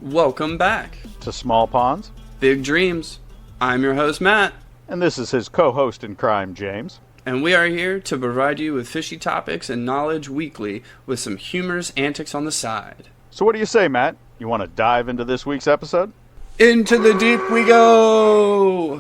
Welcome back to Small Ponds, Big Dreams. I'm your host, Matt. And this is his co-host in crime, James. And we are here to provide you with fishy topics and knowledge weekly with some humorous antics on the side. So what do you say, Matt? You want to dive into this week's episode? Into the deep we go!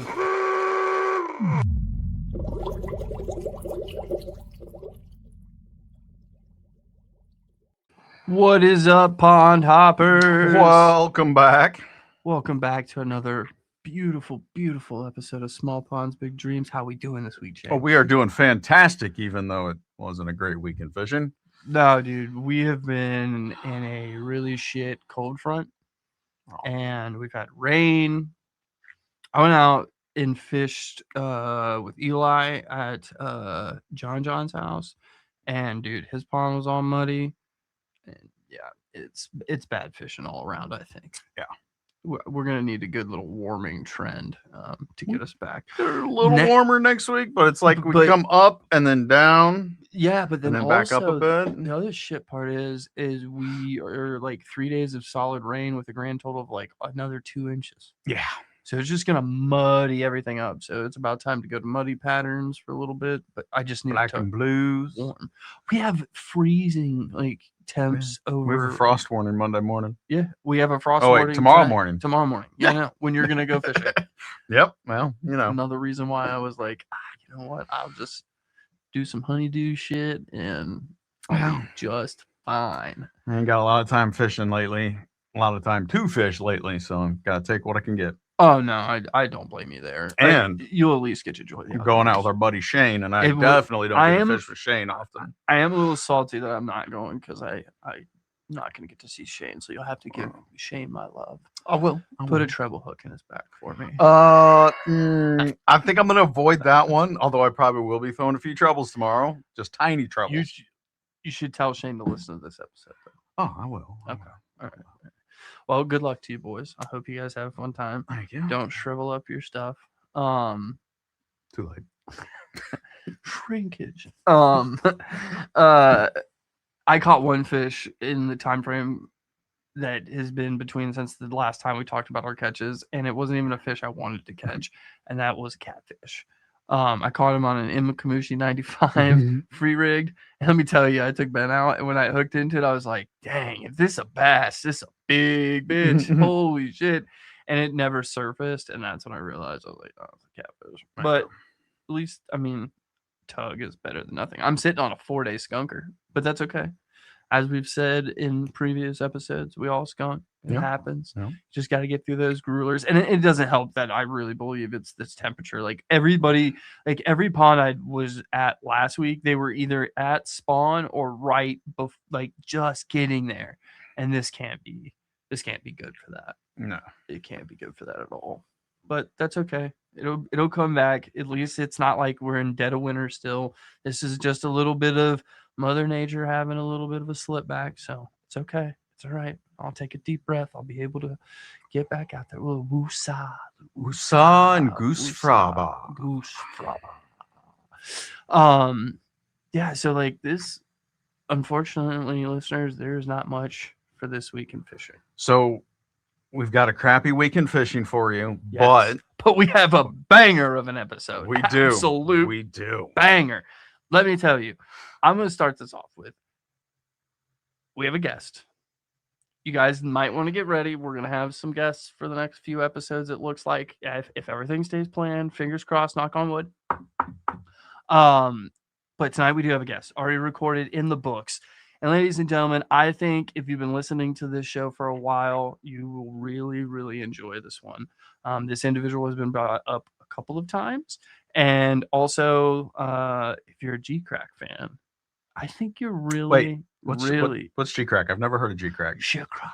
What is up, pond hoppers? Welcome back. Welcome back to another beautiful, beautiful episode of Small Ponds, Big Dreams. How we doing this week, Jay? Oh, we are doing fantastic, even though it wasn't a great week in fishing. No, dude, we have been in a really shit cold front, and we've had rain. I went out and fished with Eli at John's house, and dude, his pond was all muddy. And yeah, it's bad fishing all around, I think. Yeah. We're going to need a good little warming trend to get us back. They're a little warmer next week, but it's like we come up and then down. Yeah, but then and then also, back up a bit. The other shit part is we are like 3 days of solid rain with a grand total of like another 2 inches. Yeah. So it's just going to muddy everything up. So it's about time to go to muddy patterns for a little bit. But I just need black and blues. Warm. We have freezing like temps over. We have a frost warning Monday morning. Yeah, we have a frost warning. Wait, tomorrow morning. Tomorrow morning. Yeah, when you're going to go fishing. Yep. Well, you know. Another reason why I was like, you know what? I'll just do some honeydew shit and I'll be just fine. I ain't got a lot of time fishing lately. A lot of time to fish lately, so I've got to take what I can get. Oh no, I don't blame you there. And you'll at least get to enjoy you're going out with our buddy Shane, and I definitely don't get to fish with Shane often. I am a little salty that I'm not going because I'm not going to get to see Shane. So you'll have to give Shane my love. I will. Put a treble hook in his back for me. I think I'm going to avoid that one, although I probably will be throwing a few trebles tomorrow. Just tiny trebles. You should tell Shane to listen to this episode, though. Oh, I will. Okay. All right. Well, good luck to you boys. I hope you guys have a fun time. Thank you. Don't shrivel up your stuff. Too late. Shrinkage. I caught one fish in the time frame that has been between since the last time we talked about our catches, and it wasn't even a fish I wanted to catch, and that was catfish. I caught him on an Imakamushi 95 free rigged. And let me tell you, I took Ben out, and when I hooked into it, I was like, dang, if this is a bass, this is a big bitch. Holy shit. And it never surfaced. And that's when I realized I was like, oh, it's a catfish. But at least, I mean, tug is better than nothing. I'm sitting on a 4-day skunker, but that's okay. As we've said in previous episodes, we all skunk. It happens. Yeah. Just got to get through those gruelers. And it doesn't help that I really believe it's this temperature. Like everybody, like every pond I was at last week, they were either at spawn or right like just getting there. And this can't be good for that. No. It can't be good for that at all. But that's okay. It'll come back. At least it's not like we're in dead of winter still. This is just a little bit of Mother Nature having a little bit of a slip back. So it's okay. It's all right. I'll take a deep breath. I'll be able to get back out there. Well, woosah and goose fraba. Yeah, so like this, unfortunately, listeners, there's not much for this week in fishing. So we've got a crappy week in fishing for you, yes, but we have a banger of an episode. We do. Absolute we do. Banger. Let me tell you, I'm going to start this off with, we have a guest. You guys might want to get ready. We're going to have some guests for the next few episodes, it looks like. If everything stays planned, fingers crossed, knock on wood. But tonight we do have a guest already recorded in the books. And ladies and gentlemen, I think if you've been listening to this show for a while, you will really, really enjoy this one. This individual has been brought up a couple of times. And also, if you're a geecrack fan, I think you're really... What's geecrack? I've never heard of geecrack. Geecrack.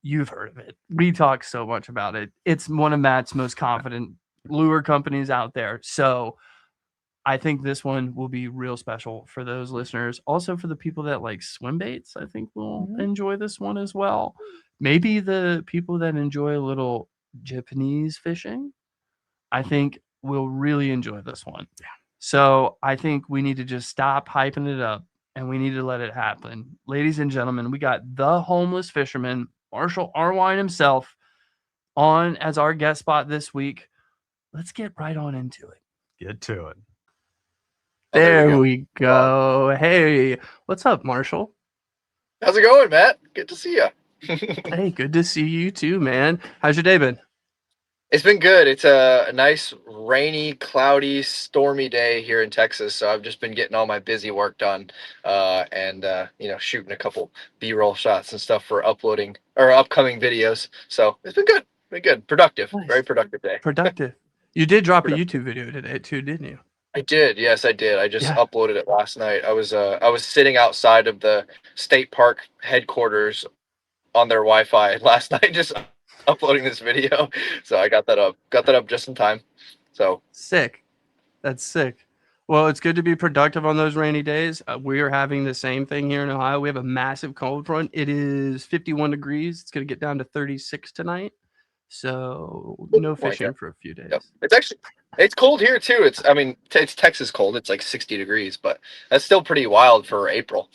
You've heard of it. We talk so much about it. It's one of Matt's most confident lure companies out there. So I think this one will be real special for those listeners. Also for the people that like swimbaits, I think will enjoy this one as well. Maybe the people that enjoy a little Japanese fishing, I think will really enjoy this one. Yeah. So I think we need to just stop hyping it up and we need to let it happen. Ladies and gentlemen, we got the homeless fisherman, Marshall Arwine himself, on as our guest spot this week. Let's get right on into it. Get to it. Oh, there There we go. we go. Hey, what's up, Marshall? How's it going, Matt? Good to see you. Hey, good to see you too, man. How's your day been? It's been good. It's a nice, rainy, cloudy, stormy day here in Texas. So I've just been getting all my busy work done, and shooting a couple B-roll shots and stuff for uploading or upcoming videos. So it's been good. Been good. Productive. Nice. Very productive day. Productive. You did drop a YouTube video today too, didn't you? I did. Yes, I did. I just Yeah. uploaded it last night. I was sitting outside of the state park headquarters on their Wi-Fi last night, just uploading this video. So I got that up just in time. So Sick. That's sick. Well, it's good to be productive on those rainy days. We are having the same thing here in Ohio. We have a massive cold front. It is 51 degrees. It's going to get down to 36 tonight. So no fishing for a few days. Yep. It's cold here too. It's Texas cold. It's like 60 degrees, but that's still pretty wild for April.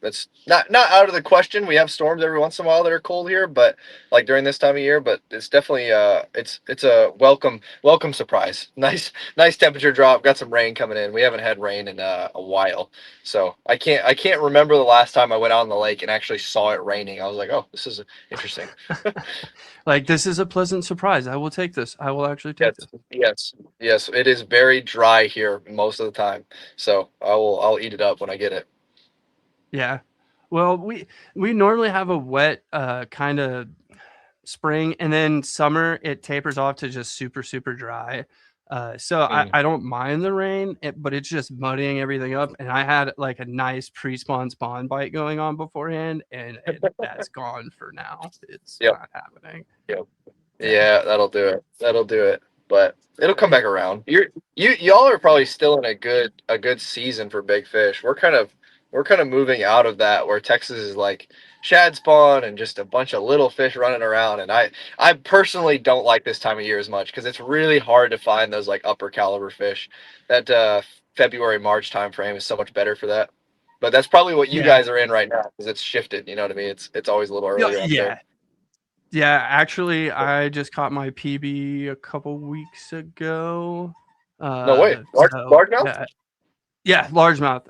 That's not out of the question. We have storms every once in a while that are cold here, but like during this time of year. But it's definitely it's a welcome surprise. Nice temperature drop. Got some rain coming in. We haven't had rain in a while, so I can't remember the last time I went out on the lake and actually saw it raining. I was like, oh, this is interesting. Like, this is a pleasant surprise. I will take this. I will actually take this. Yes. It is very dry here most of the time, so I'll eat it up when I get it. Yeah. Well, we normally have a wet kind of spring, and then summer it tapers off to just super, super dry. So I don't mind the rain, but it's just muddying everything up. And I had like a nice pre-spawn spawn bite going on beforehand, and that's gone for now. It's not happening. Yep. Yeah, that'll do it. But it'll come back around. Y'all are probably still in a good season for big fish. We're kind of moving out of that, where Texas is like shad spawn and just a bunch of little fish running around. And I personally don't like this time of year as much because it's really hard to find those like upper caliber fish. That February, March time frame is so much better for that. But that's probably what you guys are in right now because it's shifted. You know what I mean? It's always a little earlier up there. Yeah, actually, I just caught my PB a couple weeks ago. No way, largemouth. Yeah, largemouth.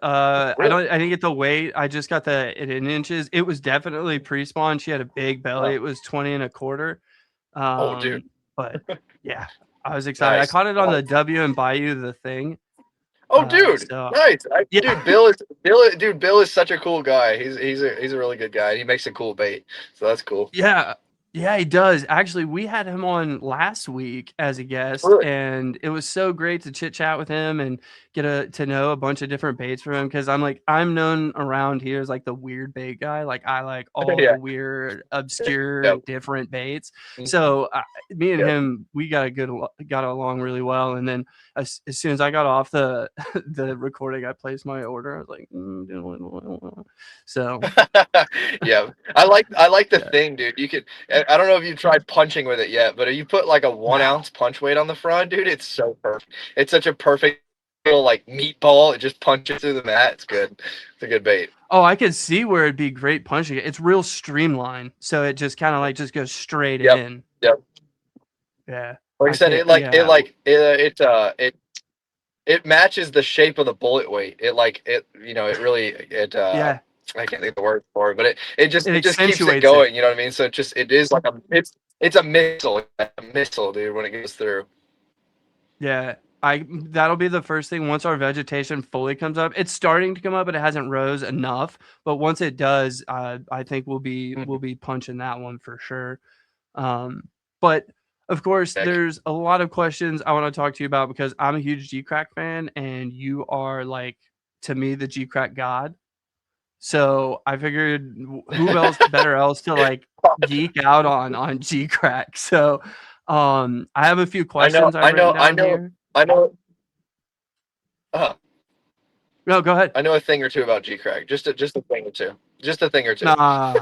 Really? I didn't get the weight. I just got it in inches. It was definitely pre-spawn. She had a big belly. It was 20 and a quarter. Oh, dude. But yeah, I was excited. Nice. I caught it on the W and Bayou the thing. Oh, dude, so, nice. Dude, Bill is such a cool guy. He's a really good guy. He makes a cool bait, so that's cool. Yeah, he does. Actually, we had him on last week as a guest, and it was so great to chit chat with him and get to know a bunch of different baits from him. Because I'm known around here as like the weird bait guy. Like, I like all the weird, obscure, different baits. So me and him, we got along really well. And then as soon as I got off the recording, I placed my order. I was like, so yeah, I like the thing, dude. You could. I don't know if you've tried punching with it yet, but if you put like a 1 ounce punch weight on the front, dude, it's so perfect. It's such a perfect little like meatball. It just punches through the mat. It's good. It's a good bait. Oh, I could see where it'd be great punching it. It's real streamlined, so it just kind of like just goes straight in. Yep. Yeah. Like I said, it matches the shape of the bullet weight. It yeah. I can't think of the word for it, but it just keeps it it. going. You know what I mean? So it is like it's a missile, dude, when it goes through. Yeah, that'll be the first thing once our vegetation fully comes up. It's starting to come up, but it hasn't rose enough. But once it does, I think we'll be punching that one for sure. But of course, there's a lot of questions I want to talk to you about because I'm a huge geecrack fan, and you are like, to me, the geecrack god. So I figured who else better else to like geek out on geecrack. So I have a few questions. I know. No, go ahead. I know a thing or two about geecrack. Just a thing or two. Just a thing or two. Nah.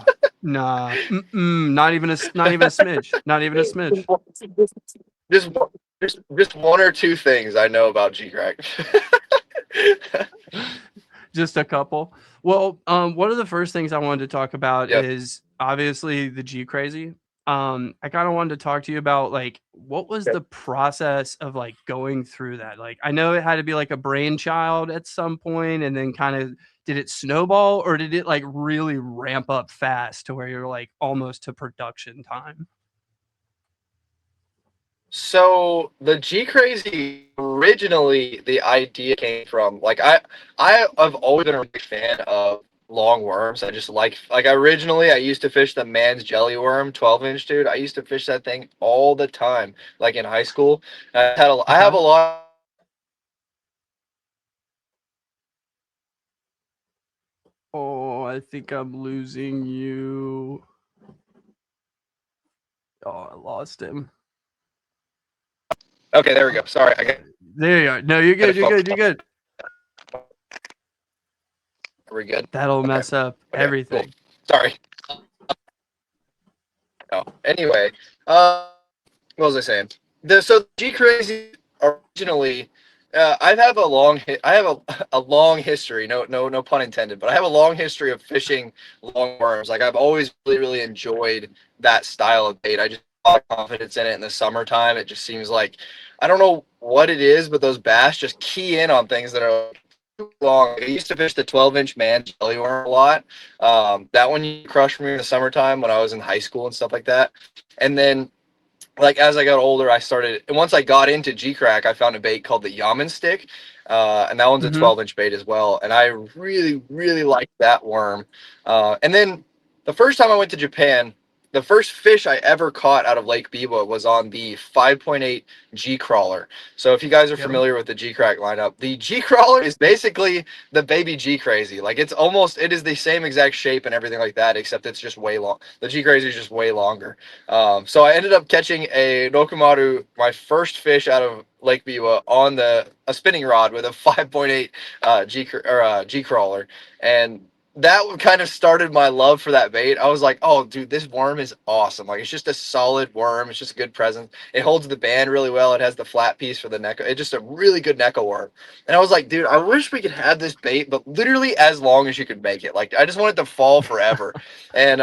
Not even a smidge. Not even a smidge. Just one or two things I know about geecrack. Just a couple. Well, one of the first things I wanted to talk about is obviously the G crazy. I kind of wanted to talk to you about like what was the process of like going through that. Like I know it had to be like a brainchild at some point, and then kind of did it snowball or did it like really ramp up fast to where you're like almost to production time? So the G Crazy originally the idea came from like I have always been a big fan of long worms. I just like originally I used to fish the man's jelly worm 12-inch dude. I used to fish that thing all the time like in high school. I have Okay. a lot. Oh, I think I'm losing you. Oh, I lost him. Okay, there we go. Sorry, I got There you are. No, you're to good. You're focus. good. You're good. Are we good? That'll Okay. mess up Okay, cool. everything. Sorry. Oh, anyway, what was I saying? So G Crazy originally, I have a long history. No pun intended. But I have a long history of fishing long worms. Like I've always really enjoyed that style of bait. I just have a lot of confidence in it in the summertime. It just seems like I don't know what it is, but those bass just key in on things that are too long. I used to fish the 12-inch man jelly worm a lot. That one you crushed for me in the summertime when I was in high school and stuff like that. And then like as I got older, I started, and once I got into geecrack, I found a bait called the yaman stick, and that one's a Mm-hmm. 12-inch bait as well. And I really liked that worm. And then the first time I went to Japan, the first fish I ever caught out of Lake Biwa was on the 5.8 G crawler. So if you guys are Yep. familiar with the geecrack lineup, the G crawler is basically the baby G crazy. Like it is the same exact shape and everything like that, except it's just way long. The G crazy is just way longer. So I ended up catching a Nokomaru, my first fish out of Lake Biwa, on a spinning rod with a 5.8 G crawler, and that kind of started my love for that bait. I was like, oh, dude, this worm is awesome. Like, it's just a solid worm. It's just a good presence. It holds the band really well. It has the flat piece for the neck. It's just a really good Neko worm. And I was like, dude, I wish we could have this bait, but literally as long as you could make it. Like, I just want it to fall forever. And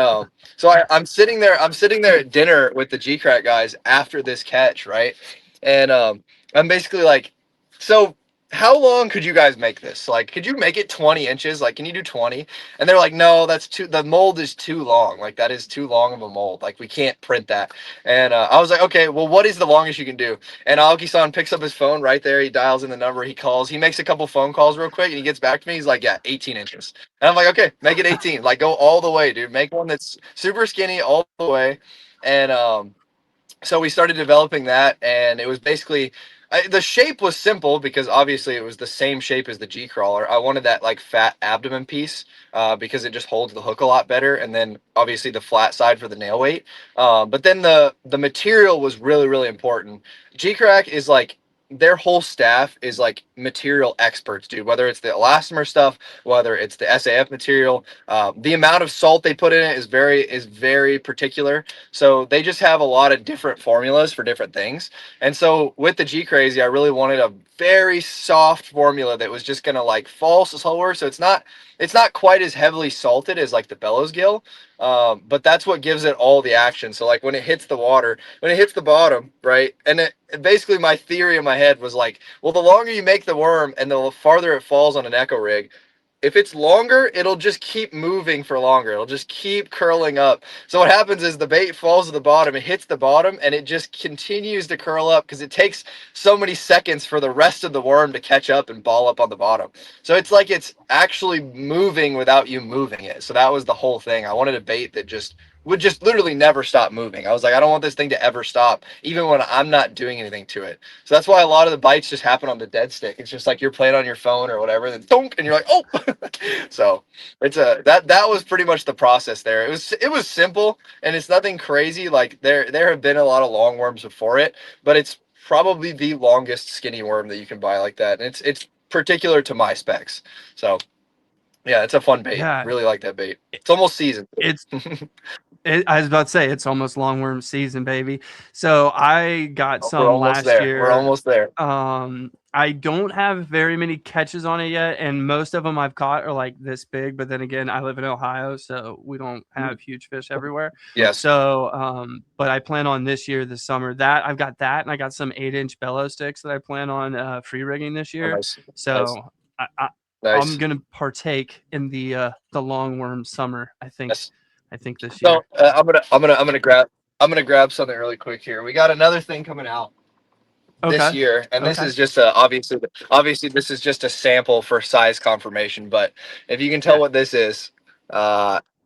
so I'm sitting there. I'm sitting there at dinner with the G-Crack guys after this catch, right? And I'm basically like, so how long could you guys make this? Like, could you make it 20 inches? Like, can you do 20? And they're like, no, that's too. The mold is too long. Like, that is too long of a mold. Like, we can't print that. And I was like, okay, well, what is the longest you can do? And Aoki-san picks up his phone right there. He dials in the number. He calls. He makes a couple phone calls real quick, and he gets back to me. He's like, yeah, 18 inches. And I'm like, okay, make it 18. Like, go all the way, dude. Make one that's super skinny all the way. And so we started developing that, and it was basically the shape was simple because obviously it was the same shape as the G crawler. I wanted that like fat abdomen piece because it just holds the hook a lot better, and then obviously the flat side for the nail weight. But then the material was really important. G crack is like their whole staff is like material experts, dude. Whether it's the elastomer stuff, whether it's the SAF material, the amount of salt they put in it is very particular. So they just have a lot of different formulas for different things. And so with the G Crazy, I really wanted a very soft formula that was just gonna like fall slower. So it's not quite as heavily salted as like the bellows gill, but that's what gives it all the action. So like when it hits the water, when it hits the bottom, right? And basically my theory in my head was like, well, the longer you make the worm and the farther it falls on an echo rig, if it's longer, it'll just keep moving for longer. It'll just keep curling up. So what happens is the bait falls to the bottom, it hits the bottom, and it just continues to curl up because it takes so many seconds for the rest of the worm to catch up and ball up on the bottom. So it's like it's actually moving without you moving it. So that was the whole thing. I wanted a bait that just would just literally never stop moving. I was like, I don't want this thing to ever stop, even when I'm not doing anything to it. So that's why a lot of the bites just happen on the dead stick. It's just like you're playing on your phone or whatever, then donk, and you're like, oh. So it's that was pretty much the process there. It was simple and it's nothing crazy. Like there have been a lot of long worms before it, but it's probably the longest skinny worm that you can buy like that. And it's particular to my specs. So yeah, it's a fun bait. Yeah, Really like that bait. It's almost seasoned. it's I was about to say it's almost longworm season, baby. So I got We're some almost last there. We're year. almost there. Um, I don't have very many catches on it yet, and most of them I've caught are like this big. But then again, I live in Ohio, so we don't have huge fish everywhere. Yes. So, but I plan on this summer that I've got that, and I got some 8-inch bellow sticks that I plan on free rigging this Oh, year. nice. So I'm Nice. gonna partake in the longworm summer. I think Yes. this So year. I'm gonna grab something really quick here. We got another thing coming out this Okay. year, and this Okay. is just obviously this is just a sample for size confirmation. But if you can tell Yeah. what this is,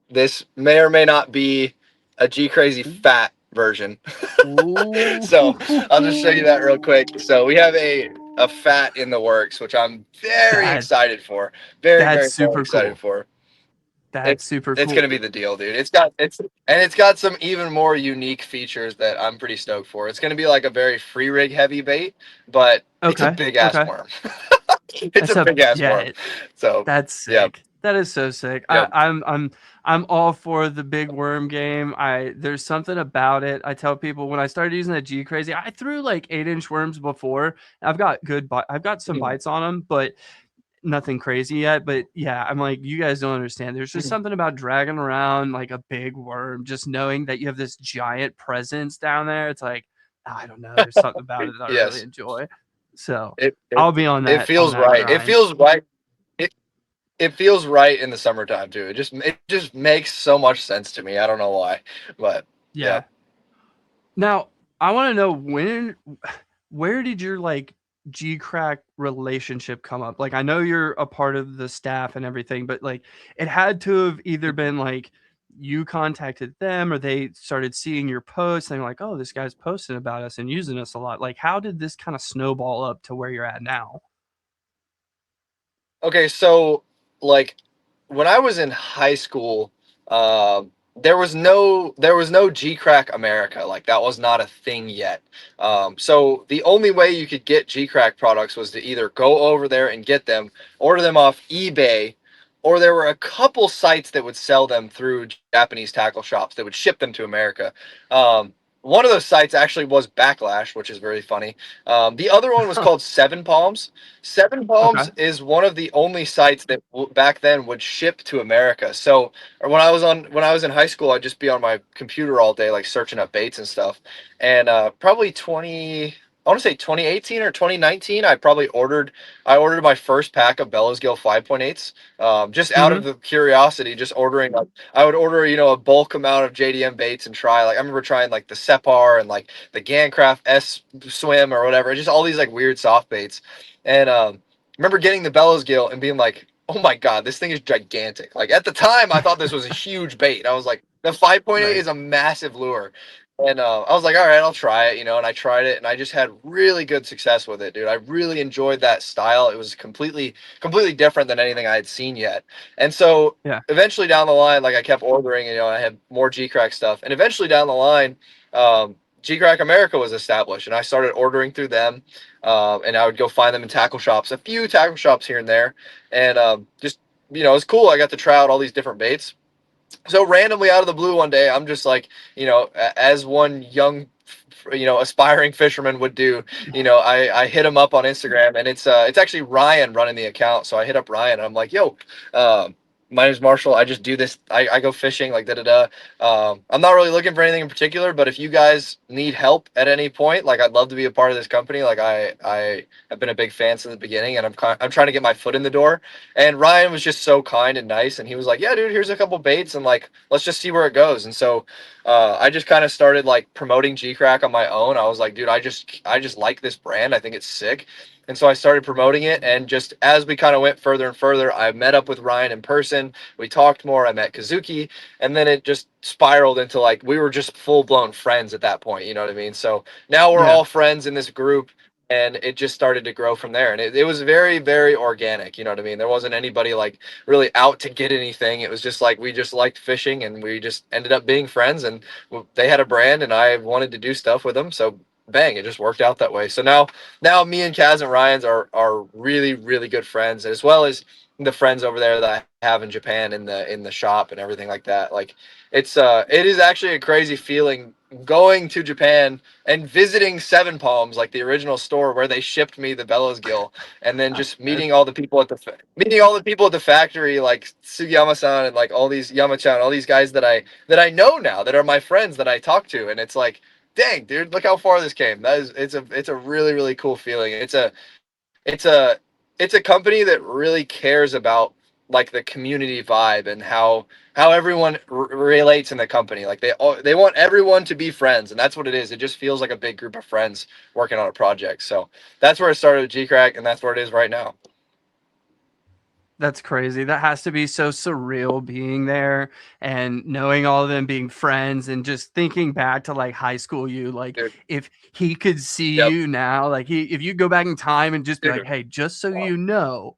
this may or may not be a G Crazy fat version. Ooh. So I'll just show you that real quick. So we have a fat in the works, which I'm very That excited for. Very, that's very, very super excited cool. for. That's It's super it's cool. gonna be the deal, dude. It's got some even more unique features that I'm pretty stoked for. It's gonna be like a very free rig heavy bait, but it's a Okay. big ass Okay. worm. It's That's a a big ass yeah. worm. So That's yeah, sick. That is so sick. yeah. I'm all for the big worm game. There's something about it. I tell people when I started using that G Crazy, I threw like 8-inch worms before. I've got some bites on them, but nothing crazy yet. But yeah, I'm like, you guys don't understand. There's just something about dragging around like a big worm, just knowing that you have this giant presence down there. It's like, I don't know. There's something about it that I really Yes. enjoy. So It it, I'll be on it that feels right. It grind. feels right. It it feels right in the summertime too. It just makes so much sense to me. I don't know why, but yeah. Yeah. Now, I want to know where did your like geecrack relationship come up? Like, I know you're a part of the staff and everything, but like, it had to have either been like you contacted them or they started seeing your posts and like, oh, this guy's posting about us and using us a lot. Like, how did this kind of snowball up to where you're at now? Okay, so like when I was in high school, there was no geecrack America. Like that was not a thing yet. So the only way you could get geecrack products was to either go over there and get them, order them off eBay, or there were a couple sites that would sell them through Japanese tackle shops that would ship them to America. One of those sites actually was Backlash, which is very funny. The other one was called Seven Palms. Seven Okay. Palms is one of the only sites that back then would ship to America. So, or when I was in high school, I'd just be on my computer all day, like searching up baits and stuff. And probably I want to say 2018 or 2019, I ordered my first pack of Bellows Gill 5.8s, just out Mm-hmm. of the curiosity, just ordering. Like, I would order, a bulk amount of JDM baits and try. Like I remember trying like the Separ and like the Gancraft S Swim or whatever, just all these like weird soft baits. And remember getting the Bellows Gill and being like, "Oh my god, this thing is gigantic!" Like at the time, I thought this was a huge bait. I was like, "The 5.8 Right. is a massive lure," and I was like, "All right, I'll try it," And I tried it, and I just had really good success with it, dude. I really enjoyed that style. It was completely different than anything I had seen yet. And so Yeah. eventually down the line, like I kept ordering, and I had more G-Crack stuff, and eventually down the line. G-Crack America was established, and I started ordering through them. And I would go find them in tackle shops, a few tackle shops here and there, and just it was cool. I got to try out all these different baits. So randomly out of the blue one day, I'm just like, as one young, aspiring fisherman would do, I hit him up on Instagram, and it's actually Ryan running the account. So I hit up Ryan, and I'm like, yo, my name's Marshall. I just do this. I go fishing, like da da da. I'm not really looking for anything in particular, but if you guys need help at any point, like I'd love to be a part of this company. Like I have been a big fan since the beginning, and I'm trying to get my foot in the door. And Ryan was just so kind and nice, and he was like, "Yeah, dude, here's a couple baits, and like, let's just see where it goes." And so, I just kind of started like promoting G-Crack on my own. I was like, "Dude, I just like this brand. I think it's sick." And so I started promoting it, and just as we kind of went further and further, I met up with Ryan in person. We talked more. I met Kazuki, and then it just spiraled into like we were just full blown friends at that point. You know what I mean? So now we're Yeah. all friends in this group, and it just started to grow from there. And it was very, very organic. You know what I mean? There wasn't anybody like really out to get anything. It was just like we just liked fishing, and we just ended up being friends. And they had a brand, and I wanted to do stuff with them. So bang, it just worked out that way. So now me and Kaz and Ryan's are really, really good friends, as well as the friends over there that I have in Japan in the shop and everything like that. Like it is actually a crazy feeling going to Japan and visiting Seven Palms, like the original store where they shipped me the Bellows gill, and then just meeting all the people at the factory, like Sugiyama-san and like all these Yama-chan, all these guys that I know now that are my friends that I talk to, and it's like, dang, dude, look how far this came. It's a really really cool feeling. It's a it's a company that really cares about like the community vibe and how everyone relates in the company. Like they want everyone to be friends, and that's what it is. It just feels like a big group of friends working on a project. So that's where it started with geecrack, and that's where it is right now. That's crazy. That has to be so surreal being there and knowing all of them being friends and just thinking back to like high school you. Like Dude, if he could see yep. you now, like if you go back in time and just be like, Dude. hey, just so you know,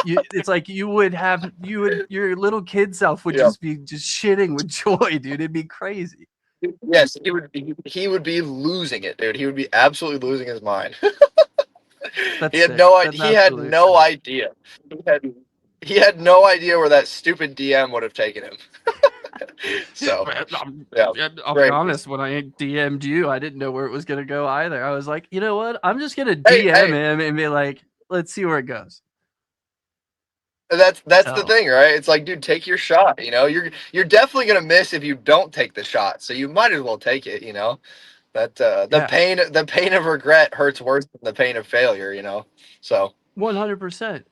it's like your little kid self would Yep. just be just shitting with joy, dude. It'd be crazy. Yes, he would be losing it, dude. He would be absolutely losing his mind. That's He had sick. no That's he had absolutely no sick. idea. He had no idea where that stupid DM would have taken him. So, yeah, I'll be great. honest. When I DM'd you, I didn't know where it was gonna go either. I was like, you know what? I'm just gonna Hey, DM hey, him and be like, let's see where it goes. that's the So thing, right? It's like, dude, take your shot. You're definitely gonna miss if you don't take the shot. So you might as well take it. That yeah, the pain of regret hurts worse than the pain of failure. So 100%.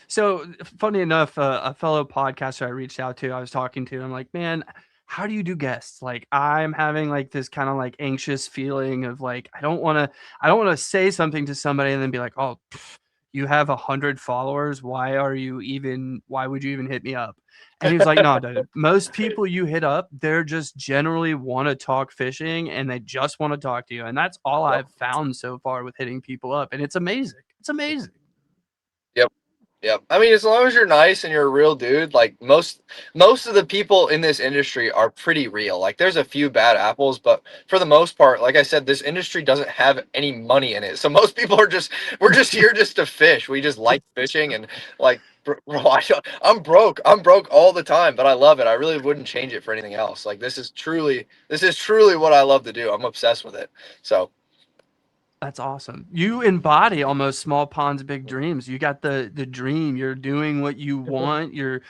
So funny enough, a fellow podcaster I reached out to, I was talking to, I'm like, man, how do you do guests? Like, I'm having like this kind of like anxious feeling of like, I don't want to say something to somebody and then be like, oh, you have 100 followers. Why would you even hit me up? And he was like, no, dude, most people you hit up, they're just generally want to talk fishing and they just want to talk to you. And that's all yep, I've found so far with hitting people up. And it's amazing. It's amazing. yep. Yep. I mean, as long as you're nice and you're a real dude, like most of the people in this industry are pretty real. Like there's a few bad apples, but for the most part, like I said, this industry doesn't have any money in it. So most people we're just here just to fish. We just like fishing and like bro, I'm broke. I'm broke all the time, but I love it. I really wouldn't change it for anything else. Like this is truly what I love to do. I'm obsessed with it. So, That's awesome. You embody almost small ponds, big dreams. You got the dream. You're doing what you want. You're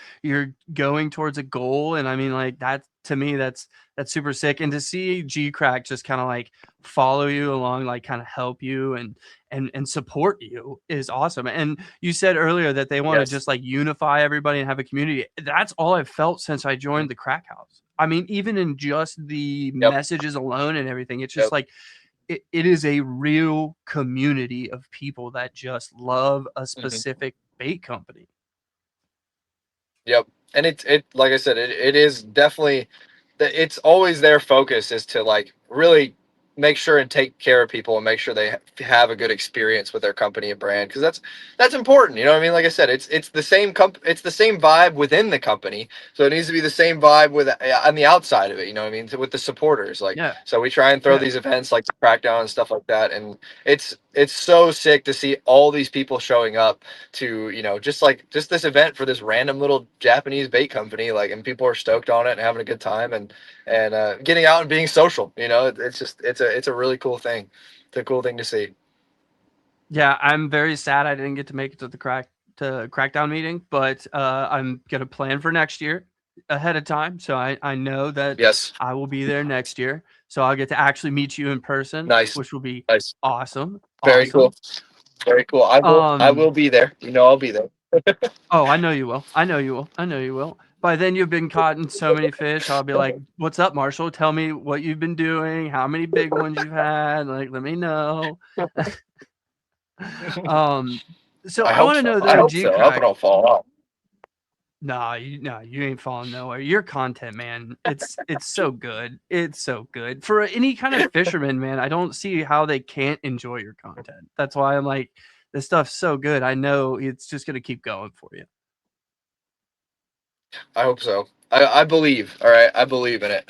going towards a goal, and I mean, like that to me, that's super sick. And to see G Crack just kind of like follow you along, like kind of help you and support you is awesome. And you said earlier that they want to yes. just like unify everybody and have a community. That's all I've felt since I joined the Crack House. I mean, even in just the Yep. messages alone and everything, it's just Yep. like it is a real community of people that just love a Mhm. specific bait company. Yep. And it like I said, it is definitely it's always their focus is to like really make sure and take care of people and make sure they have a good experience with their company and brand, because that's important. You know what I mean? Like I said, it's the same it's the same vibe within the company, so it needs to be the same vibe with on the outside of it. You know what I mean? With the supporters, like, Yeah, so we try and throw yeah. these events like the Crackdown and stuff like that, and it's so sick to see all these people showing up to just this event for this random little Japanese bait company, like, and people are stoked on it and having a good time and getting out and being social. It's a really cool thing. It's a cool thing to see. Yeah, I'm very sad I didn't get to make it to the Crackdown meeting, but I'm gonna plan for next year ahead of time. So I know that Yes, I will be there next year. So I'll get to actually meet you in person, nice, which will be nice, awesome. very cool, Awesome. very cool. I will Um, be there. I'll be there. oh, I know you will. I know you will. I know you will. By then you've been caught in so many fish. I'll be like, "What's up, Marshall? Tell me what you've been doing. How many big ones you've had? Like, let me know." Um, so I I hope want to so. know I though, hope so. I hope I G-Crack. don't fall off. No, you ain't falling nowhere. Your content, man, it's so good. It's so good for any kind of fisherman, man. I don't see how they can't enjoy your content. That's why I'm like, this stuff's so good. I know it's just gonna keep going for you. I hope so. I believe. All right, I believe in it.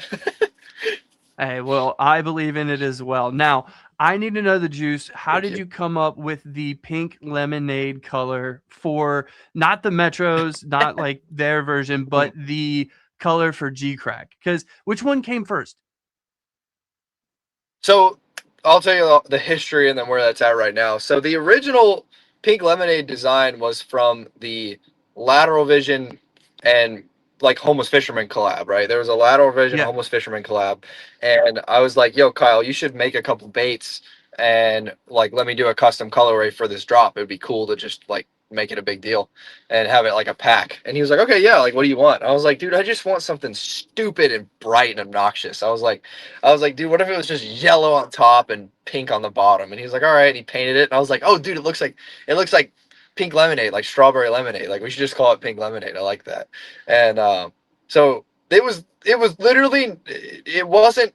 Hey, well, I believe in it as well. Now, I need to know the juice. How Thank did you. you come up with the pink lemonade color for not the Metros, not like their version, but the color for G Crack? Because which one came first? So I'll tell you the history and then where that's at right now. So the original Pink Lemonade design was from the Lateral Vision and like Homeless Fisherman collab, right? There was a Lateral Vision Yeah. Homeless Fisherman collab, and I was like, "Yo, Kyle, you should make a couple baits and like let me do a custom colorway for this drop. It'd be cool to just like make it a big deal and have it like a pack." And he was like, "Okay, yeah, like what do you want?" I was like, "Dude, I just want something stupid and bright and obnoxious." I was like, dude, what if it was just yellow on top and pink on the bottom? And he was like, all right. And he painted it. And I was like, oh, dude, it looks like pink lemonade, like strawberry lemonade. Like we should just call it pink lemonade. I like that. And so it was literally, it wasn't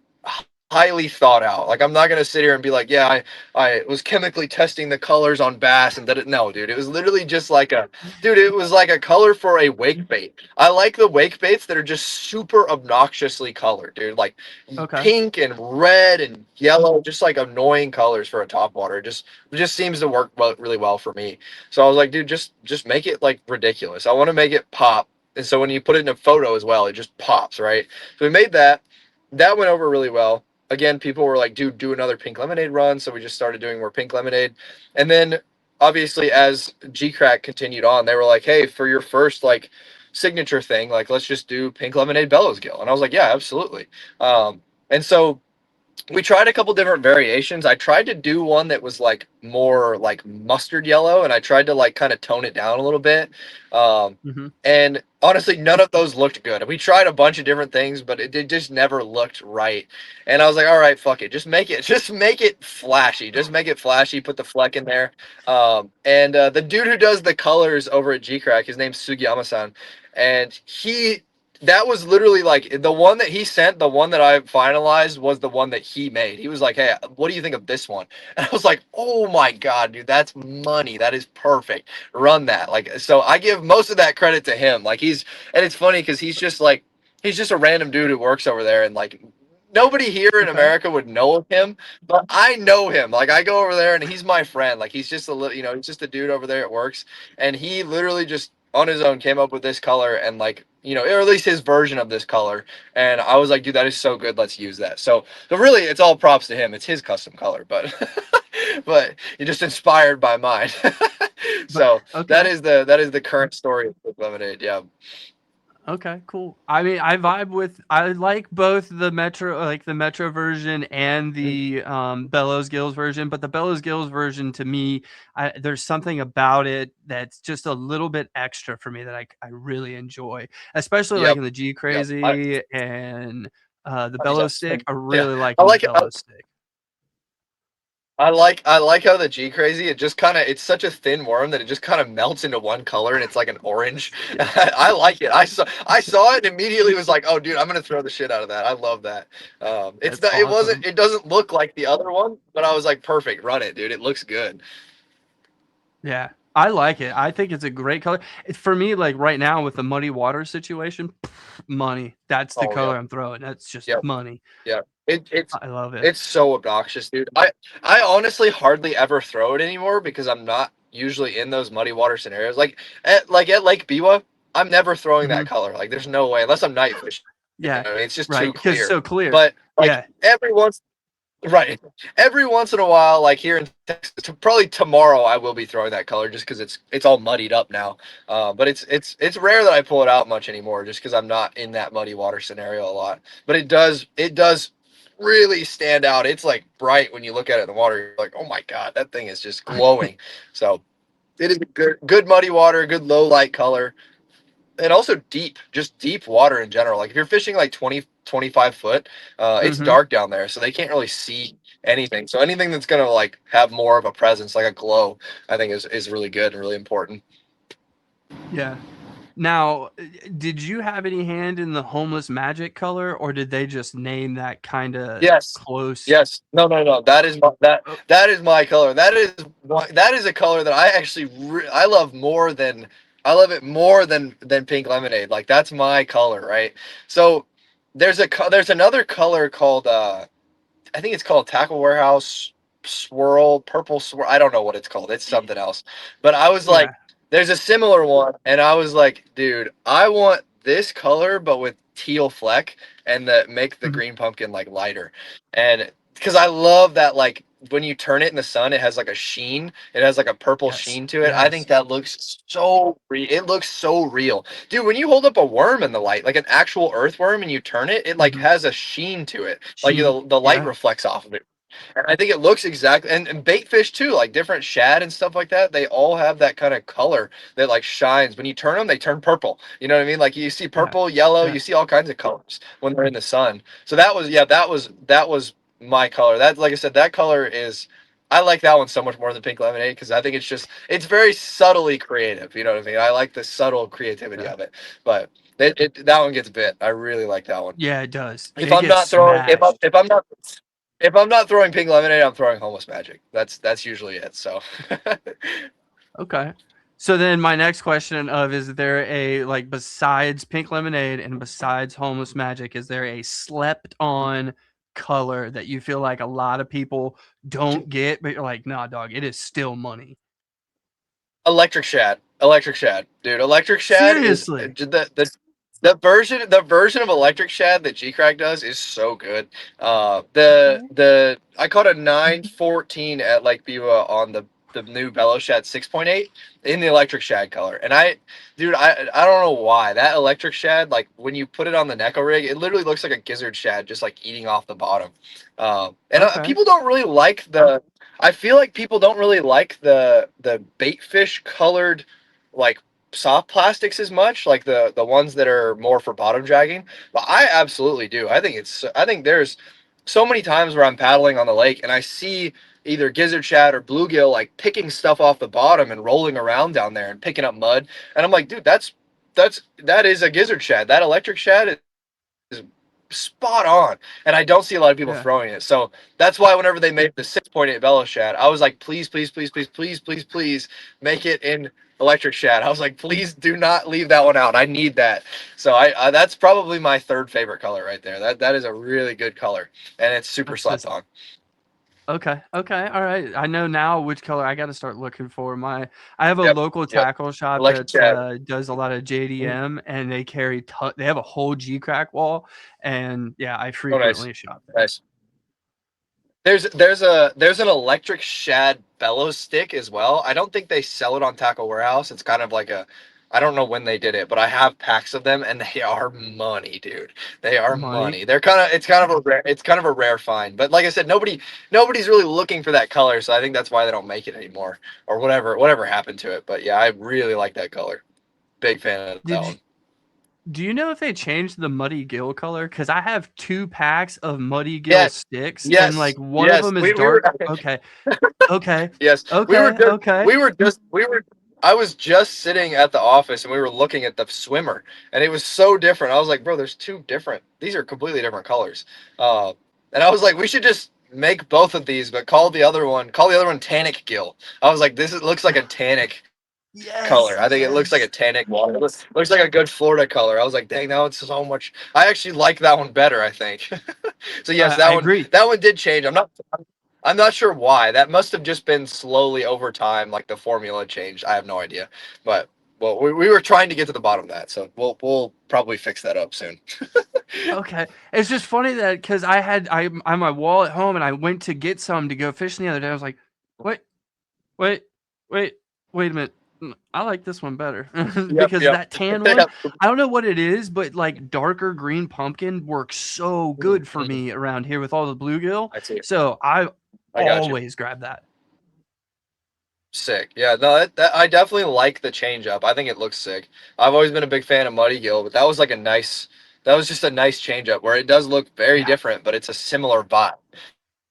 highly thought out. Like I'm not gonna sit here and be like, yeah, I was chemically testing the colors on bass and that. No, dude, it was literally just like it was like a color for a wake bait. I like the wake baits that are just super obnoxiously colored, dude. Like Okay. pink and red and yellow, just like annoying colors for a topwater. It just seems to work really well for me. So I was like, dude, just make it like ridiculous. I want to make it pop. And so when you put it in a photo as well, it just pops, right? So we made that. That went over really well. Again, people were like, dude, do another pink lemonade run. So we just started doing more pink lemonade. And then obviously as geecrack continued on, they were like, hey, for your first like signature thing, like let's just do pink lemonade bellows gill. And I was like, yeah, absolutely. And so we tried a couple different variations. I tried to do one that was like more like mustard yellow, and I tried to like kind of tone it down a little bit. Um, Mm-hmm. and honestly, none of those looked good. We tried a bunch of different things, but it just never looked right. And I was like, all right, fuck it, just make it flashy, just make it flashy. Put the fleck in there. And the dude who does the colors over at G-Crack, his name's Sugiyama-san, and that was literally like the one that he sent, the one that I finalized was the one that he made. He was like, hey, what do you think of this one? And I was like, oh my God, dude, that's money. That is perfect. Run that. Like, so I give most of that credit to him. Like and it's funny because he's just a random dude who works over there, and like nobody here in Okay. America would know of him, but I know him. Like I go over there and he's my friend. Like he's just a little, he's just a dude over there at works, and he literally just on his own came up with this color and like, or at least his version of this color. And I was like, dude, that is so good. Let's use that. So really it's all props to him. It's his custom color, but but you're just inspired by mine. But So okay. that is the current story of Quick Lemonade. Yeah. Okay, cool. I mean, I like both the Metro version and the Bellows Gills version, but the Bellows Gills version to me, there's something about it that's just a little bit extra for me that I really enjoy, especially like Yep. in the G Yep. Crazy and the Bellows Yes. stick. I Yeah. really like I in the like it. Bellows stick. I like how the G Crazy, it just kind of, it's such a thin worm that it just kind of melts into one color and it's like an orange. I like it. I saw it and immediately was like, oh dude, I'm gonna throw the shit out of that. I love that. It's That's not, awesome. it doesn't look like the other one, but I was like, perfect, run it, dude. It looks good. Yeah, I like it. I think it's a great color. For me, like right now with the muddy water situation, money. That's the Oh yeah, color I'm throwing. That's just yeah, money. yeah. It, it's I love it. it's so obnoxious, dude. I honestly hardly ever throw it anymore because I'm not usually in those muddy water scenarios. Like at Lake Biwa, I'm never throwing Hmm. that color. Like there's no way unless I'm night fishing. Yeah, It's just right. too Because it's clear. so clear. But like Yeah, right, every once in a while, like here in Texas, probably tomorrow I will be throwing that color just because it's all muddied up now. But it's rare that I pull it out much anymore just because I'm not in that muddy water scenario a lot. But it does really stand out. It's like bright when you look at it in the water. You're like, oh my God, that thing is just glowing. So it is a good muddy water, good low light color, and also deep, just deep water in general. Like if you're fishing like 20-25 foot, it's hmm dark down there, so they can't really see anything. So anything that's gonna like have more of a presence, like a glow, I think is really good and really important. yeah. Now, did you have any hand in the homeless magic color, or did they just name that kind of Yes, close? yes, no, no, no. That is Oh, that is my color. That is a color that I actually I love more than I love it more than pink lemonade. Like that's my color, right? So there's another color called I think it's called Tackle Warehouse Swirl, Purple Swirl. I don't know what it's called. It's something else. But I was like, yeah. there's a similar one, and I was like, dude, I want this color, but with teal fleck, and make the Mhm. green pumpkin like lighter. And because I love that, like, when you turn it in the sun, it has like a sheen. It has like a purple Yes. sheen to it. I Yes. think that looks so it looks so real. Dude, when you hold up a worm in the light, like an actual earthworm, and you turn it, it like Hmm. has a sheen to it. Like Sheen. the light Yeah. reflects off of it. And I think it looks exactly, and bait fish too, like different shad and stuff like that. They all have that kind of color that like shines. When you turn them, they turn purple. You know what I mean? Like you see Yeah. purple, yellow, Yeah. you see all kinds of colors when they're in the sun. So that was my color. That, like I said, that color is. I like that one so much more than pink lemonade because I think it's very subtly creative. You know what I mean? I like the subtle creativity Yeah. of it. But that one gets bit. I really like that one. Yeah. It does. If It I'm gets not throwing, smashed. if I'm not throwing pink lemonade, I'm throwing homeless magic. That's usually it. So Okay. So then my next question of is there a like besides pink lemonade and besides homeless magic, is there a slept on color that you feel like a lot of people don't get, but you're like, nah, dog, it is still money. electric shad, dude. Electric shad is Seriously. the version of electric shad that geecrack does is so good. Okay. The I caught a 914 at Lake Biwa on the new bellow shad 6.8 in the electric shad color, and I don't know why that electric shad, like when you put it on the Neko rig, it literally looks like a gizzard shad just like eating off the bottom. And Okay. people don't really like the. I feel like people don't really like the bait fish colored like soft plastics as much, like the ones that are more for bottom dragging. But I absolutely do. I think there's so many times where I'm paddling on the lake and I see either gizzard shad or bluegill like picking stuff off the bottom and rolling around down there and picking up mud. And I'm like, dude, that is a gizzard shad. That electric shad is spot on, and I don't see a lot of people Yeah. throwing it. So that's why whenever they made the 6.8 bellow shad, I was like, please, please, please, please, please, please, please make it in electric shad. I was like, please do not leave that one out. I need that. So I that's probably my third favorite color right there. That is a really good color, and it's super That's just slept on. okay. Okay. All right. I know now which color I got to start looking for. I have a Yep, local yep. tackle shop Electric that shad. does a lot of JDM, and they carry they have a whole G crack wall, and yeah, I Oh, nice, frequently shop there. nice. There's an electric shad bellow stick as well. I don't think they sell it on Tackle Warehouse. It's kind of like a, I don't know when they did it, but I have packs of them and they are money, dude. They are Money. money. They're kind of it's kind of a rare find. But like I said, nobody's really looking for that color, so I think that's why they don't make it anymore or whatever happened to it. But yeah, I really like that color. Big fan of that Did you one. do you know if they changed the Muddy Gill color? Because I have 2 packs of Muddy Gill Yes, sticks, and yes, like one of yes. them is We were dark. Okay. Okay. Yes, Okay. Okay. we were. I was just sitting at the office and we were looking at the swimmer, and it was so different. I was like, bro, there's two different. These are completely different colors. Uh, and I was like, we should just make both of these, but call the other one tannic gill. I was like, looks like a tannic color. Yes. I think it looks like a Yes. tannic water. Looks like a good Florida color. I was like, dang, that one's so much. I actually like that one better, I think. So yes, I agree. that one did change. I'm not sure why. That must have just been slowly over time, like the formula changed. I have no idea. But well, we were trying to get to the bottom of that, so we'll probably fix that up soon. Okay. It's just funny that because I on my wall at home and I went to get some to go fishing the other day. I was like, wait, wait, wait, wait a minute. I like this one better Yep, because yep. that tan one, Yep. I don't know what it is, but like darker green pumpkin works so good for Mhm. me around here with all the bluegill. I see. So I I got you. always grab that. Sick. Yeah, no, I definitely like the change up. I think it looks sick. I've always been a big fan of Muddy Gill, but that was just a nice change up where it does look very Yeah. different, but it's a similar vibe.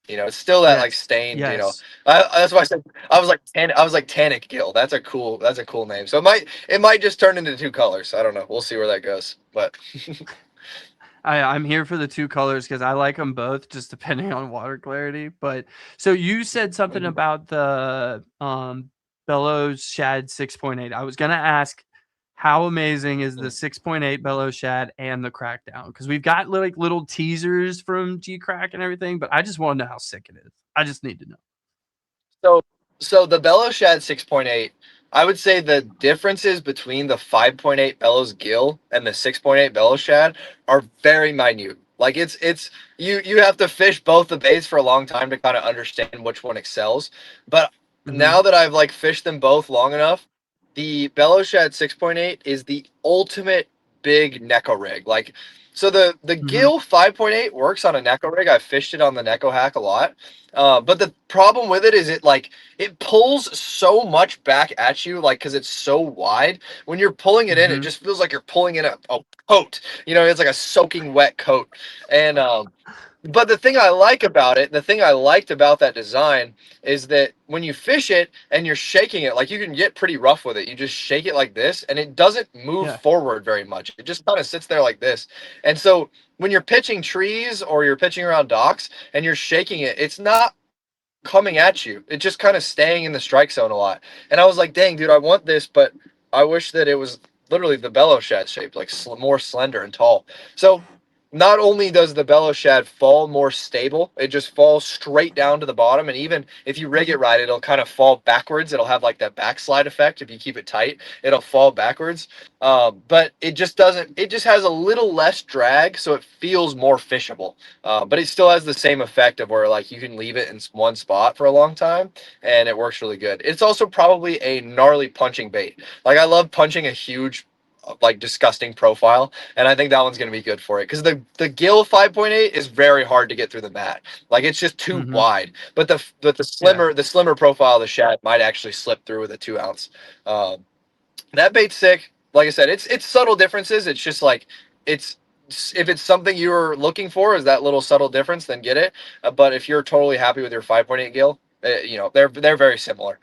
It's still that like Yes. stained. Yes. That's why I said I was like Tannic Gill. That's a cool name. So it might just turn into two colors. I don't know. We'll see where that goes. But I'm here for the 2 colors because I like them both, just depending on water clarity. But so you said something about the Bellows Shad 6.8. I was gonna ask how amazing is the 6.8 Bellows Shad and the Crackdown? Because we've got like little teasers from G Crack and everything, but I just want to know how sick it is. I just need to know. so the Bellows Shad 6.8, I would say the differences between the 5.8 Bellows Gill and the 6.8 Bellows Shad are very minute. Like it's you have to fish both the baits for a long time to kind of understand which one excels. But Mm-hmm. now that I've like fished them both long enough, the Bellow Shad 6.8 is the ultimate big Neko rig. Like, so the Mm-hmm. Gill 5.8 works on a Neko rig. I've fished it on the Neko hack a lot. But the problem with it is it pulls so much back at you, like, because it's so wide. When you're pulling it in, it Mm-hmm. just feels like you're pulling in a coat. You know, it's like a soaking wet coat. And but the thing I like about it, the thing I liked about that design is that when you fish it and you're shaking it, like you can get pretty rough with it. You just shake it like this and it doesn't move Yeah. forward very much. It just kind of sits there like this. And so when you're pitching trees or you're pitching around docks and you're shaking it, it's not coming at you. It's just kind of staying in the strike zone a lot. And I was like, dang, dude, I want this, but I wish that it was literally the Bellow Shad shape, like more slender and tall. So not only does the Bellow Shad fall more stable, it just falls straight down to the bottom. And even if you rig it right, it'll kind of fall backwards. It'll have like that backslide effect. If you keep it tight, it'll fall backwards. But it just doesn't, it just has a little less drag. So it feels more fishable. But it still has the same effect of where like you can leave it in one spot for a long time and it works really good. It's also probably a gnarly punching bait. Like I love punching a huge, like disgusting profile, and I think that one's going to be good for it because the Gill 5.8 is very hard to get through the mat. Like it's just too Mm-hmm. wide. But the Yeah. slimmer profile of the shad might actually slip through with a 2 ounce. That bait's sick. Like I said, it's subtle differences. It's just like it's if it's something you're looking for is that little subtle difference, then get it. But if you're totally happy with your 5.8 gill, you know they're very similar.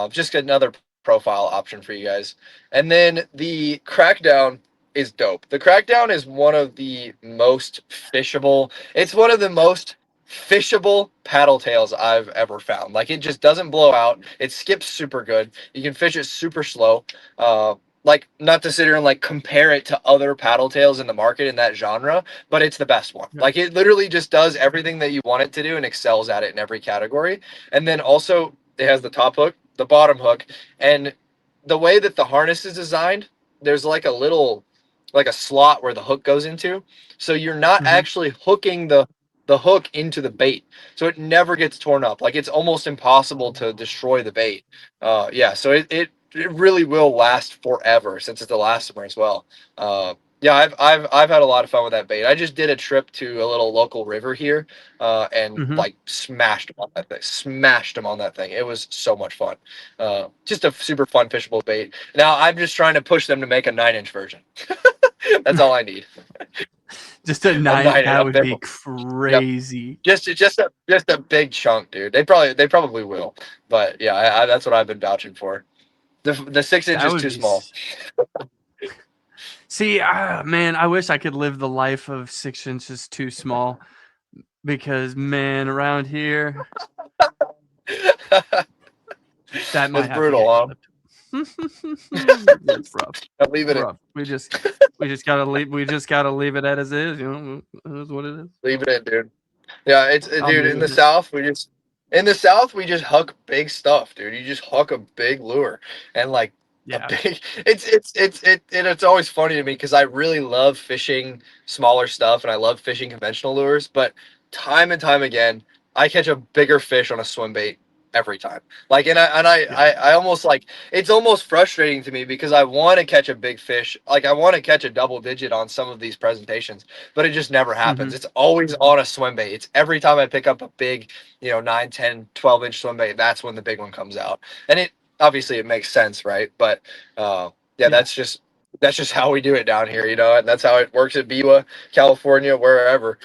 Just another profile option for you guys. And then the Crackdown is dope. The Crackdown is one of the most fishable. It's one of the most fishable paddle tails I've ever found. Like it just doesn't blow out. It skips super good. You can fish it super slow. Like not to sit here and like compare it to other paddle tails in the market in that genre, but it's the best one. Yeah. Like it literally just does everything that you want it to do and excels at it in every category. And then also it has the top hook, the bottom hook, and the way that the harness is designed, there's like a little like a slot where the hook goes into. So you're not Mm-hmm. actually hooking the hook into the bait, so it never gets torn up. Like it's almost impossible to destroy the bait. Yeah, so it really will last forever since it's elastomer as well. Yeah, I've had a lot of fun with that bait. I just did a trip to a little local river here, and Mm-hmm. like smashed them on that thing. Smashed them on that thing. It was so much fun. Just a super fun fishable bait. Now I'm just trying to push them to make a 9-inch version. That's all I need. Just a A nine. 9 That a would big be one. Yep. crazy. Just a big chunk, dude. They probably will, but yeah, that's what I've been vouching for. The 6 inch That is would too be. small. See, man, I wish I could live the life of 6 inches too small because, man, around here, that might It's have to brutal, get huh? clipped. It's rough. I'm leaving it. Rough. We just gotta leave it as is. You know, it is what it is. Leave it in, dude. Yeah, I'm dude. In leaving the it. South, we just hook big stuff, dude. You just hook a big lure and like a Yeah. big. It's always funny to me because I really love fishing smaller stuff and I love fishing conventional lures, but time and time again, I catch a bigger fish on a swim bait every time. Like, Yeah. I almost like it's almost frustrating to me because I want to catch a big fish. Like, I want to catch a double digit on some of these presentations, but it just never Mm-hmm. happens. It's always on a swim bait. It's every time I pick up a big, 9, 10, 12-inch swim bait, that's when the big one comes out. And it obviously it makes sense, right? But yeah, Yeah. that's just how we do it down here, and that's how it works at Biwa, California, wherever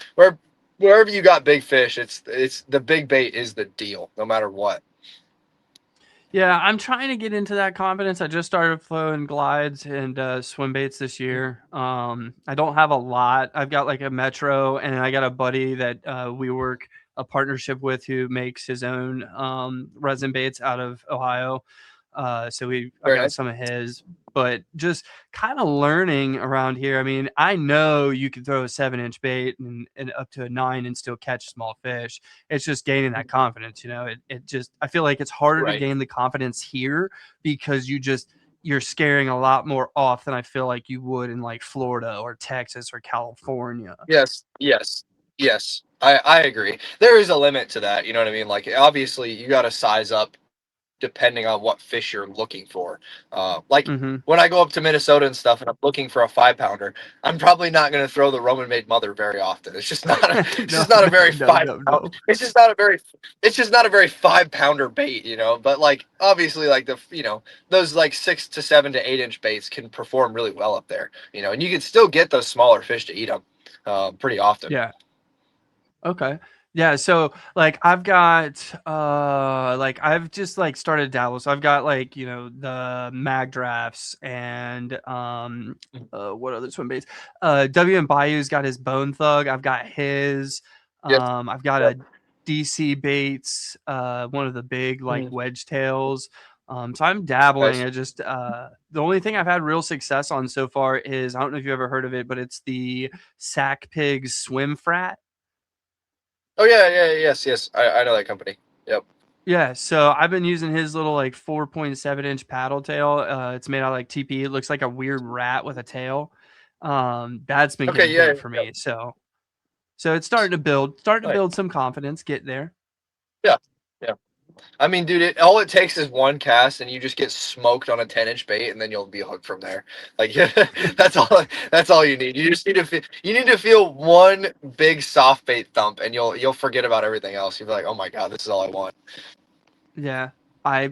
you got big fish, it's the big bait is the deal, no matter what. Yeah, I'm trying to get into that confidence. I just started flowing glides and swim baits this year. I don't have a lot. I've got like a Metro, and I got a buddy that we work a partnership with who makes his own resin baits out of Ohio. So I Very got nice. some of his, but just kind of learning around here. I mean, I know you can throw a 7-inch bait and up to a 9 and still catch small fish. It's just gaining that confidence. It just, I feel like it's harder to Right. gain the confidence here because you're scaring a lot more off than I feel like you would in like Florida or Texas or California. Yes, yes, yes. I agree. There is a limit to that. You know what I mean? Like, obviously, you got to size up depending on what fish you're looking for. Like Mm-hmm. when I go up to Minnesota and stuff, and I'm looking for a 5 pounder, I'm probably not going to throw the Roman made mother very often. It's just not. It's No, just not a no, very no, five. no, no. It's just not a very. It's just not a very 5 pounder bait, you know. But like obviously, like those like 6 to 7 to 8 inch baits can perform really well up there, you know, and you can still get those smaller fish to eat them pretty often. Yeah. Okay. Yeah, so like I've got like I've just like started dabble. So I've got like, the mag drafts and what other swim baits? WM Bayou's got his Bone Thug. I've got his. Yep. I've got Yep. a DC Baits, one of the big like Mm, wedge tails. So I'm dabbling. nice. I just the only thing I've had real success on so far is, I don't know if you ever heard of it, but it's the Sack Pigs Swim Frat. Oh yeah, yeah, yes, yes. I know that company. Yep. Yeah, so I've been using his little like 4.7-inch paddle tail. It's made out of like TP. It looks like a weird rat with a tail. That's been Okay. getting Yeah. big for Yeah. me. So it's starting to build Nice. some confidence, get there. Yeah. Yeah. I mean, dude, all it takes is one cast, and you just get smoked on a 10-inch bait, and then you'll be hooked from there. Like, that's all. That's all you need. You just need to you need to feel one big soft bait thump, and you'll forget about everything else. You'll be like, oh my god, this is all I want. Yeah. I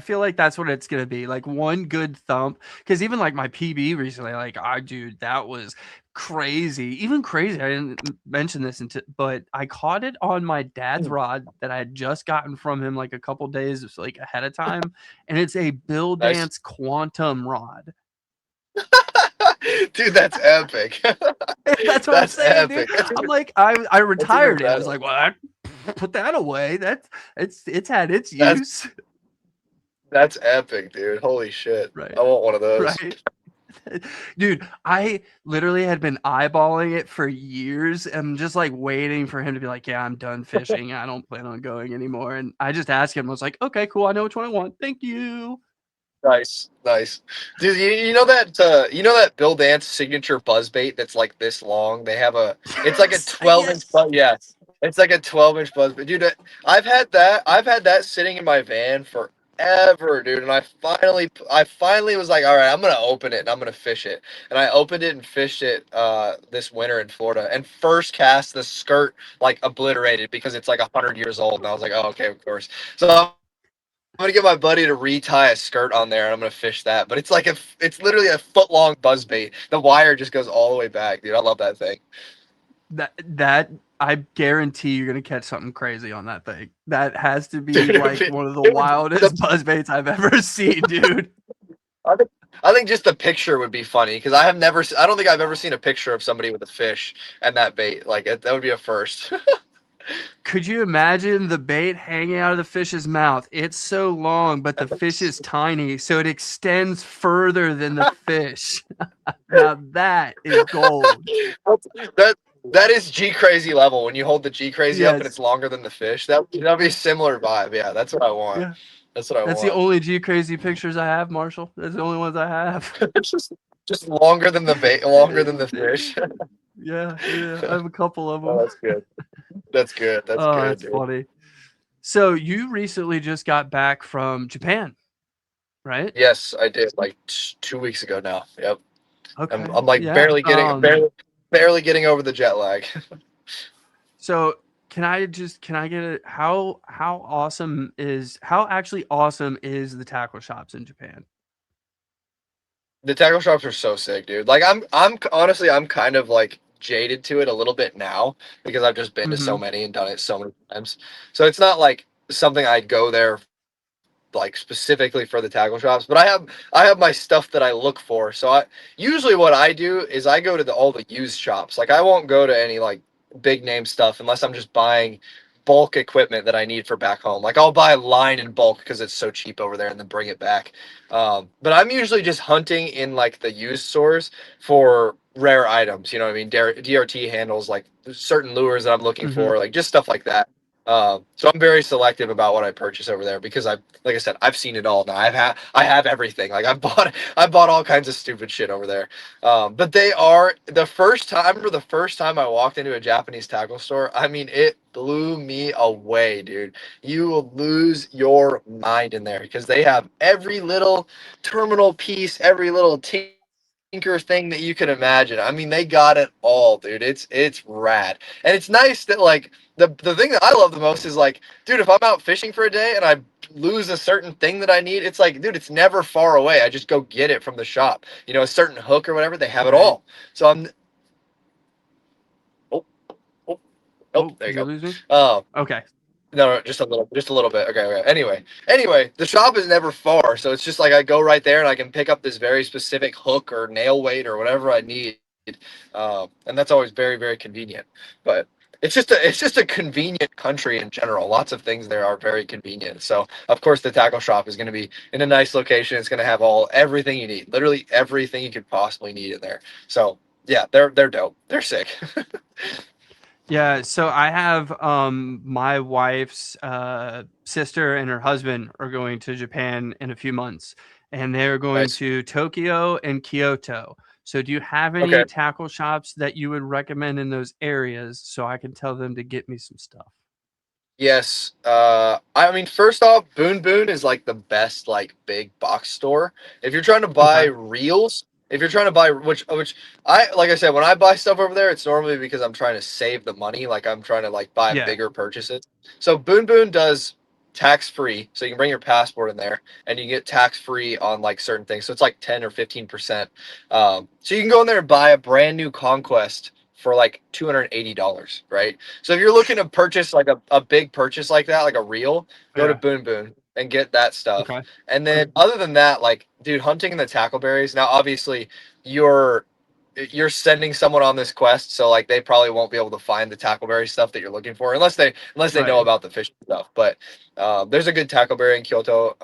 feel like that's what it's gonna be. Like one good thump. Because even like my PB recently, like dude, that was crazy. Even crazy. I didn't mention this but I caught it on my dad's Mm, rod that I had just gotten from him like a couple days like ahead of time. And it's a Bill nice, Dance Quantum rod. dude. That's epic. That's what I'm That's saying, dude. epic. That's I'm even, like, I that's even retired it. I was better. like, well, I put that away. It's had its That's use. that's epic, dude. Holy shit. Right. I want one of those. Right. Dude, I literally had been eyeballing it for years. I'm just like waiting for him to be like, yeah, I'm done fishing. I don't plan on going anymore. And I just asked him, I was like, okay, cool. I know which one I want. Thank you. Nice, nice, dude. You know that Bill Dance signature buzz bait that's like this long. They have it's like a Yes. 12 inch Yes. buzz. Yeah, it's like a 12 inch buzz bait, dude. I've had that. I've had that sitting in my van forever, dude. And I finally was like, all right, I'm gonna open it and I'm gonna fish it. And I opened it and fished it this winter in Florida. And first cast, the skirt like obliterated because it's like 100 years old. And I was like, oh, okay, of course. So I'm gonna get my buddy to retie a skirt on there, and I'm gonna fish that. But it's literally a foot long buzz bait. The wire just goes all the way back, dude. I love that thing. That I guarantee you're gonna catch something crazy on that thing. That has to be Dude, like one of the it would. wildest buzz baits I've ever seen, dude. I think, I think just the picture would be funny because I don't think I've ever seen a picture of somebody with a fish and that bait. Like that would be a first. Could you imagine the bait hanging out of the fish's mouth? It's so long, but the fish is tiny, so it extends further than the fish. Now that is gold. that that is G crazy level when you hold the G crazy up and Yes. it's longer than the fish. That'd be a similar vibe. Yeah, that's what I want. Yeah. That's what I That's the want. only G crazy pictures I have, Marshall. That's the only ones I have. It's just longer than the bait, longer than the fish. Yeah, yeah. I have a couple of Oh, them. that's good. That's good. That's Oh, good, that's dude. funny. So you recently just got back from Japan, right? Yes, I did like 2 weeks ago now. Yep. Okay. I'm like Yeah. barely getting over the jet lag. So can I get it? How actually awesome is the tackle shops in Japan? The tackle shops are so sick, dude. Like I'm honestly I'm kind of like jaded to it a little bit now because I've just been to so Mm-hmm. many and done it so many times. So it's not like something I'd go there like specifically for the tackle shops, but I have my stuff that I look for. So I usually what I do is I go to all the used shops. Like I won't go to any like big name stuff unless I'm just buying bulk equipment that I need for back home. Like I'll buy line in bulk because it's so cheap over there and then bring it back. But I'm usually just hunting in like the used stores for rare items. You know what I mean? DRT handles, like certain lures that I'm looking Mm-hmm. for, like just stuff like that. So I'm very selective about what I purchase over there because like I said, I've seen it all now. I have everything. Like I bought all kinds of stupid shit over there. But they are the first time. I remember the first time I walked into a Japanese tackle store. I mean, it blew me away, dude. You will lose your mind in there because they have every little terminal piece, every little tinker thing that you can imagine. I mean, they got it all, dude. It's rad, and it's nice that like the thing that I love the most is like, dude, if I'm out fishing for a day and I lose a certain thing that I need, it's like, dude, it's never far away. I just go get it from the shop. You know, a certain hook or whatever, they have it Right. all. So I'm oh oh oh Oh, there did you you go. lose me? Um Okay. no, just a little bit. Okay. Anyway, the shop is never far, so it's just like I go right there and I can pick up this very specific hook or nail weight or whatever I need, and that's always very, very convenient. But it's just a convenient country in general. Lots of things there are very convenient. So of course the tackle shop is going to be in a nice location. It's going to have everything you need, literally everything you could possibly need in there. So yeah, they're dope. They're sick. Yeah, so I have my wife's sister and her husband are going to Japan in a few months, and they're going Nice. to Tokyo and Kyoto. So do you have Okay. any tackle shops that you would recommend in those areas so I can tell them to get me some stuff? Yes. I mean, first off, Boon Boon is like the best like big box store. If you're trying to buy Okay. reels, if you're trying to buy which I like I said, when I buy stuff over there, it's normally because I'm trying to save the money. Like I'm trying to like buy Yeah. bigger purchases. So Boon Boon does tax free, so you can bring your passport in there and you get tax free on like certain things. So it's like 10 or 15%. So you can go in there and buy a brand new Conquest for like $280, right? So if you're looking to purchase like a big purchase like that, like a reel, go to Yeah. Boon Boon and get that stuff. Okay. And then other than that, like dude, hunting in the tackleberries. Now obviously you're you're sending someone on this quest, so like they probably won't be able to find the tackleberry stuff that you're looking for unless they know Right. about the fishing stuff. But there's a good tackleberry in Kyoto.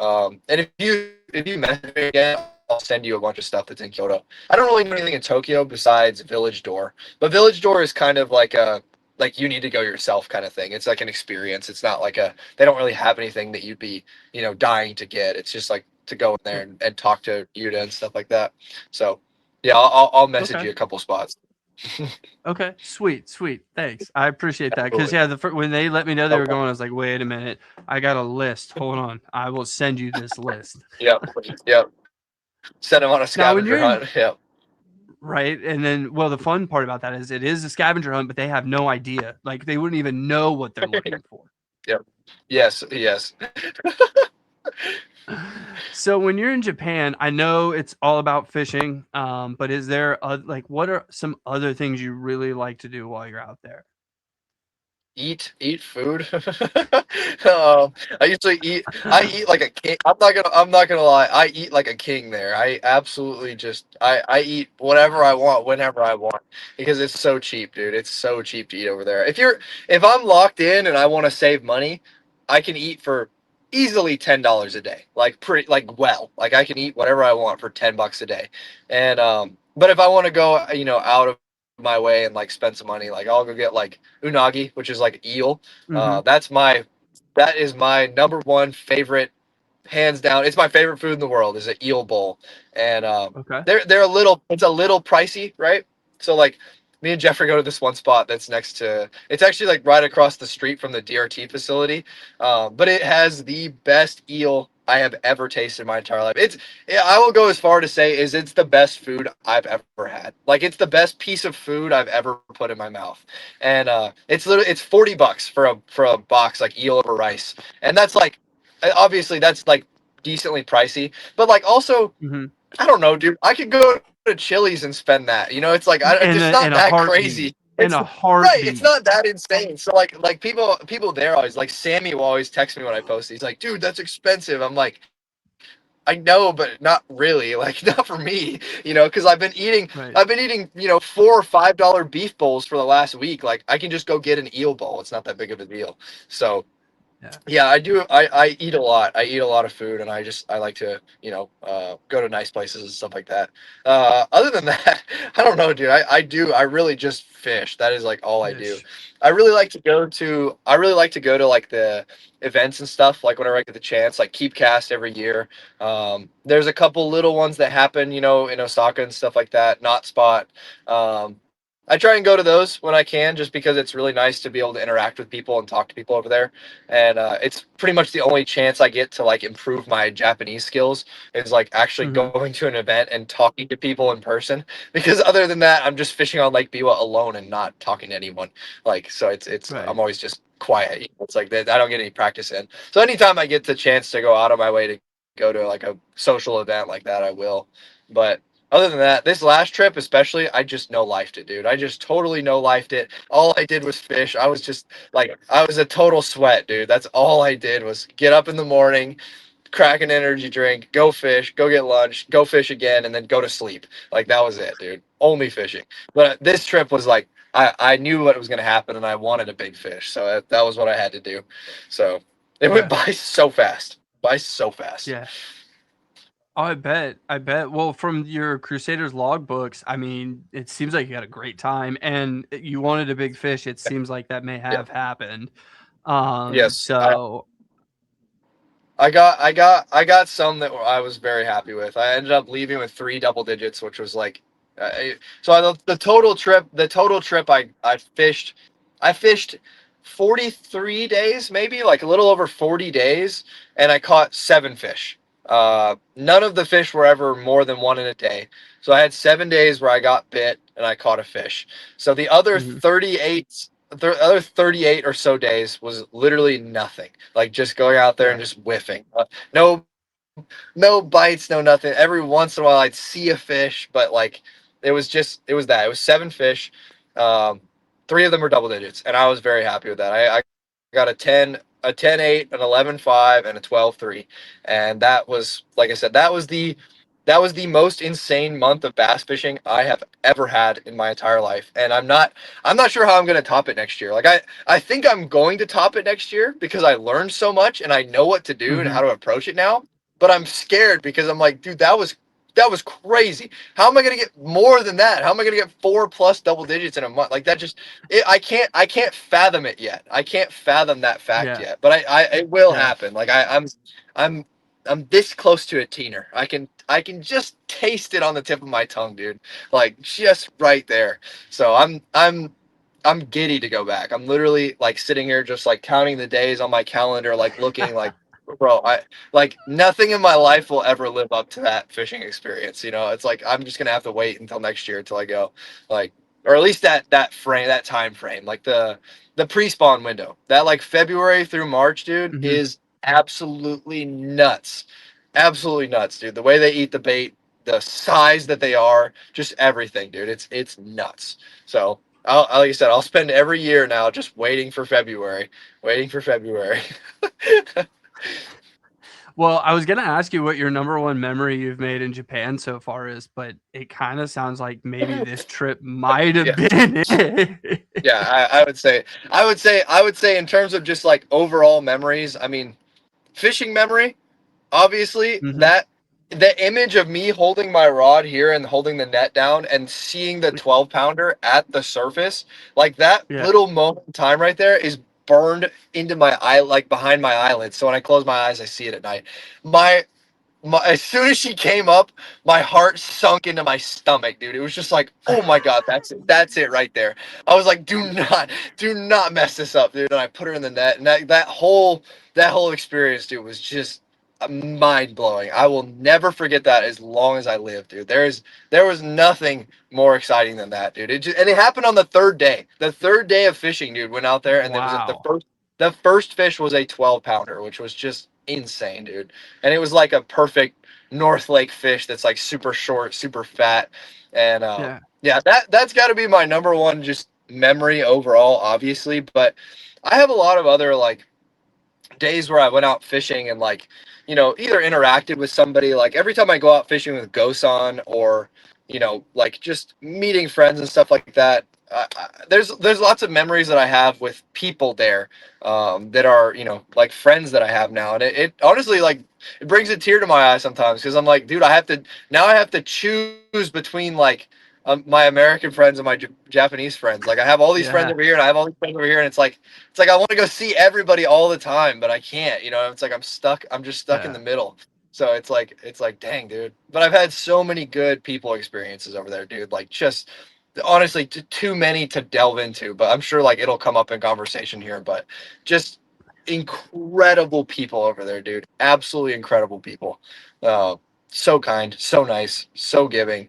And if you message me again, I'll send you a bunch of stuff that's in Kyoto. I don't really know anything in Tokyo besides Village Door, but Village Door is kind of like a like you need to go yourself kind of thing. It's like an experience. It's not like a they don't really have anything that you'd be dying to get. It's just like to go in there and talk to Yuta and stuff like that. So yeah, I'll message Okay. you a couple spots. Okay. Sweet. Sweet. Thanks. I appreciate that. Because, Absolutely. yeah, when they let me know they No were going, problem. I was like, wait a minute. I got a list. Hold on. I will send you this list. Yep. Yep. Send them on a Now, when scavenger you're in, hunt. Yep. right? And then, well, the fun part about that is it is a scavenger hunt, but they have no idea. Like, they wouldn't even know what they're looking for. Yep. Yes. Yes. So when you're in Japan, I know it's all about fishing, but is there like what are some other things you really like to do while you're out there? Eat food. I usually eat. I eat like a king. I'm not gonna lie. I eat like a king there. I absolutely just. I eat whatever I want whenever I want because it's so cheap, dude. It's so cheap to eat over there. If I'm locked in and I want to save money, I can eat for easily $10 a day. Like I can eat whatever I want for $10 a day. And but if I want to go out of my way and like spend some money, like I'll go get like unagi, which is like eel. Mm-hmm. That is my number one favorite, hands down. It's my favorite food in the world is an eel bowl, and Okay. they're it's a little pricey, right? So like me and Jeffrey go to this one spot that's next to. It's actually like right across the street from the DRT facility, but it has the best eel I have ever tasted in my entire life. I will go as far to say it's the best food I've ever had. Like it's the best piece of food I've ever put in my mouth. And it's $40 for a box like eel over rice. And that's like obviously that's like decently pricey, but like also Mm-hmm. I don't know, dude. I could go to Chili's and spend that. It's like it's not In a that heartbeat. crazy. In It's a right. It's heartbeat. not that insane. So like people there always like Sammy will always text me when I post. He's like, dude, that's expensive. I'm like, I know, but not really. Like not for me. Because Right. I've been eating $4 or $5 beef bowls for the last week. Like I can just go get an eel bowl. It's not that big of a deal. So Yeah, I do. I eat a lot. I eat a lot of food, and I like to go to nice places and stuff like that. Other than that, I don't know, dude. I really just fish. That is like all I do. Fish. I really like to go to like the events and stuff. Like whenever I get the chance, like Keep Cast every year. There's a couple little ones that happen, in Osaka and stuff like that. Not Spot. I try and go to those when I can, just because it's really nice to be able to interact with people and talk to people over there. And it's pretty much the only chance I get to like improve my Japanese skills is like actually Mhm. going to an event and talking to people in person. Because other than that, I'm just fishing on Lake Biwa alone and not talking to anyone. Like, so it's Right. I'm always just quiet. It's like that I don't get any practice in. So anytime I get the chance to go out of my way to go to like a social event like that, I will. But other than that, this last trip especially, I just no lifed it, dude. I just totally no lifed it. All I did was fish. I was just like, I was a total sweat, dude. That's all I did was get up in the morning, crack an energy drink, go fish, go get lunch, go fish again, and then go to sleep. Like that was it, dude. Only fishing. But this trip was like, I knew what was going to happen, and I wanted a big fish, so that was what I had to do. So it went Yeah. by so fast, Yeah. Oh, I bet. I bet. Well, from your Crusaders logbooks, I mean, it seems like you had a great time and you wanted a big fish. It seems like that may Yeah. have happened. Yes. So I got some that I was very happy with. I ended up leaving with three double digits, which was like, the total trip I fished 43 days, maybe like a little over 40 days, and I caught 7 fish. None of the fish were ever more than one in a day. So I had 7 days where I got bit and I caught a fish. So mhm, the other 38 or so days was literally nothing. Like just going out there and yeah. just whiffing. No no bites, no nothing. Every once in a while I'd see a fish, but like it was 7 fish. Um, 3 of them were double digits, and I was very happy with that. I got a 10-8, an 11-5, and a 12-3. And that was, like I said, that was the most insane month of bass fishing I have ever had in my entire life. And I'm not sure how I'm gonna top it next year. Like I think I'm going to top it next year because I learned so much and I know what to do and Mhm. how to approach it now. But I'm scared because I'm like, dude, that was crazy. How am I gonna get more than that? How am I gonna get 4+ double digits in a month? Like that I can't fathom it yet. I can't fathom that fact Yeah. yet. But it will Yeah. happen. Like I'm I'm this close to a teener. I can just taste it on the tip of my tongue, dude. Like just right there. So I'm giddy to go back. I'm literally like sitting here just like counting the days on my calendar, like looking like, bro, I like nothing in my life will ever live up to that fishing experience. It's like I'm just gonna have to wait until next year until I go, like, or at least that time frame, like the pre-spawn window. That like February through March, dude, Mhm. is absolutely nuts. Absolutely nuts, dude. The way they eat the bait, the size that they are, just everything, dude. It's nuts. So like I said, I'll spend every year now just waiting for February, waiting for February. Well, I was gonna ask you what your number one memory you've made in Japan so far is, but it kind of sounds like maybe this trip might have Yeah, been it. yeah. I would say in terms of just like overall memories. I mean, fishing memory. Obviously, Mhm. that the image of me holding my rod here and holding the net down and seeing the 12 pounder at the surface, like that Yeah. little moment in time right there is burned into my eye, like behind my eyelids. So when I close my eyes, I see it at night. My as soon as she came up, my heart sunk into my stomach, dude. It was just like, oh my god, that's it right there. I was like, do not mess this up, dude. And I put her in the net, and that whole experience, dude, was just mind blowing. I will never forget that as long as I live, dude. There was nothing more exciting than that, dude. And it happened on the third day of fishing, dude. Went out there, and it was Wow. the first fish was a 12 pounder, which was just insane, dude. And it was like a perfect North Lake fish that's like super short, super fat, and Yeah. yeah, that's got to be my number one just memory overall, obviously. But I have a lot of other like days where I went out fishing and like either interacted with somebody. Like every time I go out fishing with Gosan or like just meeting friends and stuff like that. there's lots of memories that I have with people there, that are, like friends that I have now, and it honestly, like, it brings a tear to my eye sometimes, because I'm like, dude, I have to choose between, like, my American friends and my Japanese friends. Like, I have all these friends Yeah. over here, and I have all these friends over here, and it's like I want to go see everybody all the time, but I can't. It's like I'm just stuck in Yeah. the middle. So it's like, dang, dude. But I've had so many good people experiences over there, dude. Like, just honestly, too many to delve into. But I'm sure, like, it'll come up in conversation here. But just incredible people over there, dude. Absolutely incredible people. Uh, so kind, so nice, so giving.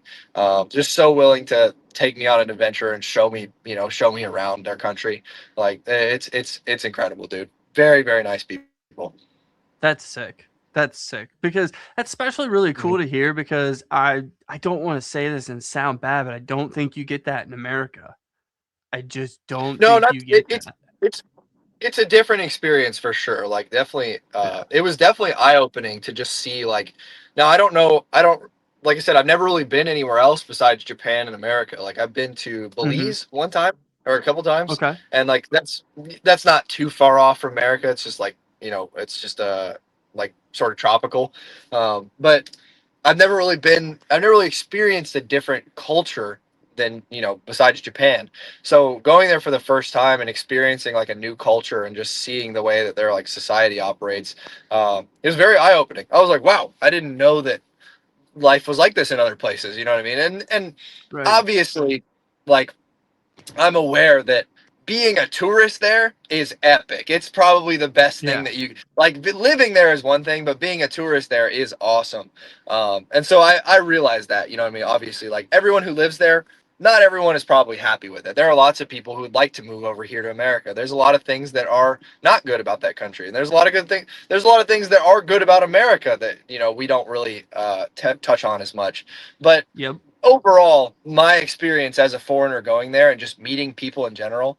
Just so willing to take me on an adventure and show me around their country. Like, it's incredible, dude. Very, very nice people. That's sick. That's sick because that's especially really cool to hear because I don't want to say this and sound bad, but I don't think you get that in America. I just don't No, think not you it, get it's that. it's a different experience for sure. Like, definitely, Yeah. it was definitely eye-opening to just see, like, now I don't know, like I said, I've never really been anywhere else besides Japan and America. Like, I've been to Hmm. Belize one time or a couple times, Okay. and like that's not too far off from America. It's just like, it's just like sort of tropical. But I've never really experienced a different culture than, besides Japan. So going there for the first time and experiencing, like, a new culture and just seeing the way that their, like, society operates, it was very eye opening. I was like, wow, I didn't know that life was like this in other places. You know what I mean? And Right. obviously, like, I'm aware that being a tourist there is epic. It's probably the best thing Yeah. that you like. Living there is one thing, but being a tourist there is awesome. And so I realize that, what I mean? Obviously, like, everyone who lives there, not everyone is probably happy with it. There are lots of people who would like to move over here to America. There's a lot of things that are not good about that country, and there's a lot of good things. There's a lot of things that are good about America that, we don't really touch on as much. But Yep. overall, my experience as a foreigner going there and just meeting people in general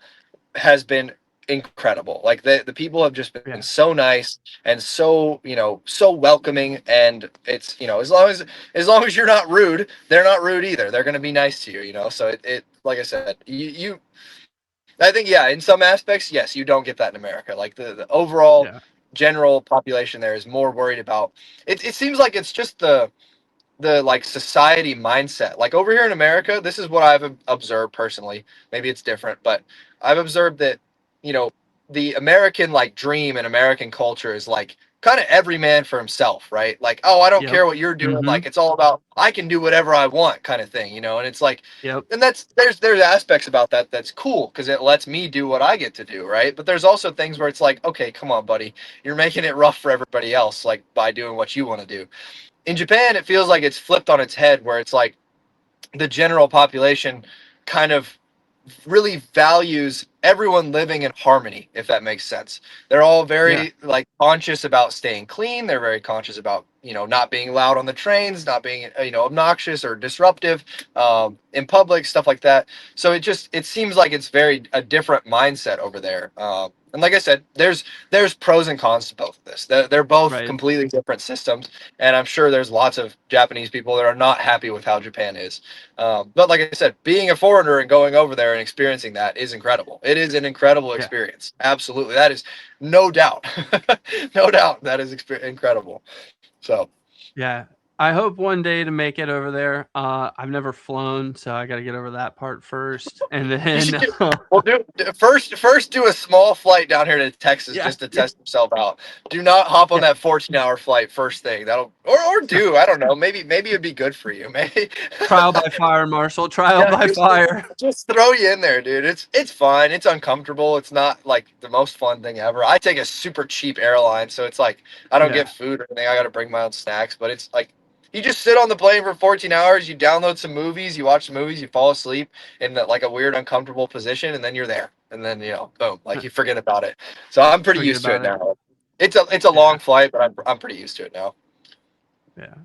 has been incredible. Like, the people have just been Yeah. so nice and so, so welcoming. And it's, as long as you're not rude, they're not rude either. They're going to be nice to you. So it like I said, I think, yeah, in some aspects, yes, you don't get that in America. Like, the overall Yeah. general population there is more worried about it. It seems like it's just the like society mindset. Like, over here in America, this is what I've observed personally. Maybe it's different, but I've observed that, you know, the American, like, dream and American culture is, like, kind of every man for himself, right? Like, oh, I don't Yep. care what you're doing. Hmm. Like, it's all about I can do whatever I want, kind of thing, And it's like, Yep. and there's aspects about that that's cool because it lets me do what I get to do, right? But there's also things where it's like, okay, come on, buddy, you're making it rough for everybody else, like, by doing what you want to do. In Japan, it feels like it's flipped on its head, where it's like the general population kind of really values everyone living in harmony, if that makes sense. They're all Yeah. very, like, conscious about staying clean. They're very conscious about, not being loud on the trains, not being, obnoxious or disruptive in public, stuff like that. So it seems like it's very a different mindset over there. And like I said, there's pros and cons to both of this. They're both Right. completely different systems, and I'm sure there's lots of Japanese people that are not happy with how Japan is. But like I said, being a foreigner and going over there and experiencing that is incredible. It is an incredible Yeah. experience. Absolutely. That is no doubt. No doubt that is incredible. So, Yeah. I hope one day to make it over there. I've never flown, so I got to get over that part first, and you should then do, well, first do a small flight down here to Texas yeah, just to yeah, test yourself out. Do not hop on yeah. that 14-hour flight first thing. That'll or do, I don't know. Maybe it'd be good for you. Maybe Trial by fire, Marshall. Trial yeah, by fire. just throw you in there, dude. It's fine. It's uncomfortable. It's not like the most fun thing ever. I take a super cheap airline, so it's like I don't Yeah. get food or anything. I got to bring my own snacks, but it's like you just sit on the plane for 14 hours. You download some movies, you watch some movies, you fall asleep in like a weird, uncomfortable position, and then you're there. And then, boom, like, you forget about it. So I'm pretty Forget used to it about it. now. It's a Yeah. long flight, but I'm pretty used to it now. Yeah.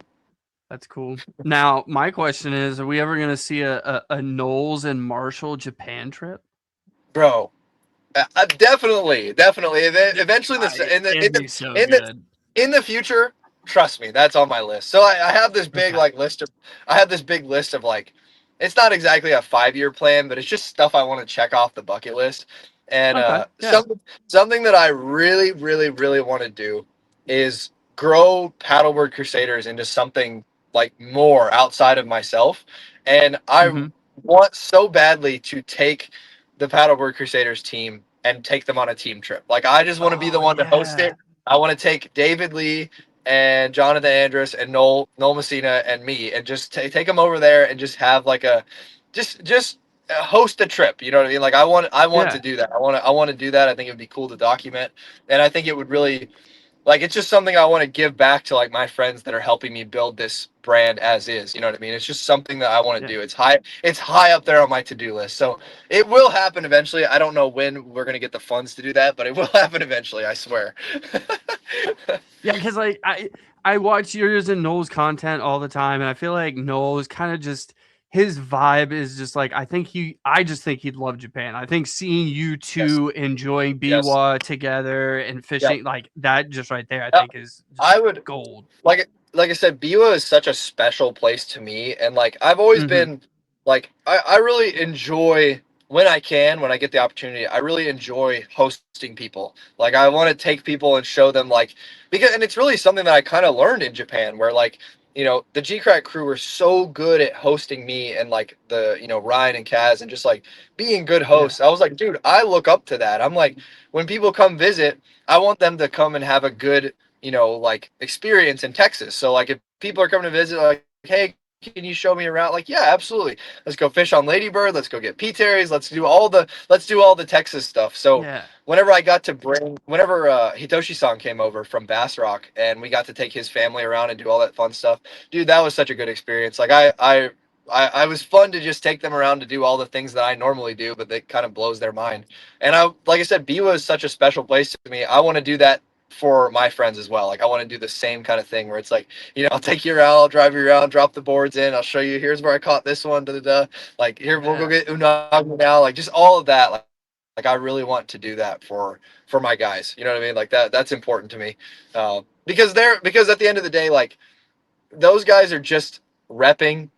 That's cool. Now, my question is, are we ever going to see a Knowles and Marshall Japan trip? Bro, definitely. Eventually, It'd be so in the good. in the future, trust me, that's on my list. So I have this big Okay. like list of I have this big list of, like, it's not exactly a 5-year plan, but it's just stuff I want to check off the bucket list. And Okay. Yeah. something that I really, really, really want to do is grow Paddleboard Crusaders into something like more outside of myself. And I Mm-hmm. want so badly to take the Paddleboard Crusaders team and take them on a team trip. Like I just want to be the Oh one to host yeah. it. I want to take David Lee and Jonathan Andrus and Noel Messina and me and just take them over there and just have like a just host a trip. You know what I mean? Like I want Yeah. to do that. I want to do that. I think it would be cool to document, and I think it would really like it's just something I want to give back to like my friends that are helping me build this brand as is. You know what I mean? It's just something that I want to Yeah. do. It's high up there on my to-do list. So it will happen eventually. I don't know when we're gonna get the funds to do that, but it will happen eventually, I swear. Yeah, because like I watch yours and Noel's content all the time, and I feel like Noel's kind of just his vibe is just like I just think he'd love Japan. I think seeing you Yes. two enjoying Yes. Biwa together and Yep. fishing like that just right there, I Uh, think is just I would gold. like I said, Biwa is such a special place to me, and like I've always Mm-hmm. been like I really enjoy when I can, when I get the opportunity, I really enjoy hosting people. Like I want to take people and show them like because and it's really something that I kind of learned in Japan where like the G-Crack crew were so good at hosting me and like the Ryan and Kaz and just like being good Yeah. hosts. I was like, dude, I look up to that. I'm like, when people come visit, I want them to come and have a good like experience in Texas. So like if people are coming to visit, like, hey, can you show me around? Like, yeah, absolutely. Let's go fish on Ladybird. Let's go get P-Terries. Let's do all the Texas stuff. So Yeah. whenever Hitoshi-san came over from Bass Rock and we got to take his family around and do all that fun stuff, dude, that was such a good experience. Like I was fun to just take them around to do all the things that I normally do, but that kind of blows their mind. And like I said, Biwa is such a special place to me. I want to do that for my friends as well. Like I want to do the same kind of thing where it's like, I'll take you around, I'll drive you around, drop the boards in, I'll show you, here's where I caught this one, da da da. Like here, we'll go Yeah. get unagi now. Like just all of that. Like I really want to do that for my guys. You know what I mean? Like that's important to me. Because at the end of the day, like those guys are just repping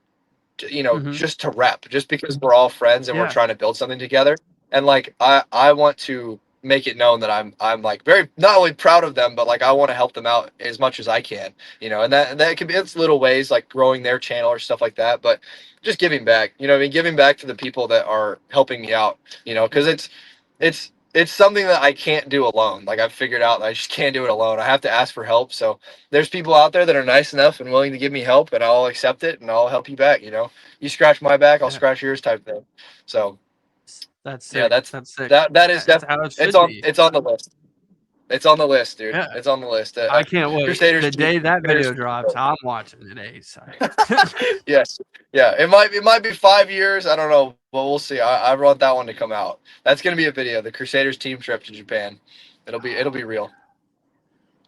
Mm-hmm. just to rep, just because we're all friends and we're Yeah. trying to build something together. And like I want to make it known that I'm like very not only proud of them, but like I want to help them out as much as I can, and that can be it's little ways like growing their channel or stuff like that, but just giving back, what I mean, giving back to the people that are helping me out, because it's something that I can't do alone. Like I've figured out that I just can't do it alone. I have to ask for help. So there's people out there that are nice enough and willing to give me help, and I'll accept it and I'll help you back. You scratch my back, I'll Yeah. scratch yours, type thing. So That's yeah, sick. that's That's sick. that is That's def how it it's should on be. it's on the list. It's on the list, dude. Yeah. It's on the list. I can't wait. Crusaders. The day that video Crusaders. drops, I'm watching today. Psych. Yes. Yeah. It might be 5 years. I don't know, but we'll see. I want that one to come out. That's gonna be a video. The Crusaders team trip to Japan. It'll be real.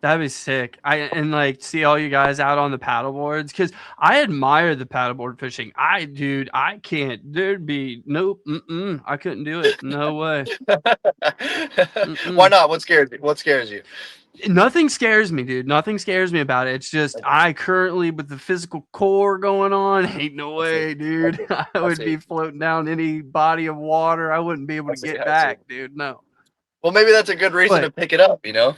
That'd be sick. And like see all you guys out on the paddle boards because I admire the paddleboard fishing. I can't. There'd be nope. I couldn't do it. No way. Why Mm-mm. not? What scares you? Nothing scares me, dude. Nothing scares me about it. It's just I currently with the physical core going on, ain't no I see. way, dude. I I would be see. floating down any body of water. I wouldn't be able I to see. get I see. back, dude. No. Well, maybe that's a good reason But to pick it up. You know.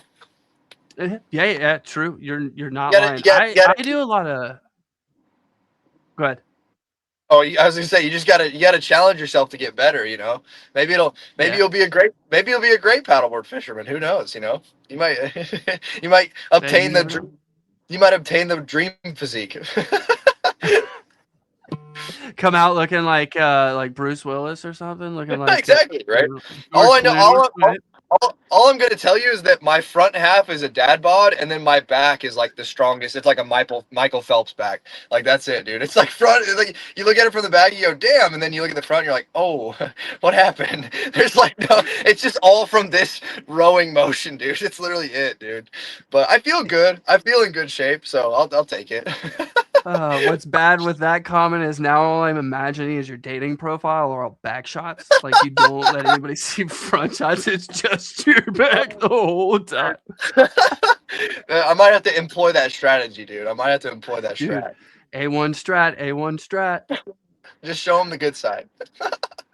yeah, true. You're You not gotta, lying. you gotta, you I gotta, do a lot of go ahead. oh, I was gonna say you gotta challenge yourself to get better. Maybe Yeah. you'll be a great paddleboard fisherman. Who knows? You might you might Hey, you obtain never know. the dream physique. Come out looking like Bruce Willis or something, looking like Exactly, right. All George I know, Clooney, right? all I'm gonna tell you is that my front half is a dad bod, and then my back is like the strongest. It's like a Michael Phelps back. Like that's it, dude. It's like front. It's like you look at it from the back, you go, damn, and then you look at the front, and you're like, oh, what happened? There's like no. It's just all from this rowing motion, dude. It's literally it, dude. But I feel good. I feel in good shape, so I'll take it. What's bad with that comment is now all I'm imagining is your dating profile are all back shots. Like you don't let anybody see front shots. It's just your back the whole time. I might have to employ that strategy, dude. I might have to employ that Dude, strat. A1 strat, A1 strat. Just show them the good side.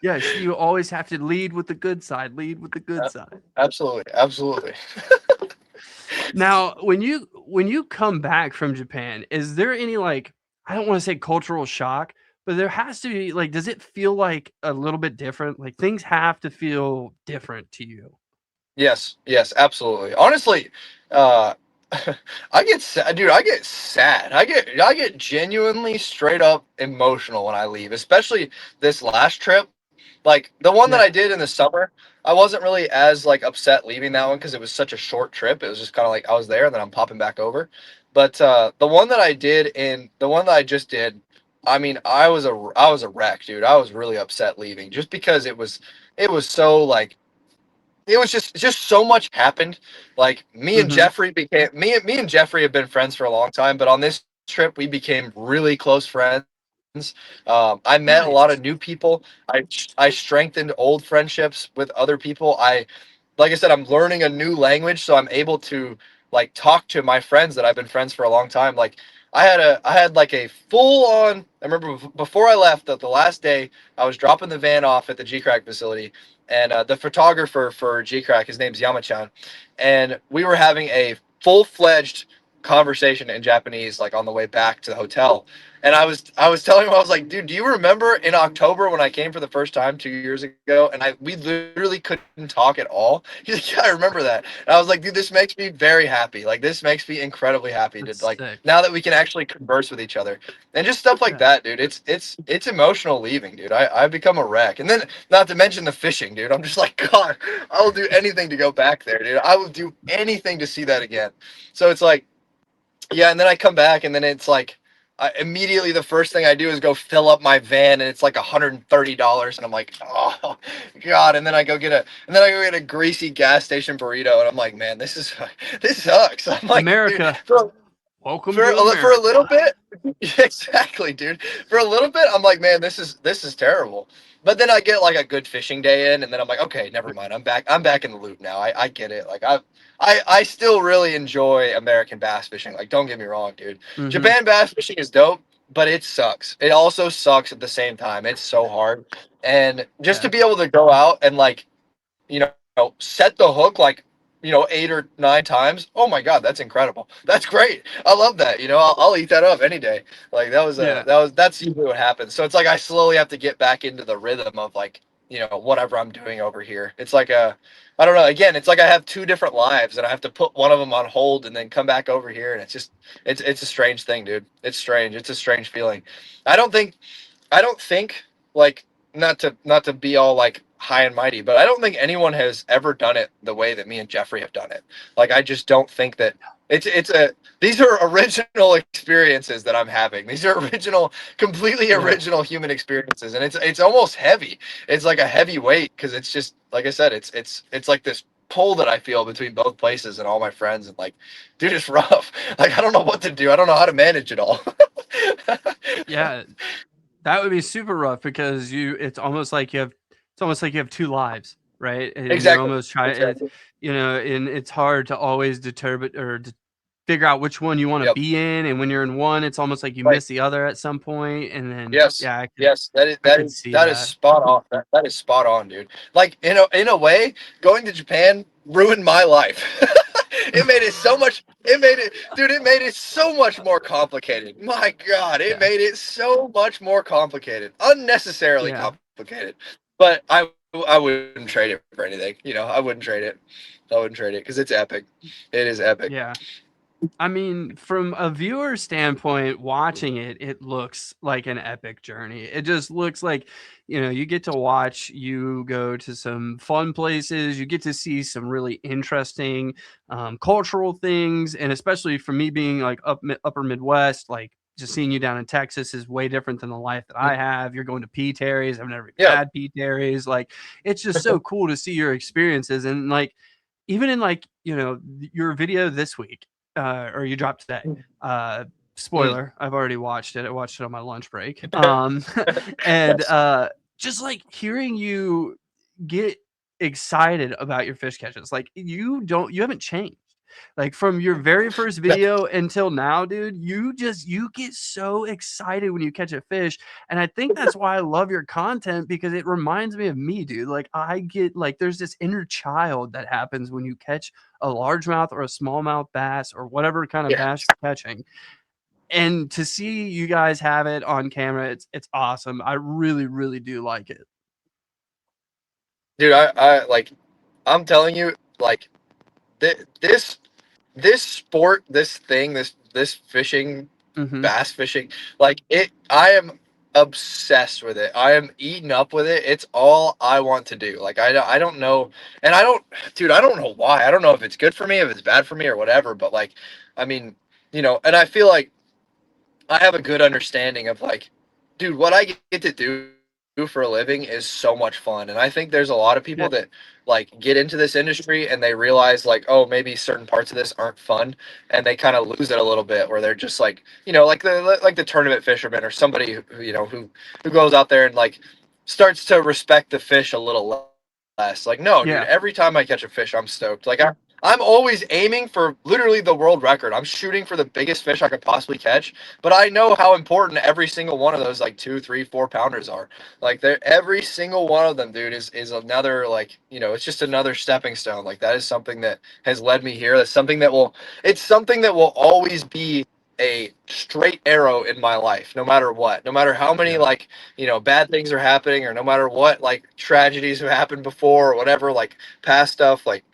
Yes, you always have to lead with the good side. Lead with the good side. Absolutely, absolutely. Now, when you come back from Japan, is there any like I don't want to say cultural shock, but there has to be like does it feel like a little bit different? Like things have to feel different to you. Yes, yes, absolutely. Honestly, uh, I get sad, dude. I get sad. I get genuinely straight up emotional when I leave, especially this last trip. Like the one that Yeah. I did in the summer, I wasn't really as like upset leaving that one because it was such a short trip. It was just kind of like I was there and then I'm popping back over. But the one that I just did, I mean, I was a wreck, dude. I was really upset leaving just because it was so like it was just so much happened. Like Mhm. me and Jeffrey have been friends for a long time, but on this trip we became really close friends. I met a lot Nice. of new people. I strengthened old friendships with other people. Like I said, I'm learning a new language, so I'm able to like talk to my friends that I've been friends for a long time. Like I had like a full on. I remember before I left, the last day, I was dropping the van off at the geecrack facility, and the photographer for geecrack, his name's Yamachan, and we were having a full fledged conversation in Japanese, like on the way back to the hotel. And I was telling him, I was like, dude, do you remember in October when I came for the first time 2 years ago, and we literally couldn't talk at all? He's like, yeah, I remember that. And I was like, dude, this makes me very happy. Like this makes me incredibly happy to That's like sick. now that we can actually converse with each other and just stuff like Yeah. that, dude. It's emotional leaving, dude. I've become a wreck, and then not to mention the fishing, dude. I'm just like, God, I will do anything to go back there, dude. I will do anything to see that again. So it's like, yeah, and then I come back, and then it's like, immediately the first thing I do is go fill up my van, and it's like $130, and I'm like, oh God, and then I go get a greasy gas station burrito, and I'm like, man, this sucks. I'm like, dude, America. for Welcome for to for a little America. bit, exactly, dude. For a little bit, I'm like, man, this is terrible. But then I get like a good fishing day in, and then I'm like, okay, never mind. I'm back. I'm back in the loop now. I get it. Like I still really enjoy American bass fishing. Like, don't get me wrong, dude. Mhm. Japan bass fishing is dope, but it sucks. It also sucks at the same time. It's so hard, and just to Yeah. be able to go out and like, set the hook like, 8 or 9 times. Oh my God, that's incredible. That's great. I love that. I'll eat that up any day. Like Yeah. that's usually what happens. So it's like I slowly have to get back into the rhythm of like, whatever I'm doing over here. It's like I don't know. Again, it's like I have two different lives and I have to put one of them on hold and then come back over here. And it's a strange thing, dude. It's strange. It's a strange feeling. I don't think I don't think like not to be all like high and mighty, but I don't think anyone has ever done it the way that me and Jeffrey have done it. Like I just don't think that it's a these are original experiences that I'm having. These are completely Yeah. original human experiences, and it's almost heavy. It's like a heavy weight because it's just like I said, it's like this pull that I feel between both places and all my friends, and like, dude, it's rough. Like I don't know what to do. I don't know how to manage it all. Yeah. That would be super rough because it's almost like you have two lives, right? And you're Exactly. almost trying it, Exactly. and it's hard to always determine or figure out which one you want to Yep. be in. And when you're in one, it's almost like you Right. miss the other at some point. And then, Yes. yeah, Yes. That is I that could is see that is that. spot on. That is spot on, dude. Like in a way, going to Japan ruined my life. It made it so much. It made it, dude. It made it so much more complicated. My God, it Yeah. made it so much more complicated, unnecessarily Yeah. complicated. But I wouldn't trade it for anything. I wouldn't trade it. I wouldn't trade it because it's epic. It is epic. Yeah. I mean, from a viewer standpoint, watching it, it looks like an epic journey. It just looks like, you get to watch you go to some fun places. You get to see some really interesting cultural things. And especially for me being like upper Midwest, like just seeing you down in Texas is way different than the life that I have. You're going to P. Terry's. I've never even Yeah. had P. Terry's. Like, it's just so cool to see your experiences. And like, even in like, your video this week, or you dropped today. Mm. Spoiler, I've already watched it. I watched it on my lunch break. And Yes. just like hearing you get excited about your fish catches, like you haven't changed. Like from your very first video until now, dude, you get so excited when you catch a fish. And I think that's why I love your content, because it reminds me of me, dude. Like I get like there's this inner child that happens when you catch a largemouth or a smallmouth bass or whatever kind of Yeah. bass you're catching. And to see you guys have it on camera, it's awesome. I really, really do like it. Dude, I like, I'm telling you, like, this sport, this fishing, Mm-hmm. bass fishing, like it, I am obsessed with it. I am eaten up with it. It's all I want to do. Like I don't know, and I don't, dude, I don't know why. I don't know if it's good for me, if it's bad for me, or whatever. But like, I mean, and I feel like I have a good understanding of like, dude, what I get to do for a living is so much fun. And I think there's a lot of people Yeah. that like get into this industry and they realize like, oh, maybe certain parts of this aren't fun, and they kind of lose it a little bit, where they're just like, like the tournament fisherman or somebody who goes out there and like starts to respect the fish a little less. Like, no, dude, Yeah. every time I catch a fish, I'm stoked. Like I'm always aiming for literally the world record. I'm shooting for the biggest fish I could possibly catch, but I know how important every single one of those like 2, 3, 4 pounders are. Like they're every single one of them, dude, is another, like, it's just another stepping stone. Like that is something that has led me here. That's something that it's something that will always be a straight arrow in my life, no matter what, no matter how many Yeah. like, bad things are happening, or no matter what, like tragedies have happened before or whatever, like past stuff, like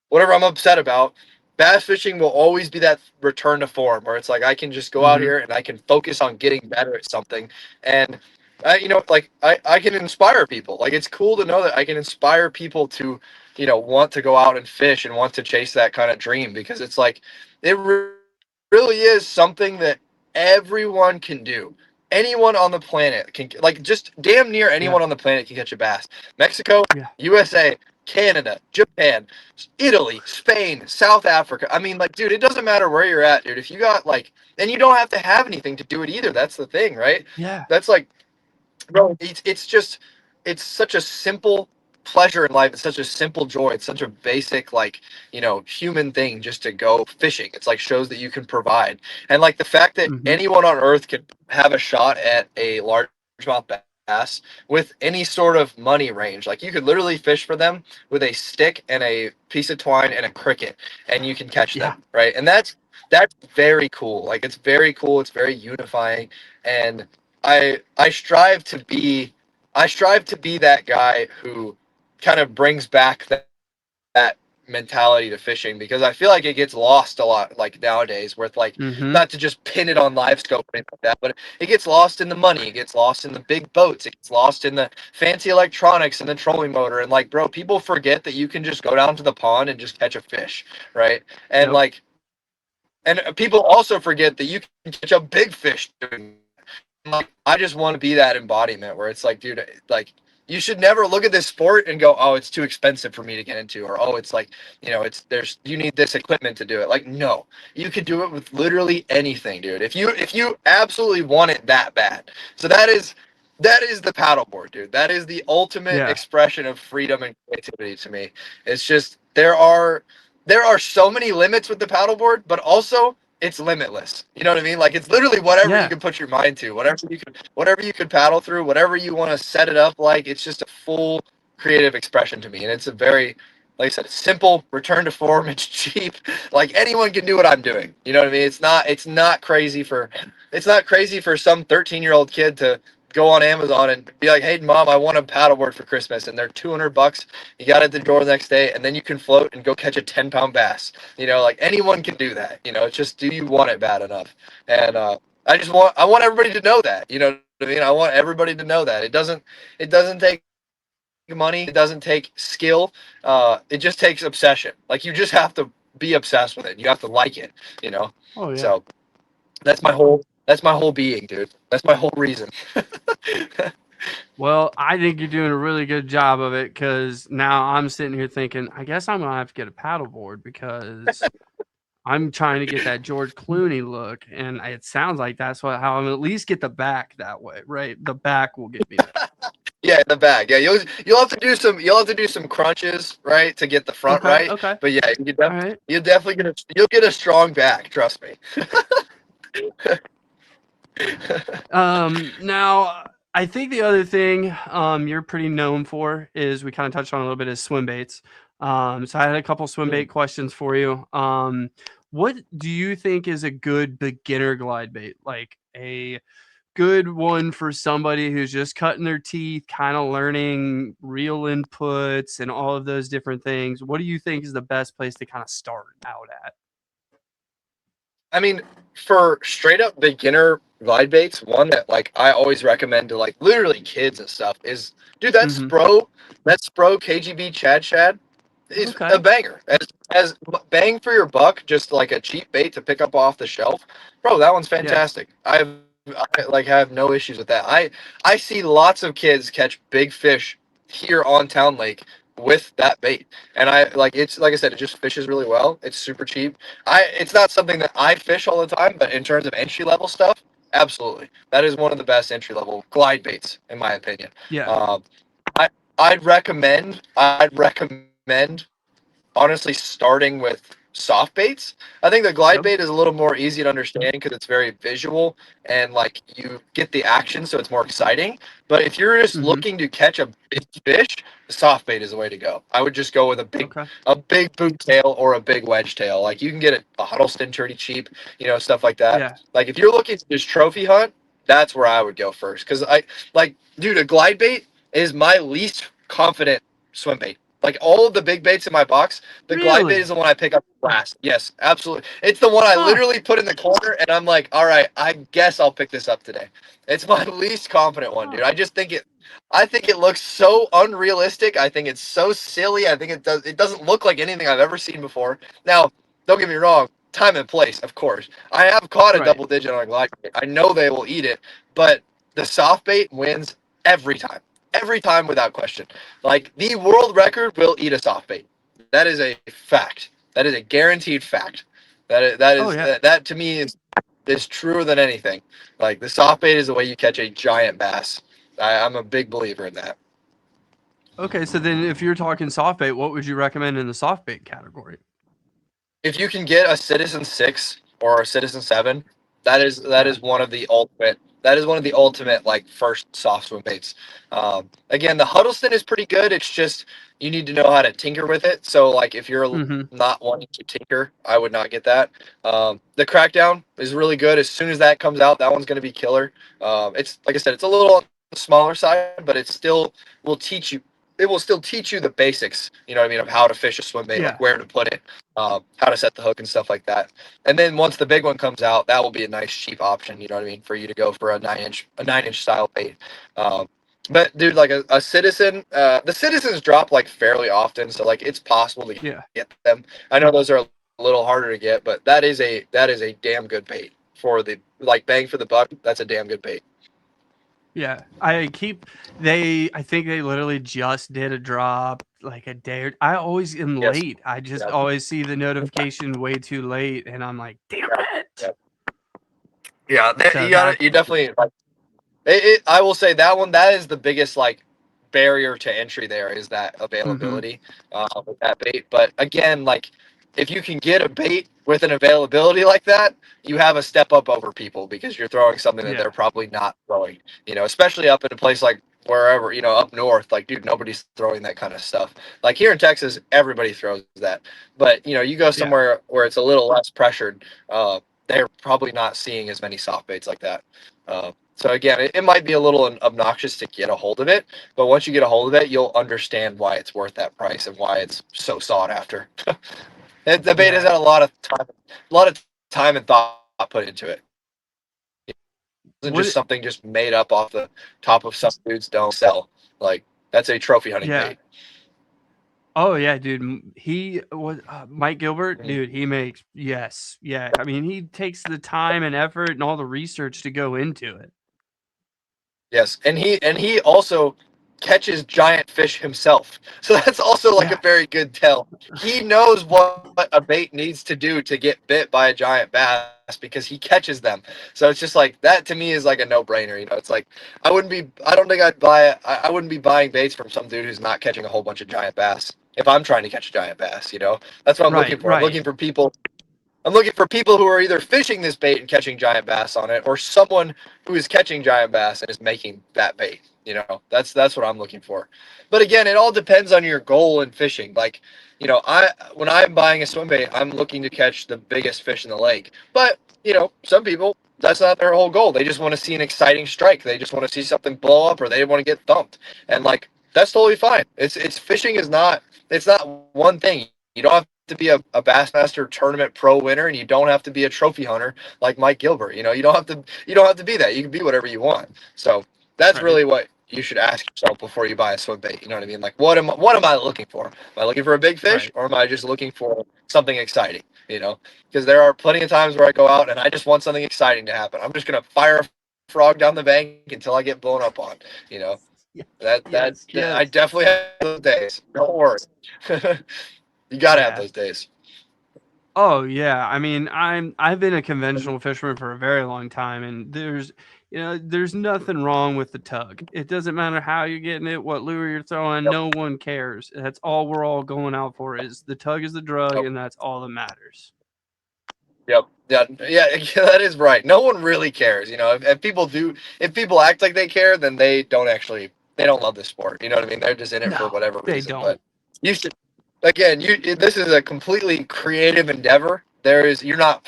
whatever I'm upset about, bass fishing will always be that return to form where it's like I can just go out Mm-hmm. here and I can focus on getting better at something. And like I can inspire people. Like it's cool to know that I can inspire people to, want to go out and fish and want to chase that kind of dream, because it's like it really is something that everyone can do. Anyone on the planet can, like, just damn near Yeah. anyone on the planet can catch a bass. Mexico, Yeah. USA, Canada, Japan, Italy, Spain, South Africa. I mean, like, dude, it doesn't matter where you're at, dude. If you got like, and you don't have to have anything to do it either. That's the thing, right? Yeah. That's like, bro, it's just, it's such a simple pleasure in life. It's such a simple joy. It's such a basic, like, human thing just to go fishing. It's like shows that you can provide. And like the fact that Mm-hmm. anyone on earth could have a shot at a largemouth bass with any sort of money range. Like you could literally fish for them with a stick and a piece of twine and a cricket, and you can catch Yeah. them, right? And that's very cool. Like it's very cool. It's very unifying. And I strive to be that guy who kind of brings back that mentality to fishing, because I feel like it gets lost a lot, like nowadays, where it's like, Mm-hmm. not to just pin it on live scope or anything like that, but it gets lost in the money, it gets lost in the big boats, it gets lost in the fancy electronics and the trolling motor. And like, bro, people forget that you can just go down to the pond and just catch a fish, right? And Yep. like, and people also forget that you can catch a big fish doing, like, I just want to be that embodiment where it's like, dude, like you should never look at this sport and go, oh, it's too expensive for me to get into, or oh, it's like, you need this equipment to do it. Like, no, you could do it with literally anything, dude. If you absolutely want it that bad. So that is the paddleboard, dude. That is the ultimate Yeah. expression of freedom and creativity to me. It's just there are so many limits with the paddleboard, but also it's limitless. You know what I mean? Like it's literally whatever you Yeah. can put your mind to, whatever you could paddle through, whatever you want to set it up like. It's just a full creative expression to me, and it's a very, like I said, it's simple, return to form. It's cheap. Like anyone can do what I'm doing. You know what I mean? It's not crazy for some 13-year-old kid to go on Amazon and be like, "Hey, mom, I want a paddleboard for Christmas," and they're $200. You got it at the door the next day, and then you can float and go catch a 10-pound bass. Like anyone can do that. It's just, do you want it bad enough? And I want everybody to know that. You know what I mean? I want everybody to know that it doesn't take money, it doesn't take skill. It just takes obsession. Like you just have to be obsessed with it. You have to like it. You know. Oh yeah. So that's my whole being, dude. That's my whole reason. Well, I think you're doing a really good job of it, because now I'm sitting here thinking, I guess I'm gonna have to get a paddleboard, because I'm trying to get that George Clooney look, and it sounds like that's how I'm gonna at least get the back that way, right? The back will get me there. Yeah, in the bag. Yeah, you'll have to do some crunches, right, to get the front Okay, right. okay, But yeah, all right. you'll definitely you'll get a strong back. Trust me. Now I think the other thing you're pretty known for is we kind of touched on a little bit is swim baits. So I had a couple swim bait questions for you. What do you think is a good beginner glide bait? Like a good one for somebody who's just cutting their teeth, kind of learning reel inputs and all of those different things. What do you think is the best place to kind of start out at? I mean, for straight up beginner glide baits, one that like I always recommend to like literally kids and stuff is, dude, Mm-hmm. that Spro KGB Chad Shad is a Okay. banger. As bang for your buck, just like a cheap bait to pick up off the shelf, bro. That one's Yeah. fantastic. I like have no issues with that. I see lots of kids catch big fish here on Town Lake with that bait, and I like it's like I said, it just fishes really well. It's super cheap. It's not something that I fish all the time, but in terms of entry level stuff, absolutely, that is one of the best entry level glide baits in my opinion. Yeah. Um, I I'd recommend honestly starting with soft baits. I think the glide Yep. bait is a little more easy to understand because it's very visual and like you get the action, so it's more exciting. But if you're just Mm-hmm. looking to catch a big fish, the soft bait is the way to go. I would just go with Okay. a big boot tail or a big wedge tail. Like you can get a Huddleston pretty cheap, stuff like that. Yeah. Like if you're looking to just trophy hunt, that's where I would go first. Because dude, a glide bait is my least confident swim bait. Like all of the big baits in my box, the glide bait is Really? the one I pick up last. Yes, absolutely. It's the one I Huh. literally put in the corner, and I'm like, all right, I guess I'll pick this up today. It's my least confident one, Huh. dude. I think it looks so unrealistic. I think it's so silly. I think it doesn't look like anything I've ever seen before. Now, don't get me wrong, time and place, of course. I have caught a Right. double digit on a glide bait. I know they will eat it, but the soft bait wins every time. Every time without question. Like the world record will eat a soft bait. That is a fact. That is a guaranteed fact. Oh yeah. That to me is truer than anything. Like the soft bait is the way you catch a giant bass. I'm a big believer in that. Okay. So then, if you're talking soft bait, what would you recommend in the soft bait category? If you can get a Citizen 6 or a Citizen 7, that Yeah. is one of the ultimate. That is one of the ultimate like first soft swim baits. Again, the Huddleston is pretty good. It's just you need to know how to tinker with it. So like if you're Mm-hmm. not wanting to tinker, I would not get that. The Crackdown is really good. As soon as that comes out, that one's going to be killer. It's like I said, it's a little on the smaller side, but it still will teach you. It will still teach you the basics. You know what I mean, of how to fish a swim bait, like Yeah. where to put it, how to set the hook and stuff like that. And then once the big one comes out, that will be a nice cheap option. You know what I mean, for you to go for a 9-inch style bait. But dude, like a Citizen, the Citizens drop like fairly often, so like it's possible to Yeah. get them. I know those are a little harder to get, but that is a damn good bait for the like bang for the buck. That's a damn good bait. Yeah. I think they literally just did a drop like a day or I always am Yes. late. I just Yep. always see the notification way too late and I'm like, damn Yep. it. Yep. Yeah, So that you definitely like I will say that one that is the biggest like barrier to entry there is that mm-hmm. availability with that bait. But again, like if you can get a bait with an availability like that, you have a step up over people because you're throwing something that Yeah. they're probably not throwing. Especially up in a place like wherever up north. Like, dude, nobody's throwing that kind of stuff. Like here in Texas, everybody throws that. But you go Yeah. somewhere where it's a little less pressured. They're probably not seeing as many soft baits like that. So again, it might be a little obnoxious to get a hold of it, but once you get a hold of it, you'll understand why it's worth that price and why it's so sought after. The bait has Yeah. had a lot of time and thought put into it. It wasn't just What something just made up off the top of some dude's dome sell. Like that's a trophy hunting yeah. bait. Oh yeah, dude. He was Mike Gilbert, Mhm. dude. He makes yes, yeah. I mean, he takes the time and effort and all the research to go into it. Yes, and he also catches giant fish himself. So that's also like a Yeah, very good tell. He knows what a bait needs to do to get bit by a giant bass. because he catches them. So it's just like that to me is like a no-brainer. It's like I wouldn't be. I don't think I'd buy it. I wouldn't be buying baits from some dude who's not catching a whole bunch of giant bass. If I'm trying to catch a giant bass, that's what I'm looking Right, for. I'm looking for people who are either fishing this bait and catching giant bass on it, or someone who is catching giant bass and is making that bait. That's what I'm looking for. But again, it all depends on your goal in fishing. Like, I when I'm buying a swim bait, I'm looking to catch the biggest fish in the lake. But some people, that's not their whole goal. They just want to see an exciting strike. They just want to see something blow up, or they want to get thumped. And like that's totally fine. It's fishing is not. It's not one thing. You don't have to be a Bassmaster tournament pro winner, and you don't have to be a trophy hunter like Mike Gilbert. You don't have to be that. You can be whatever you want. So that's right, really what you should ask yourself before you buy a swim bait. You know what I mean? Like, what am I looking for? Am I looking for a big fish, right. or am I just looking for something exciting? Because there are plenty of times where I go out and I just want something exciting to happen. I'm just gonna fire a frog down the bank until I get blown up on. You know Yes, that yes, I yes. definitely have those days. Don't worry. You gotta have Yeah. those days. Oh yeah. I mean, I've been a conventional fisherman for a very long time, and there's nothing wrong with the tug. It doesn't matter how you're getting it, what lure you're throwing. Yep. No one cares. That's all we're all going out for. Is the tug is the drug, Yep. and that's all that matters. Yep. Yeah. Yeah. That is right. No one really cares. If people act like they care, then they don't actually. They don't love the sport. You know what I mean? They're just in it for No, whatever they reason. But don't. you should. Again, this is a completely creative endeavor. You're not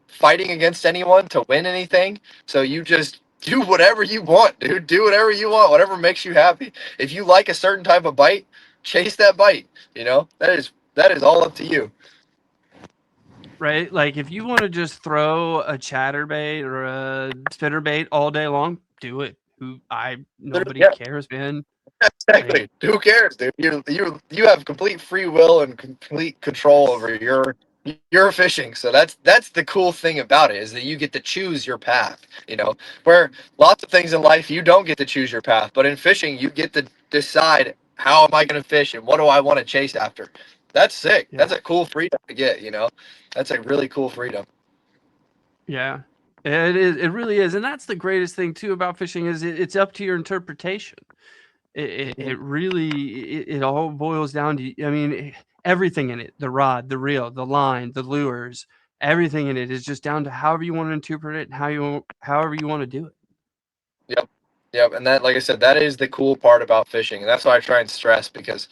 fighting against anyone to win anything. So you just do whatever you want, dude. Do whatever you want, whatever makes you happy. If you like a certain type of bite, chase that bite. That is all up to you. Right? Like if you want to just throw a chatterbait or a spinnerbait all day long, do it. Nobody Yeah, cares, man. Like exactly. Who cares, dude? You have complete free will and complete control over your fishing. So that's the cool thing about it, is that you get to choose your path. Where lots of things in life you don't get to choose your path, but in fishing you get to decide how am I going to fish and what do I want to chase after. That's sick. yeah. That's a cool freedom to get. That's a really cool freedom. Yeah. It is. It really is, and that's the greatest thing too about fishing is it's up to your interpretation. It really it all boils down to, I mean, everything in it, the rod, the reel, the line, the lures, everything in it is just down to however you want to interpret it and however you want to do it. Yep. Yep. And that, like I said, that is the cool part about fishing, and that's why I try and stress, because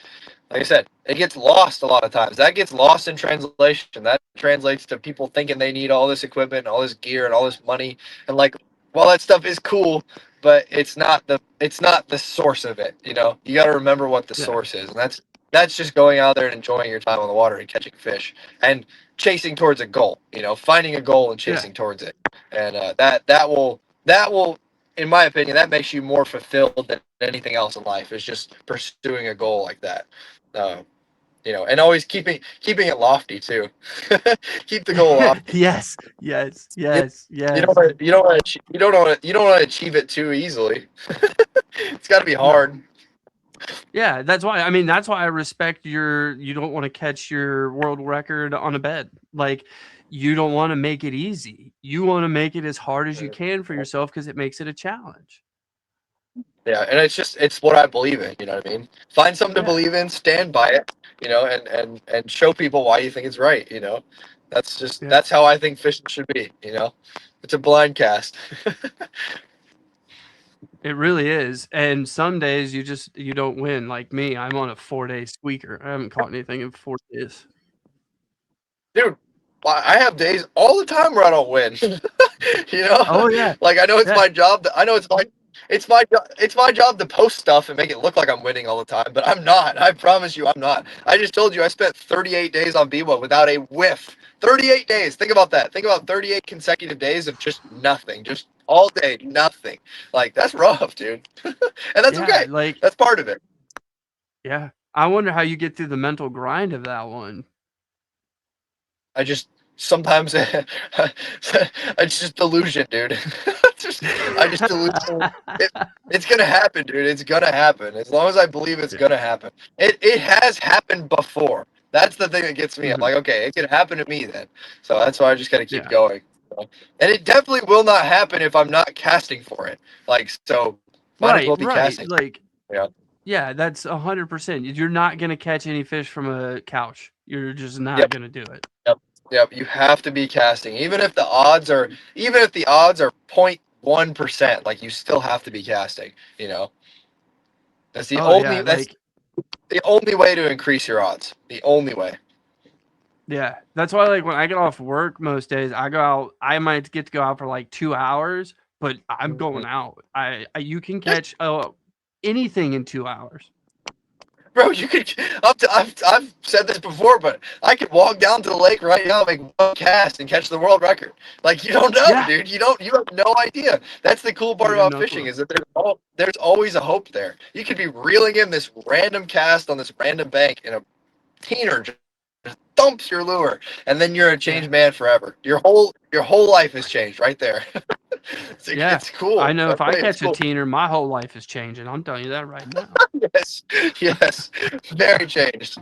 like I said, it gets lost a lot of times. That gets lost in translation. That translates to people thinking they need all this equipment, all this gear, and all this money. And like, while that stuff is cool, but it's not the source of it. You got to remember what the Yeah. source is, and that's just going out there and enjoying your time on the water and catching fish and chasing towards a goal. Finding a goal and Yeah. chasing towards it, and that will, in my opinion, that makes you more fulfilled than anything else in life. Is just pursuing a goal like that. uh, and always keeping it lofty too. Keep the goal lofty. Yes. Yes. You, Yes. you Yes. don't want you don't want to you don't want to achieve it too easily. It's got to be No. hard. Yeah, that's why. I mean, that's why I respect you don't want to catch your world record on a bed. Like, you don't want to make it easy. You want to make it as hard as you can for yourself because it makes it a challenge. Yeah, and it's what I believe in. You know what I mean? Find something to Yeah. believe in, stand by it. And show people why you think it's right. Yeah. That's how I think fishing should be. It's a blind cast. It really is. And some days you don't win. Like me, I'm on a 4-day squeaker. I haven't caught anything in 4 days. Dude, I have days all the time where I don't win. you know, Oh yeah. like I know it's Yeah. my job. I know it's my job to post stuff and make it look like I'm winning all the time, but I'm not. I promise you, I'm not. I just told you I spent 38 days on BWO without a whiff. 38 days. Think about that. Think about 38 consecutive days of just nothing, just all day nothing. Like that's rough, dude. And that's Yeah, okay. like That's part of it. yeah. I wonder how you get through the mental grind of that one. I just sometimes it's just delusion, dude. I just delusion. It's gonna happen, dude. It's gonna happen. As long as I believe it's Yeah. gonna happen. It has happened before. That's the thing that gets me. I'm like, okay, it could happen to me then. So that's why I just gotta keep going. And it definitely will not happen if I'm not casting for it. Like, so might as well be casting. Like, Yeah. yeah, that's 100%. You're not gonna catch any fish from a couch. You're just not Yep. gonna do it. Yep. You have to be casting, even if the odds are 0.1%. Like, you still have to be casting. You know, that's the only that's like the only way to increase your odds. The only way. yeah, that's why like when I get off work most days, I go out. I might get to go out for like 2 hours, but I'm going out. You can catch anything in 2 hours. Bro, you could. I've said this before, but I could walk down to the lake right now, make one cast, and catch the world record. Like, you don't know, Yeah. dude. You have no idea. That's the cool part You got about no fishing, clue. is that there's always a hope there. You could be reeling in this random cast on this random bank, and a teener just thumps your lure, and then you're a changed man forever. Your whole life has changed right there. It's cool. I know if I It's catch a cool. teener, my whole life is changing. I'm telling you that right now. Yes, very changed.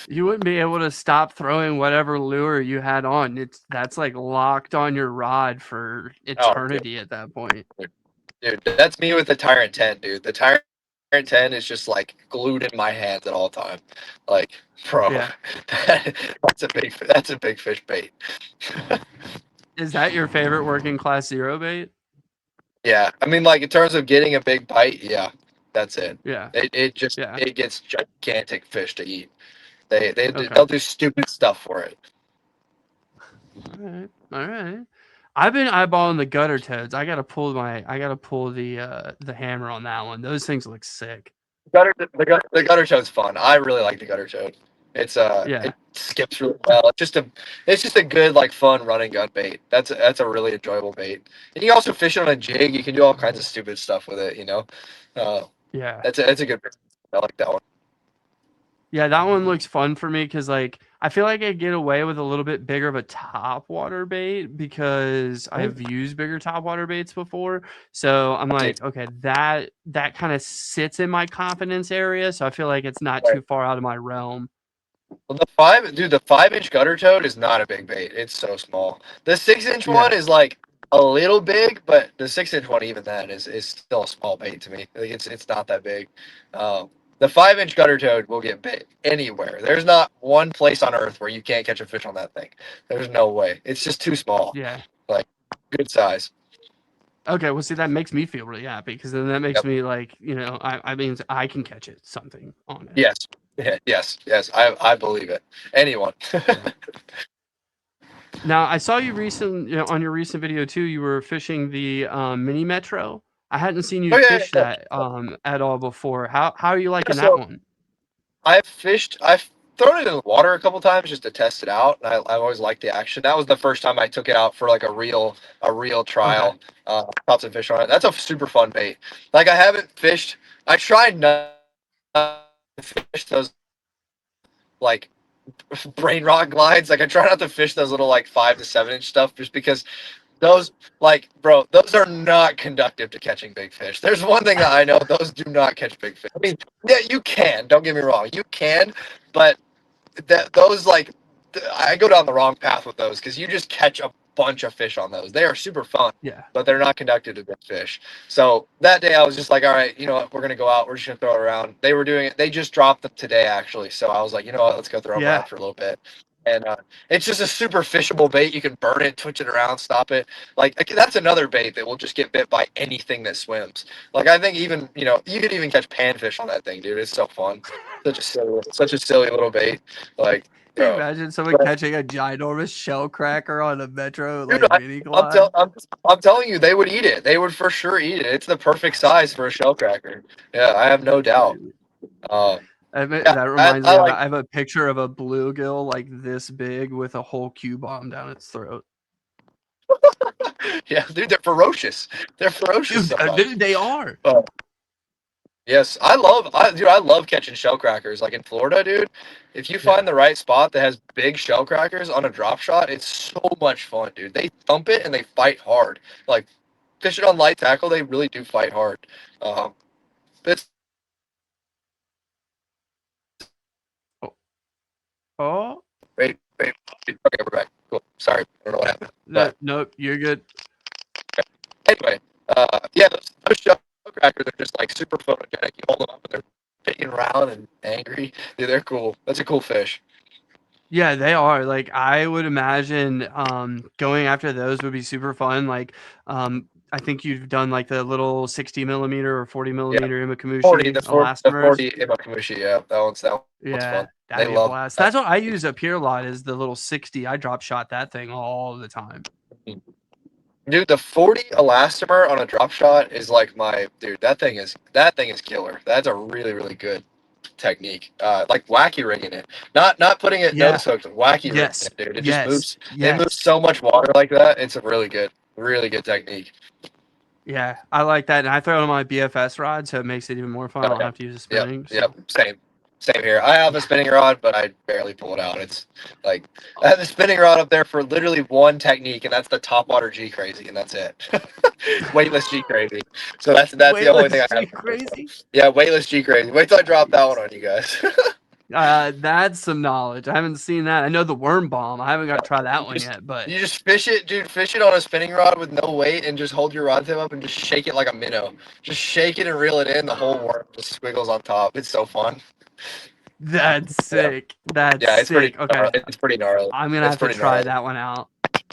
You wouldn't be able to stop throwing whatever lure you had on. That's like locked on your rod for eternity at that point. Dude, that's me with the Tyrant 10, dude. The Tyrant 10 is just like glued in my hands at all time. Like, bro, Yeah. that's a big fish bait. Is that your favorite working class zero bait? Yeah, I mean, like, in terms of getting a big bite, yeah, that's it. Yeah. It gets gigantic fish to eat. Okay. They'll do stupid stuff for it. All right. I've been eyeballing the gutter toads. I gotta pull the hammer on that one. Those things look sick. The gutter toad's fun. I really like the gutter toad. Yeah. It skips really well. It's just a good, like, fun run and gun bait. That's a really enjoyable bait. And you can also fish it on a jig. You can do all kinds of stupid stuff with it. Yeah. That's a good. I like that one. Yeah, that one looks fun for me because like I feel like I get away with a little bit bigger of a top water bait because I've used bigger top water baits before. So I'm like, okay, that kind of sits in my confidence area. So I feel like it's not too far out of my realm. Well, the 5-inch gutter toad is not a big bait. It's so small. The 6-inch one Yeah. is like a little big, but the 6-inch one, even then, is still a small bait to me. Like, it's not that big. The 5-inch gutter toad will get bit anywhere. There's not one place on earth where you can't catch a fish on that thing. There's no way. It's just too small. Yeah. Like, good size. Okay, well, see, that makes me feel really happy because then that makes Yep. me like, I mean, I can catch it, something on it. Yes. Yeah, yes. I believe it. Anyone. Now, I saw you on your recent video too. You were fishing the mini metro. I hadn't seen you Oh, yeah, fish yeah. that at all before. How are you liking that So one? I've thrown it in the water a couple times just to test it out, and I always liked the action. That was the first time I took it out for like a real trial. Caught some fish on it. That's a super fun bait. Like, I haven't fished. I tried not to fish those, like, brain rot glides. Like, I try not to fish those little, like, 5 to 7 inch stuff, just because those, like, bro, those are not conductive to catching big fish. There's one thing that I know: those do not catch big fish. I mean, yeah, you can. Don't get me wrong, you can, but those, like, I go down the wrong path with those, because you just catch a bunch of fish on those. They are super fun, Yeah. but they're not conductive to big fish. So that day I was just like, all right, you know what, we're gonna go out. We're just gonna throw it around. They were doing it. They just dropped them today, actually. So I was like, you know what, let's go throw them Yeah. around for a little bit. And it's just a super fishable bait. You can burn it, twitch it around, stop it. Like, that's another bait that will just get bit by anything that swims. Like, I think even, you could even catch panfish on that thing, dude. It's so fun. Such a silly little bait. Like, Can you bro. imagine someone catching a ginormous shell cracker on a metro Dude, like mini glide? I'm telling you, they would eat it. They would for sure eat it. It's the perfect size for a shell cracker. Yeah, I have no doubt. Crazy. Um, That reminds I me of like. I have a picture of a bluegill like this big with a whole Q bomb down its throat. Yeah, dude, they're ferocious. They're ferocious sometimes. They are. Yes, dude, I love catching shell crackers. Like, in Florida, dude, if you Yeah. find the right spot that has big shell crackers on a drop shot, it's so much fun, dude. They thump it and they fight hard. Like, fishing on light tackle, they really do fight hard. It's Oh, Oh, Wait. Okay, we're back. Cool. Sorry, I don't know what happened. no, nope, you're good. Anyway, yeah, those shell crackers are just like super photogenic. You hold them up and they're big and round and angry. Dude, they're cool. That's a cool fish. Yeah, they are. Like I would imagine going after those would be super fun. Like I think you've done like the little 60 millimeter or 40 Yeah, millimeter 40, Imakumushi the elastomers. 40 Imakumushi. Yeah, that one's Yeah, fun. They that'd be a love blast. that. That's what I use up here a lot is the little 60. I drop shot that thing all the time. Dude, the 40 elastomer on a drop shot is like my dude. That thing is killer. That's a really really good technique. Like wacky rigging it, not putting it Yeah. nose hooked, wacky rigging Yes. it, dude. It just Yes. moves. It moves Yes. so much water like that. It's a really good technique. Yeah, I like that, and I throw it on my BFS rod, so it makes it even more fun. I don't have to use a spinning. Yep. So. Same here. I have a Yeah. spinning rod, but I barely pull it out. It's like I have the spinning rod up there for literally one technique, and that's the top water G crazy, and that's it. Weightless G crazy. So that's the only thing I Weightless G have. crazy. Yeah, weightless G crazy. Wait till I drop that one on you guys. That's some knowledge. I haven't seen that. I know the worm bomb. I haven't got to try that one Just- yet, but You just fish it, dude. Fish it on a spinning rod with no weight, and just hold your rod tip up and just shake it like a minnow. Just shake it and reel it in. The whole worm just squiggles on top. It's so fun. that's Yeah, sick. That's yeah. It's pretty. sick. Okay, It's pretty gnarly. I'm gonna It's have to pretty try gnarly. that one out.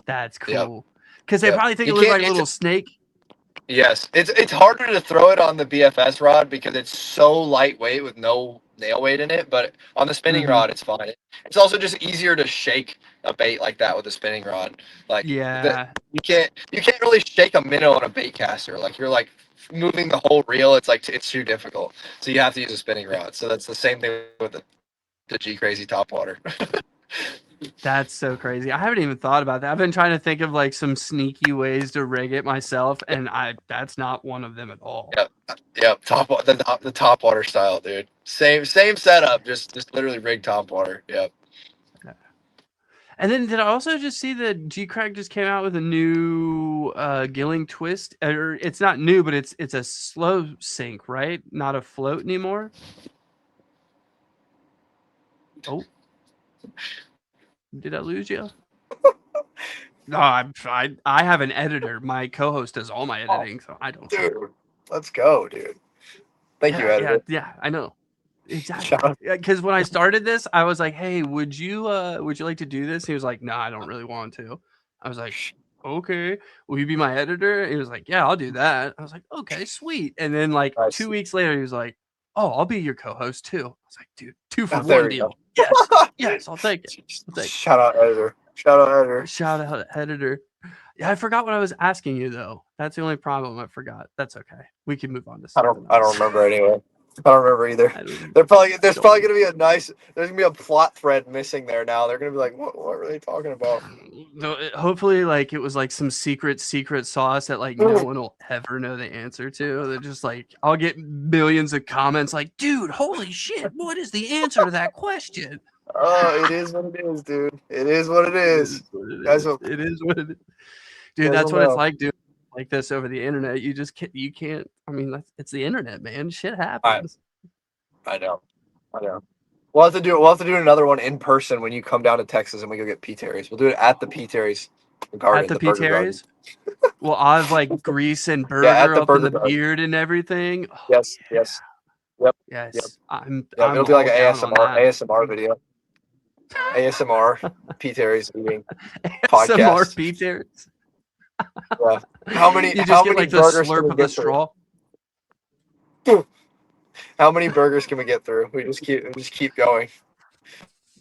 That's Yep. cool. Because they Yep. probably think You it looks can't. like a little snake. Yes, it's harder to throw it on the BFS rod because it's so lightweight with no nail weight in it. But on the spinning Mm-hmm. rod, it's fine. It's also just easier to shake a bait like that with a spinning rod. Like Yeah, you can't really shake a minnow on a bait caster. Like you're like moving the whole reel. It's like it's too difficult. So you have to use a spinning rod. So that's the same thing with the G Crazy top water. that's so crazy. I haven't even thought about that. I've been trying to think of like some sneaky ways to rig it myself, and that's not one of them at all. Yep, yep. The top water style, dude. Same setup. Just literally rig top water. Yep. And then did I also just see that geecrack just came out with a new gilling twist? Or it's not new, but it's a slow sink, right? Not a float anymore. Oh, did I lose you? No, I have an editor. My co-host does all my editing, so I don't. Dude, let's go, dude. Thank you, editor. Yeah, I know. Exactly. Shout out. Because when I started this, I was like, "Hey, would you like to do this?" He was like, "No, I don't really want to." I was like, "Okay, will you be my editor?" He was like, "Yeah, I'll do that." I was like, "Okay, sweet." And then like Nice. 2 weeks later, he was like, "Oh, I'll be your co-host too." I was like, "Dude, 2 for There 1 we deal." go. Yes, yes, I'll take it. I'll take it. Shout out, editor. Shout out, editor. Shout out editor. Yeah, I forgot what I was asking you though. That's the only problem. I forgot. That's okay. We can move on to something I don't else. remember anyway. I don't remember either. There's probably gonna be there's gonna be a plot thread missing there now. They're gonna be like, what were they talking about? No, hopefully, like it was like some secret sauce that like no one will ever know the answer to. They're just like, I'll get millions of comments like, "Dude, holy shit, what is the answer to that question?" Oh, it is what it is, dude. It is what it is. Guys will, It is what it is. Dude, guys that's will what it's know. like doing like this over the internet. You just can't. I mean, it's the internet, man. Shit happens. I know. We'll have to do another one in person when you come down to Texas and we go get P. Terry's. We'll do it at the P. Terry's garden. At the P. Burger garden. Terry's? Well, I have like grease and Yeah, at burger the up in burger the garden. beard and everything. Oh, Yes. yeah. Yep. Yes. I'm It'll be like all an down on that. ASMR video. ASMR P. Terry's eating Some more podcast. P. Terry's. Yeah. How many You just how get many like the burgers can slurp we of the get through? straw. How many burgers can we get through? We just keep going.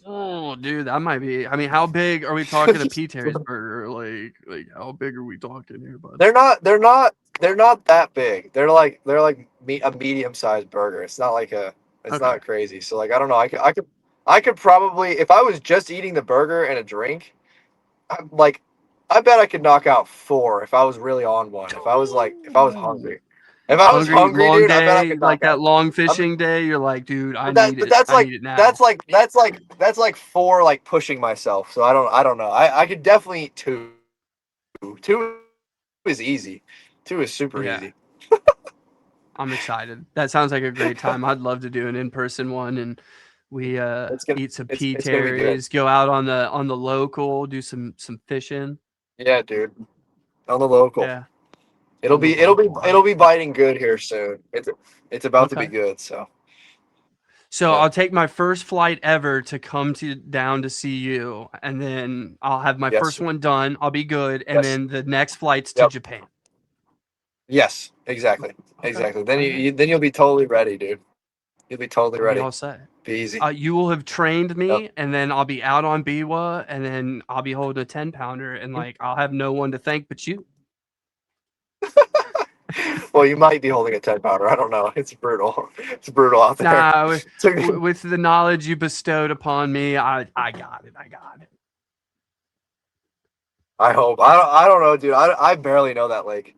Oh, dude, that might be. I mean, how big are we talking a P. Terry's burger? Like how big are we talking here, bud? They're not that big. They're like a medium sized burger. It's not like it's not crazy. So like I don't know. I could probably, if I was just eating the burger and a drink, I bet I could knock out 4 if I was really on one. If I was hungry. If I was hungry, long dude, day, I bet I could knock like that out. long fishing day. You're like, dude, I But need it. that's I like need it now. that's like 4 like pushing myself. So I don't know. I could definitely eat 2. 2 is easy. 2 is super easy. I'm excited. That sounds like a great time. I'd love to do an in-person one, and We It's gonna eat some it's pea it's gonna be good. terries, go out on the local, do some fishing. Yeah, dude. On the local. Yeah, It'll on the be it'll be local. it'll be biting good here soon. It's about to be Okay. good. So So yeah. I'll take my first flight ever to come down to see you, and then I'll have my first Yes. one done. I'll be good, and Yes. then the next flight's to Yep. Japan. Yes. Exactly. Okay. Exactly. Then All you, right. you then you'll be totally ready, dude. You'll be totally I'll be ready. all set. Be easy. You will have trained Yep. me, and then I'll be out on Biwa, and then I'll be holding a 10-pounder, and like I'll have no one to thank but you. Well, you might be holding a 10-pounder. I don't know. It's brutal. It's brutal out there. Nah, So- with the knowledge you bestowed upon me, I got it. I got it. I hope. I don't know, dude. I barely know that lake.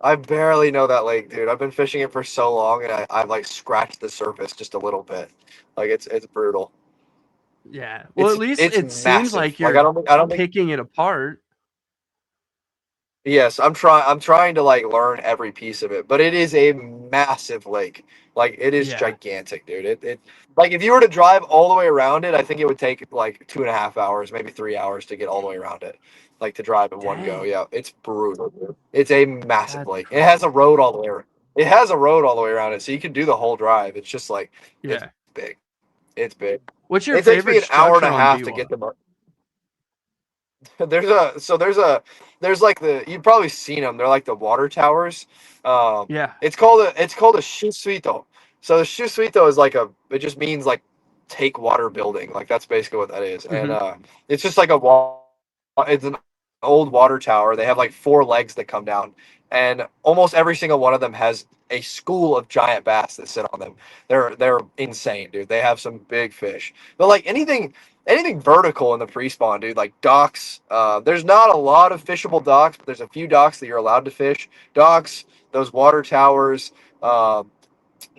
I barely know that lake, dude. I've been fishing it for so long, and I've like scratched the surface just a little bit. Like it's brutal. Yeah. Well, at least It's it seems massive. like Like you're I don't think. picking it apart. Yes, I'm trying to like learn every piece of it, but it is a massive lake. Like it is Yeah. gigantic, dude. It like if you were to drive all the way around it, I think it would take like 2.5 hours, maybe 3 hours to get all the way around it. Like to drive in one go. Dang. Yeah, it's brutal, dude. It's a massive That's lake. It has a crazy. road all the way around. It has a road all the way around it, so you can do the whole drive. It's just like it's Yeah. big. It's big. What's your It takes me favorite an hour and structure a on half to get Biwa? to. There's like you've probably seen them. They're like the water towers. Yeah. It's called a shusuito. So the shusuito is like it just means like take water building. Like that's basically what that is. And Hmm. it's just like it's an old water tower. They have like four legs that come down, and almost every single one of them has a school of giant bass that sit on them. They're insane, dude. They have some big fish. But like anything vertical in the pre-spawn, dude, like docks. There's not a lot of fishable docks, but there's a few docks that you're allowed to fish. Docks, those water towers, uh,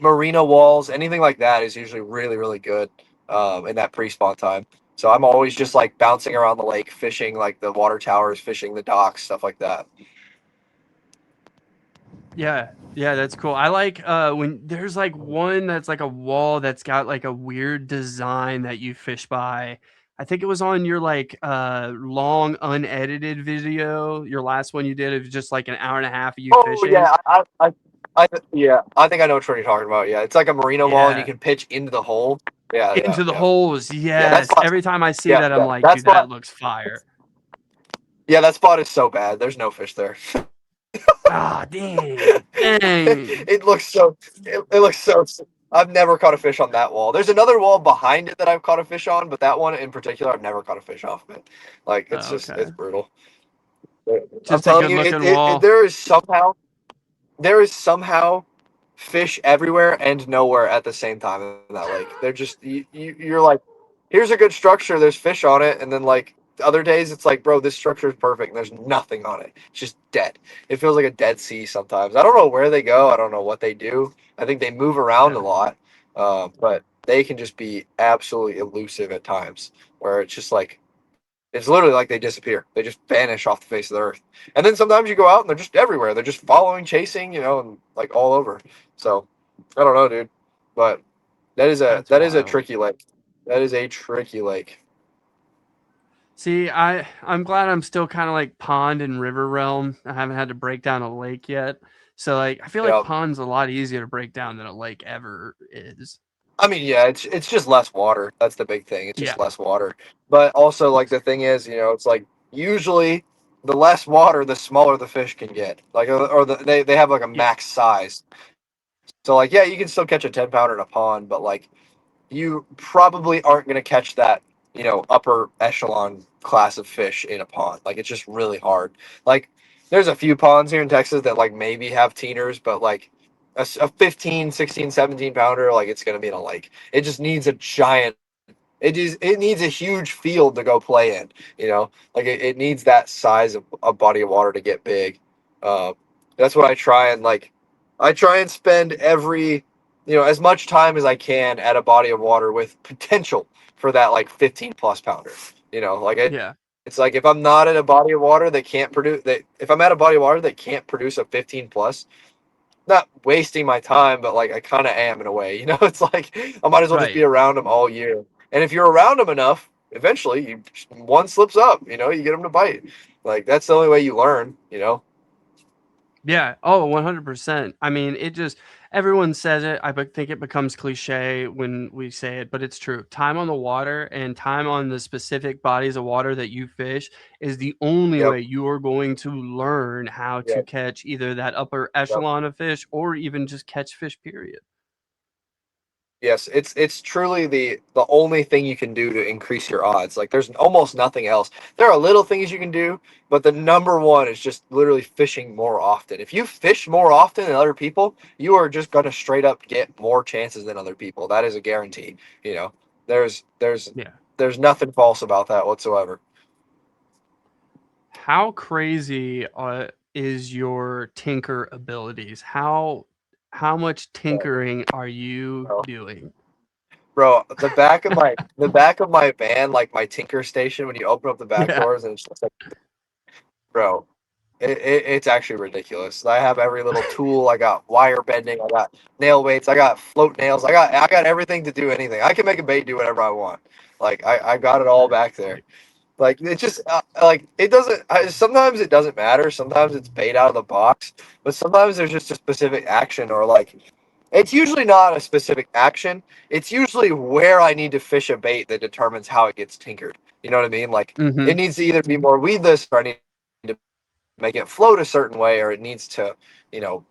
marina walls, anything like that is usually really, really good in that pre-spawn time. So I'm always just like bouncing around the lake, fishing like the water towers, fishing the docks, stuff like that. Yeah. Yeah, that's cool. I like when there's like one that's like a wall that's got like a weird design that you fish by. I think it was on your like long unedited video, your last one you did of just like an hour and a half of you Oh fishing. yeah, yeah, I think I know which one you're talking about. Yeah, it's like a marina wall, and you Yeah. can pitch into the hole. Yeah, yeah, Into the yeah, holes. yeah. That's Yes. Every time I see yeah, that, I'm yeah. like, That dude, that spot, looks fire. yeah, that spot is so bad. There's no fish there. Ah, dang. Dang. It looks so. I've never caught a fish on that wall. There's another wall behind it that I've caught a fish on, but that one in particular, I've never caught a fish off of it. Like Oh, it's okay. brutal. I'm Just a telling good you, looking wall. there is somehow fish everywhere and nowhere at the same time in that lake. They're just you're like, here's a good structure. There's fish on it, and then like other days it's like, bro, this structure is perfect. And there's nothing on it. It's just dead. It feels like a dead sea sometimes. I don't know where they go. I don't know what they do. I think they move around a Yeah. lot, but they can just be absolutely elusive at times. Where it's just like it's literally like they disappear. They just vanish off the face of the earth. And then sometimes you go out and they're just everywhere. They're just following, chasing, and like all over. So I don't know, dude. But That's that is a wild. tricky lake. That is a tricky lake. See, I'm glad I'm still kind of like pond and river realm. I haven't had to break down a lake yet. So like I feel like Yeah. pond's a lot easier to break down than a lake ever is. I mean, yeah, it's just less water. That's the big thing. It's just Yeah. less water. But also like the thing is, it's like usually the less water, the smaller the fish can get. Like they have like a Yeah. max size. So like yeah, you can still catch a 10-pounder in a pond, but like you probably aren't going to catch that, upper echelon class of fish in a pond. Like it's just really hard. Like there's a few ponds here in Texas that like maybe have teeners, but like a 15, 16, 17 pounder, like it's going to be in a lake. It just needs a giant, it needs a huge field to go play in, like it needs that size of a body of water to get big. Uh, that's what I try and spend every, as much time as I can at a body of water with potential for that like 15 plus pounder. Like Yeah. it's like if I'm not at a body of water that can't produce that, if I'm at a body of water that can't produce a 15 plus, not wasting my time, but like I kind of am in a way. You know, it's like I might as well just be Right. around them all year. And if you're around them enough, eventually one slips up. You know, you get them to bite. Like that's the only way you learn. You know. Yeah. Oh, 100%. I mean, it just, everyone says it. Think it becomes cliche when we say it, but it's true. Time on the water and time on the specific bodies of water that you fish is the only Yep. way you are going to learn how to Yep. catch either that upper Yep. echelon of fish or even just catch fish, period. Yes, it's truly the only thing you can do to increase your odds. Like there's almost nothing else. There are little things you can do, but the number one is just literally fishing more often. If you fish more often than other people, you are just gonna straight up get more chances than other people. That is a guarantee. You know, there's there's Yeah. there's nothing false about that whatsoever. How crazy is your tinker abilities? How much tinkering are you Bro, doing? bro, the back of my van, like my tinker station, when you open up the back Yeah. doors and it's just like, bro, it's actually ridiculous. I have every little tool. I got wire bending. I got nail weights. I got float nails. I got everything to do anything. I can make a bait do whatever I want. Like I got it all That is back there. sick. Like it just like it doesn't. Sometimes it doesn't matter. Sometimes it's bait out of the box. But sometimes there's just a specific action or like it's usually not a specific action. It's usually where I need to fish a bait that determines how it gets tinkered. You know what I mean? Like it Mhm. needs to either be more weedless or I need to make it float a certain way, or it needs to,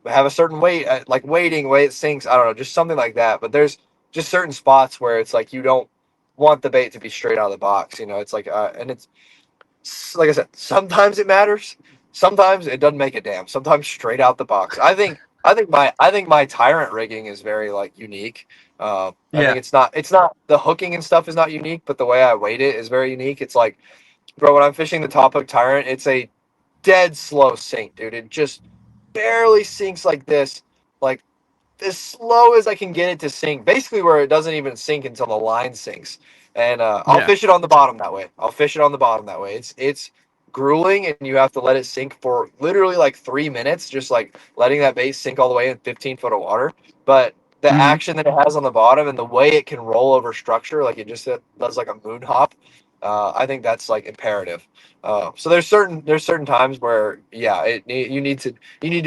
have a certain weight, like weighting, way it sinks. I don't know, just something like that. But there's just certain spots where it's like you don't want the bait to be straight out of the box. It's like, and it's like I said, sometimes it matters, sometimes it doesn't make a damn. Sometimes straight out the box. I think my tyrant rigging is very like unique. I think Yeah. it's not the hooking and stuff is not unique, but the way I weight it is very unique. It's like, bro, when I'm fishing the top hook tyrant, it's a dead slow sink, dude. It just barely sinks like this, like as slow as I can get it to sink. Basically, where it doesn't even sink until the line sinks. And I'll Yeah. fish it on the bottom that way. I'll fish it on the bottom that way. It's grueling, and you have to let it sink for literally like 3 minutes, just like letting that bait sink all the way in 15 foot of water. But the Mhm. action that it has on the bottom and the way it can roll over structure, like it just does like a moon hop. I think that's like imperative. So there's certain times where you need to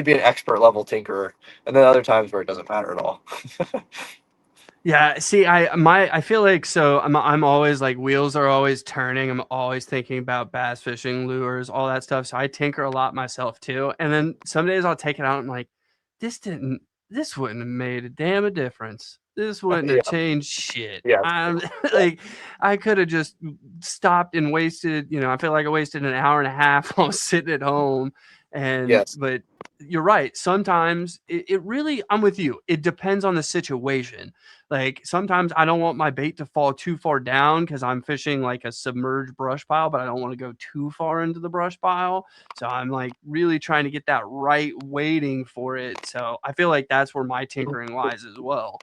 be an expert level tinkerer, and then other times where it doesn't matter at all. Yeah, see, I feel like so I'm always like wheels are always turning. I'm always thinking about bass fishing, lures, all that stuff. So I tinker a lot myself too. And then some days I'll take it out and I'm like, this didn't this wouldn't have made a damn a difference. This wouldn't have Yeah. changed shit. Yes. I'm Yeah. like I could have just stopped and wasted, I feel like I wasted an hour and a half while sitting at home. Yes. But you're right. Sometimes it really, I'm with you. It depends on the situation. Like sometimes I don't want my bait to fall too far down because I'm fishing like a submerged brush pile, but I don't want to go too far into the brush pile. So I'm like really trying to get that right weighting for it. So I feel like that's where my tinkering lies as well.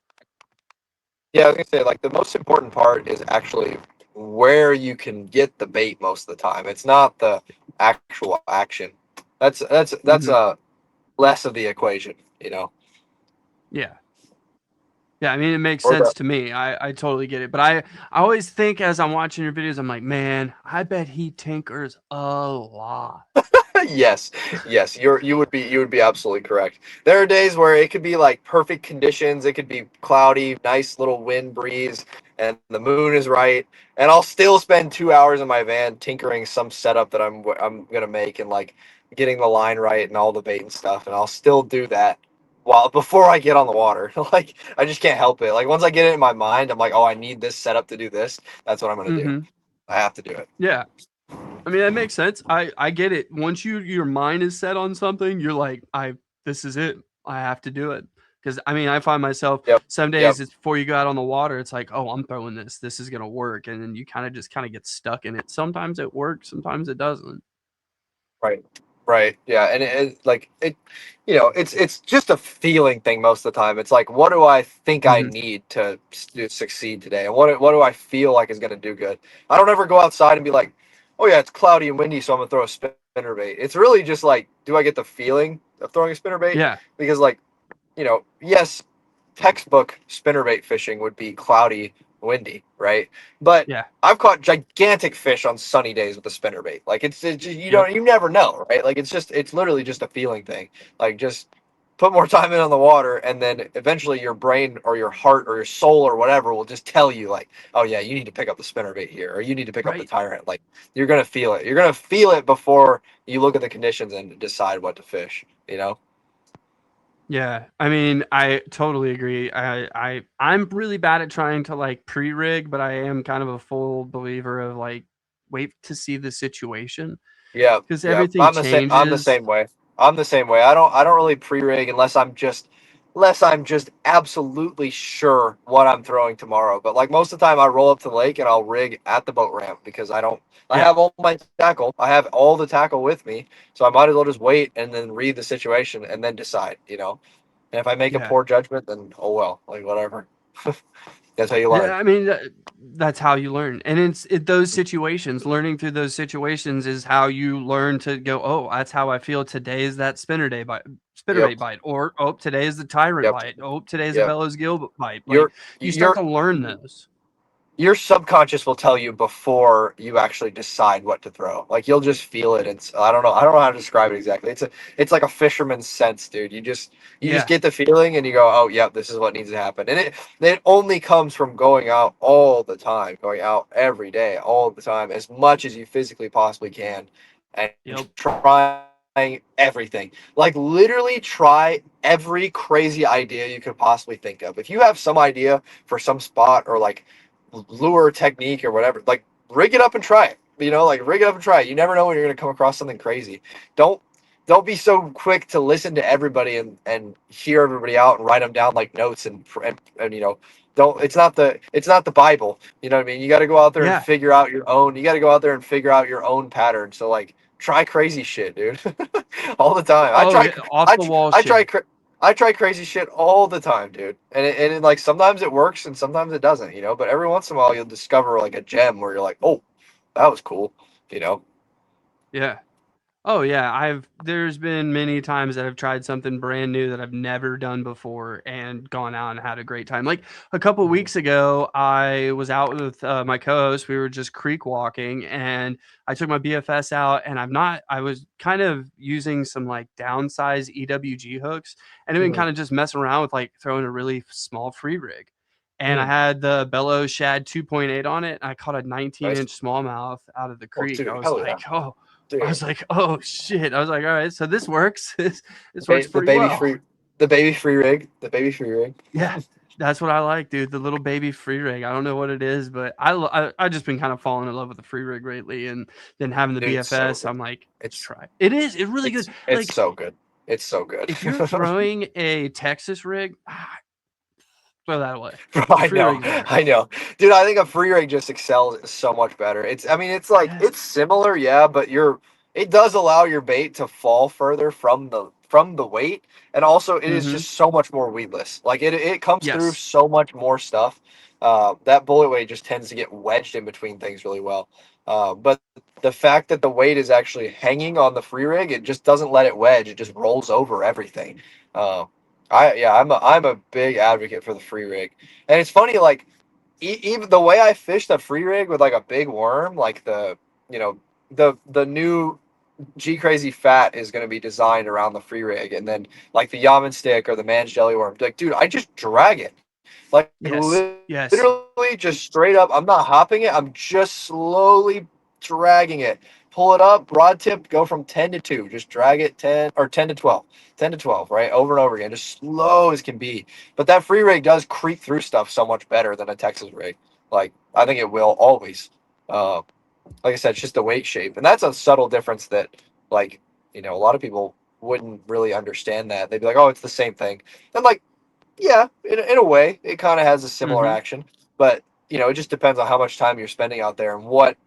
Yeah, I was gonna say like the most important part is actually where you can get the bait most of the time. It's not the actual action. That's Hmm. less of the equation, you know. Yeah. Yeah, I mean, it makes Or the sense to me. I totally get it. But I always think as I'm watching your videos, I'm like, man, I bet he tinkers a lot. yes, yes, you would be absolutely correct. There are days where it could be like perfect conditions. It could be cloudy, nice little wind breeze, and the moon is right, and I'll still spend 2 hours in my van tinkering some setup that I'm gonna make and like getting the line right and all the bait and stuff, and I'll still do that while before I get on the water. Like I just can't help it. Like once I get it in my mind, I'm like, oh, I need this setup to do this. That's what I'm gonna do. Hmm. I have to do it. Yeah. I mean, that makes sense. I get it. Once your mind is set on something, you're like, I this is it. I have to do it. Because I mean, I find myself Yep. some Yep. days it's before you go out on the water, it's like, oh, I'm throwing this. This is gonna work, and then you kind of get stuck in it. Sometimes it works, sometimes it doesn't. Right. Right. Yeah. And it's just a feeling thing most of the time. It's like, what do I think I Hmm. need to succeed today? And what do I feel like is going to do good? I don't ever go outside and be like, oh yeah, it's cloudy and windy, so I'm gonna throw a spinner bait. It's really just like, do I get the feeling of throwing a spinner bait? Yeah. Because like yes, textbook spinnerbait fishing would be cloudy, windy, right? But Yeah. I've caught gigantic fish on sunny days with a spinnerbait. Like it's just, Yep. you never know, right? Like it's literally just a feeling thing. Like just put more time in on the water, and then eventually your brain or your heart or your soul or whatever will just tell you like, oh yeah, you need to pick up the spinnerbait here, or you need to pick up the Right. tyrant. Like you're gonna feel it. You're gonna feel it before you look at the conditions and decide what to fish. You know? Yeah, I mean, I totally agree. I'm really bad at trying to like pre-rig, but I am kind of a full believer of like wait to see the situation Yeah, because yeah. everything I'm the changes. same way. I'm the same way. I don't really pre-rig unless I'm just absolutely sure what I'm throwing tomorrow. But like most of the time I roll up to the lake and I'll rig at the boat ramp because I Yeah, have all my tackle. I have all the tackle with me. So I might as well just wait and then read the situation and then decide, you know. And if I make a yeah. poor judgment, then oh well, like whatever. That's how you learn. Yeah, I mean that's how you learn, and those situations. Learning through those situations is how you learn to go. Oh, that's how I feel. Today is that Yep. spinnerbait bite, or oh, today is the tyrant Yep. bite. Oh, today is a Yep. bellows gill bite. Like You're you start you're to learn those. your subconscious will tell you before you actually decide what to throw. Like you'll just feel it. It's I don't know how to describe it exactly. It's like a fisherman's sense, dude. You just Yeah, get the feeling and you go, oh yep, this is what needs to happen. And it only comes from going out all the time, going out every day, all the time, as much as you physically possibly can, and yep, trying everything. Like literally try every crazy idea you could possibly think of. If you have some idea for some spot or like lure technique or whatever, like rig it up and try it. You know, like rig it up and try it. You never know when you're gonna come across something crazy. Don't don't be so quick to listen to everybody and hear everybody out and write them down like notes and you know, don't it's not the Bible. You know what I mean? You got to go out there and yeah. figure out your own. You got to go out there and figure out your own pattern. So like try crazy shit, dude. All the time. Oh yeah, off I the tr- wall I try shit. cra- I try crazy shit all the time, dude. And like sometimes it works and sometimes it doesn't, you know. But every once in a while you'll discover like a gem where you're like, oh, that was cool, you know. Yeah. Oh yeah, there's been many times that I've tried something brand new that I've never done before and gone out and had a great time. Like a couple Mhm. weeks ago, I was out with my co-host. We were just creek walking, and I took my BFS out, and I was kind of using some like downsized EWG hooks, and I've been Mhm. kind of just messing around with like throwing a really small free rig. And I Mm. had the Bellows Shad 2.8 on it. And I caught a Nice. 19-inch smallmouth out of the Oh, creek. dude, hell yeah, I dude. was like, "Oh shit." I was like, "All right, so this works. This works The pretty baby well." free, the baby free rig, the baby free rig. Yeah. That's what I like, dude. The little baby free rig. I don't know what it is, but I just been kind of falling in love with the free rig lately, and then having the Dude, it's so BFS, good. I'm like, let's It's try it. It is. It's really good. it's Like so good. It's so good. if you're throwing a Texas rig, throw that away. Bro, The I free know, rig's better. I know, dude. I think a free rig just excels so much better. I mean, it's like Yes. it's similar, yeah, but it does allow your bait to fall further from the weight, and also it is Mm-hmm. just so much more weedless. Like it comes through Yes. so much more stuff. That bullet weight just tends to get wedged in between things really well. But the fact that the weight is actually hanging on the free rig, it just doesn't let it wedge. It just rolls over everything. Uh, I'm a big advocate for the free rig. And it's funny, like even the way I fish the free rig with like a big worm, like you know, the new G Crazy Fat is going to be designed around the free rig, and then like the Yaman stick or the man's jelly worm, like dude, I just drag it, like Yes. Yes. literally just straight up. I'm not hopping it. I'm just slowly dragging it. Pull it up, rod tip, go from 10 to 2. Just drag it 10 to 12, 10 to 12, right, over and over again, just slow as can be. But that free rig does creep through stuff so much better than a Texas rig. Like I think it will always. Uh, like I said, it's just the weight shape, and that's a subtle difference that, like, a lot of people wouldn't really understand that. They'd be like, "Oh, it's the same thing," and like, yeah, in a way, it kind of has a similar Mm-hmm. action, but it just depends on how much time you're spending out there and what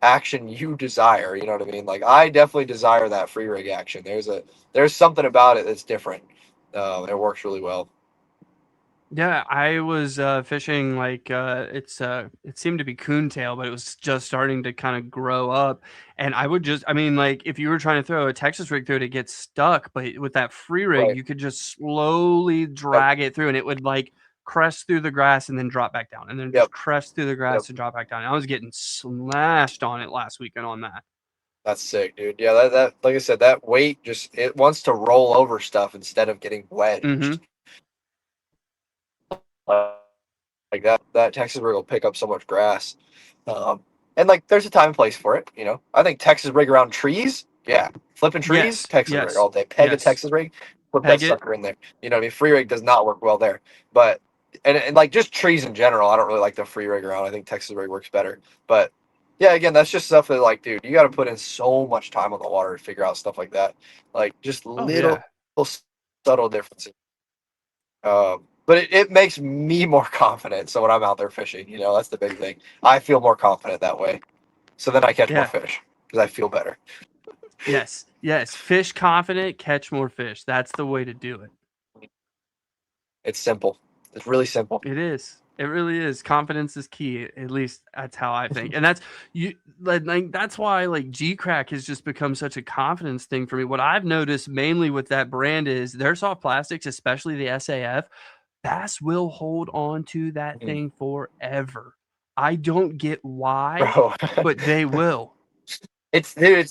action you desire. You know what I mean? Like, I definitely desire that free rig action. There's something about it that's different. It works really well. Yeah, I was fishing like it seemed to be coontail, but it was just starting to kind of grow up. And I mean, like if you were trying to throw a Texas rig through it, it gets stuck. But with that free rig, Right. you could just slowly Yep. drag it through, and it would like crest through the grass and then drop back down, and then Yep. just crest through the Yep. grass and drop back down. And I was getting smashed on it last weekend on that. That's sick, dude. Yeah, that like I said, that weight it wants to roll over stuff instead of getting Mm-hmm. wedged. Like that Texas rig will pick up so much grass. And like there's a time and place for it, you know. I think Texas rig around trees, yeah. Flipping trees, Yes. Texas rig Yes. all day. Peg a Yes. Texas rig, flip that Peg it. sucker in there. You know what I mean? Free rig does not work well there. But and like just trees in general, I don't really like the free rig around. I think Texas rig works better. But yeah, again, that's just stuff that like, dude, you got to put in so much time on the water to figure out stuff like that. Like just Oh little yeah. subtle differences. But it makes me more confident. So when I'm out there fishing, you know, that's the big thing. I feel more confident that way. So then I catch more Yeah. fish because I feel better. Yes. Yes. Fish confident, catch more fish. That's the way to do it. It's simple. It's really simple. It is. It really is. Confidence is key. At least that's how I think. And that's you like that's why like geecrack has just become such a confidence thing for me. What I've noticed mainly with that brand is their soft plastics, especially the SAF, bass will hold on to that Mm. thing forever. I don't get why, Bro. but they will. It's dude,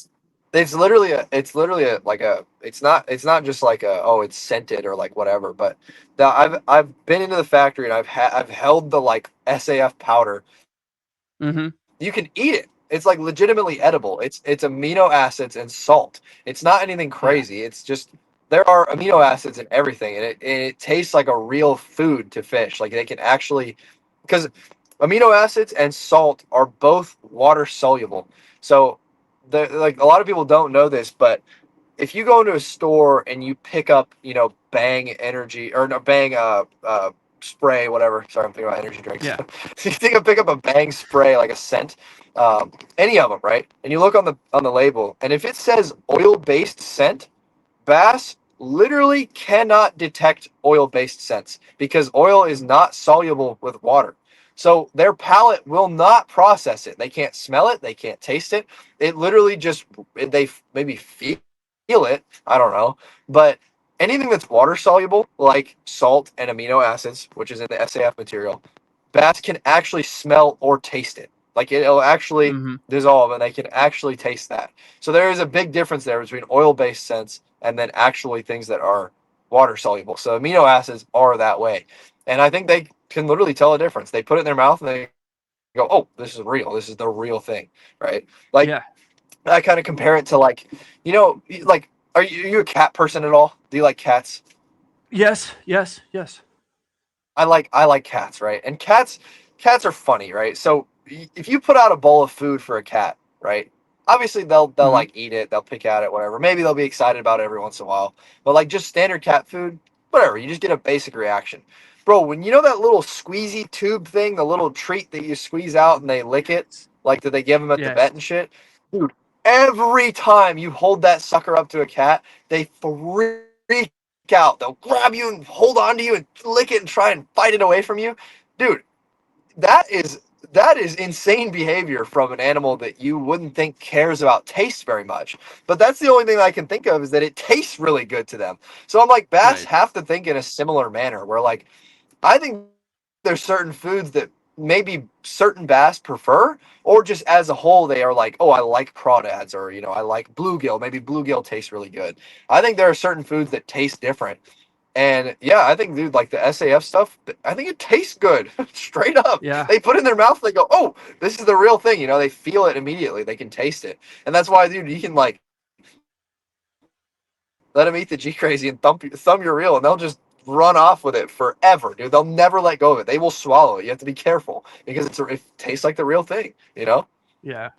it's literally a like a it's not just like a oh it's scented or like whatever, but I've been into the factory and I've held the like SAF powder. Mhm. You can eat it. It's like legitimately edible. It's amino acids and salt. It's not anything Yeah. crazy. It's just there are amino acids in everything, and it tastes like a real food to fish. Like they can actually, because amino acids and salt are both water soluble. So, like a lot of people don't know this, but if you go into a store and you pick up, you know, Bang energy or no Bang spray, whatever. Sorry, I'm thinking about energy drinks. Yeah. So you pick up a Bang spray, like a scent, any of them, right? And you look on the label, and if it says oil based scent, bass literally cannot detect oil based scents because oil is not soluble with water. So their palate will not process it. They can't smell it. They can't taste it. It literally just they maybe feel it. I don't know, but anything that's water soluble, like salt and amino acids, which is in the SAF material, bass can actually smell or taste it. Like it'll actually Mhm. dissolve, and they can actually taste that. So there is a big difference there between oil-based scents and then actually things that are water soluble. So amino acids are that way, and I think they can literally tell a difference. They put it in their mouth and they go, "Oh, this is real. This is the real thing," right? Like Yeah. I kind of compare it to like, you know, like are you a cat person at all? Do you like cats? Yes. Yes. Yes. I like cats, right? And cats are funny, right? So if you put out a bowl of food for a cat, right? Obviously they'll Mhm. like eat it, they'll pick at it, whatever. Maybe they'll be excited about it every once in a while. But like just standard cat food, whatever, you just get a basic reaction. Bro, when you know that little squeezy tube thing, the little treat that you squeeze out and they lick it, like that they give them at the vet Yes. and shit, dude, every time you hold that sucker up to a cat, they freak out. They'll grab you and hold on to you and lick it and try and fight it away from you. Dude, that is insane behavior from an animal that you wouldn't think cares about taste very much. But that's the only thing I can think of is that it tastes really good to them. So I'm like, bass Right. have to think in a similar manner where like I think there's certain foods that maybe certain bass prefer, or just as a whole, they are like, oh, I like crawdads, or you know, I like bluegill. Maybe bluegill tastes really good. I think there are certain foods that taste different. And yeah, I think, dude, like the SAF stuff, I think it tastes good, straight up. Yeah. They put it in their mouth, they go, "Oh, this is the real thing." You know, they feel it immediately. They can taste it, and that's why, dude, you can like let them eat the G crazy and thumb your reel, and they'll just run off with it forever, dude. They'll never let go of it. They will swallow it. You have to be careful because it tastes like the real thing. You know, Yeah.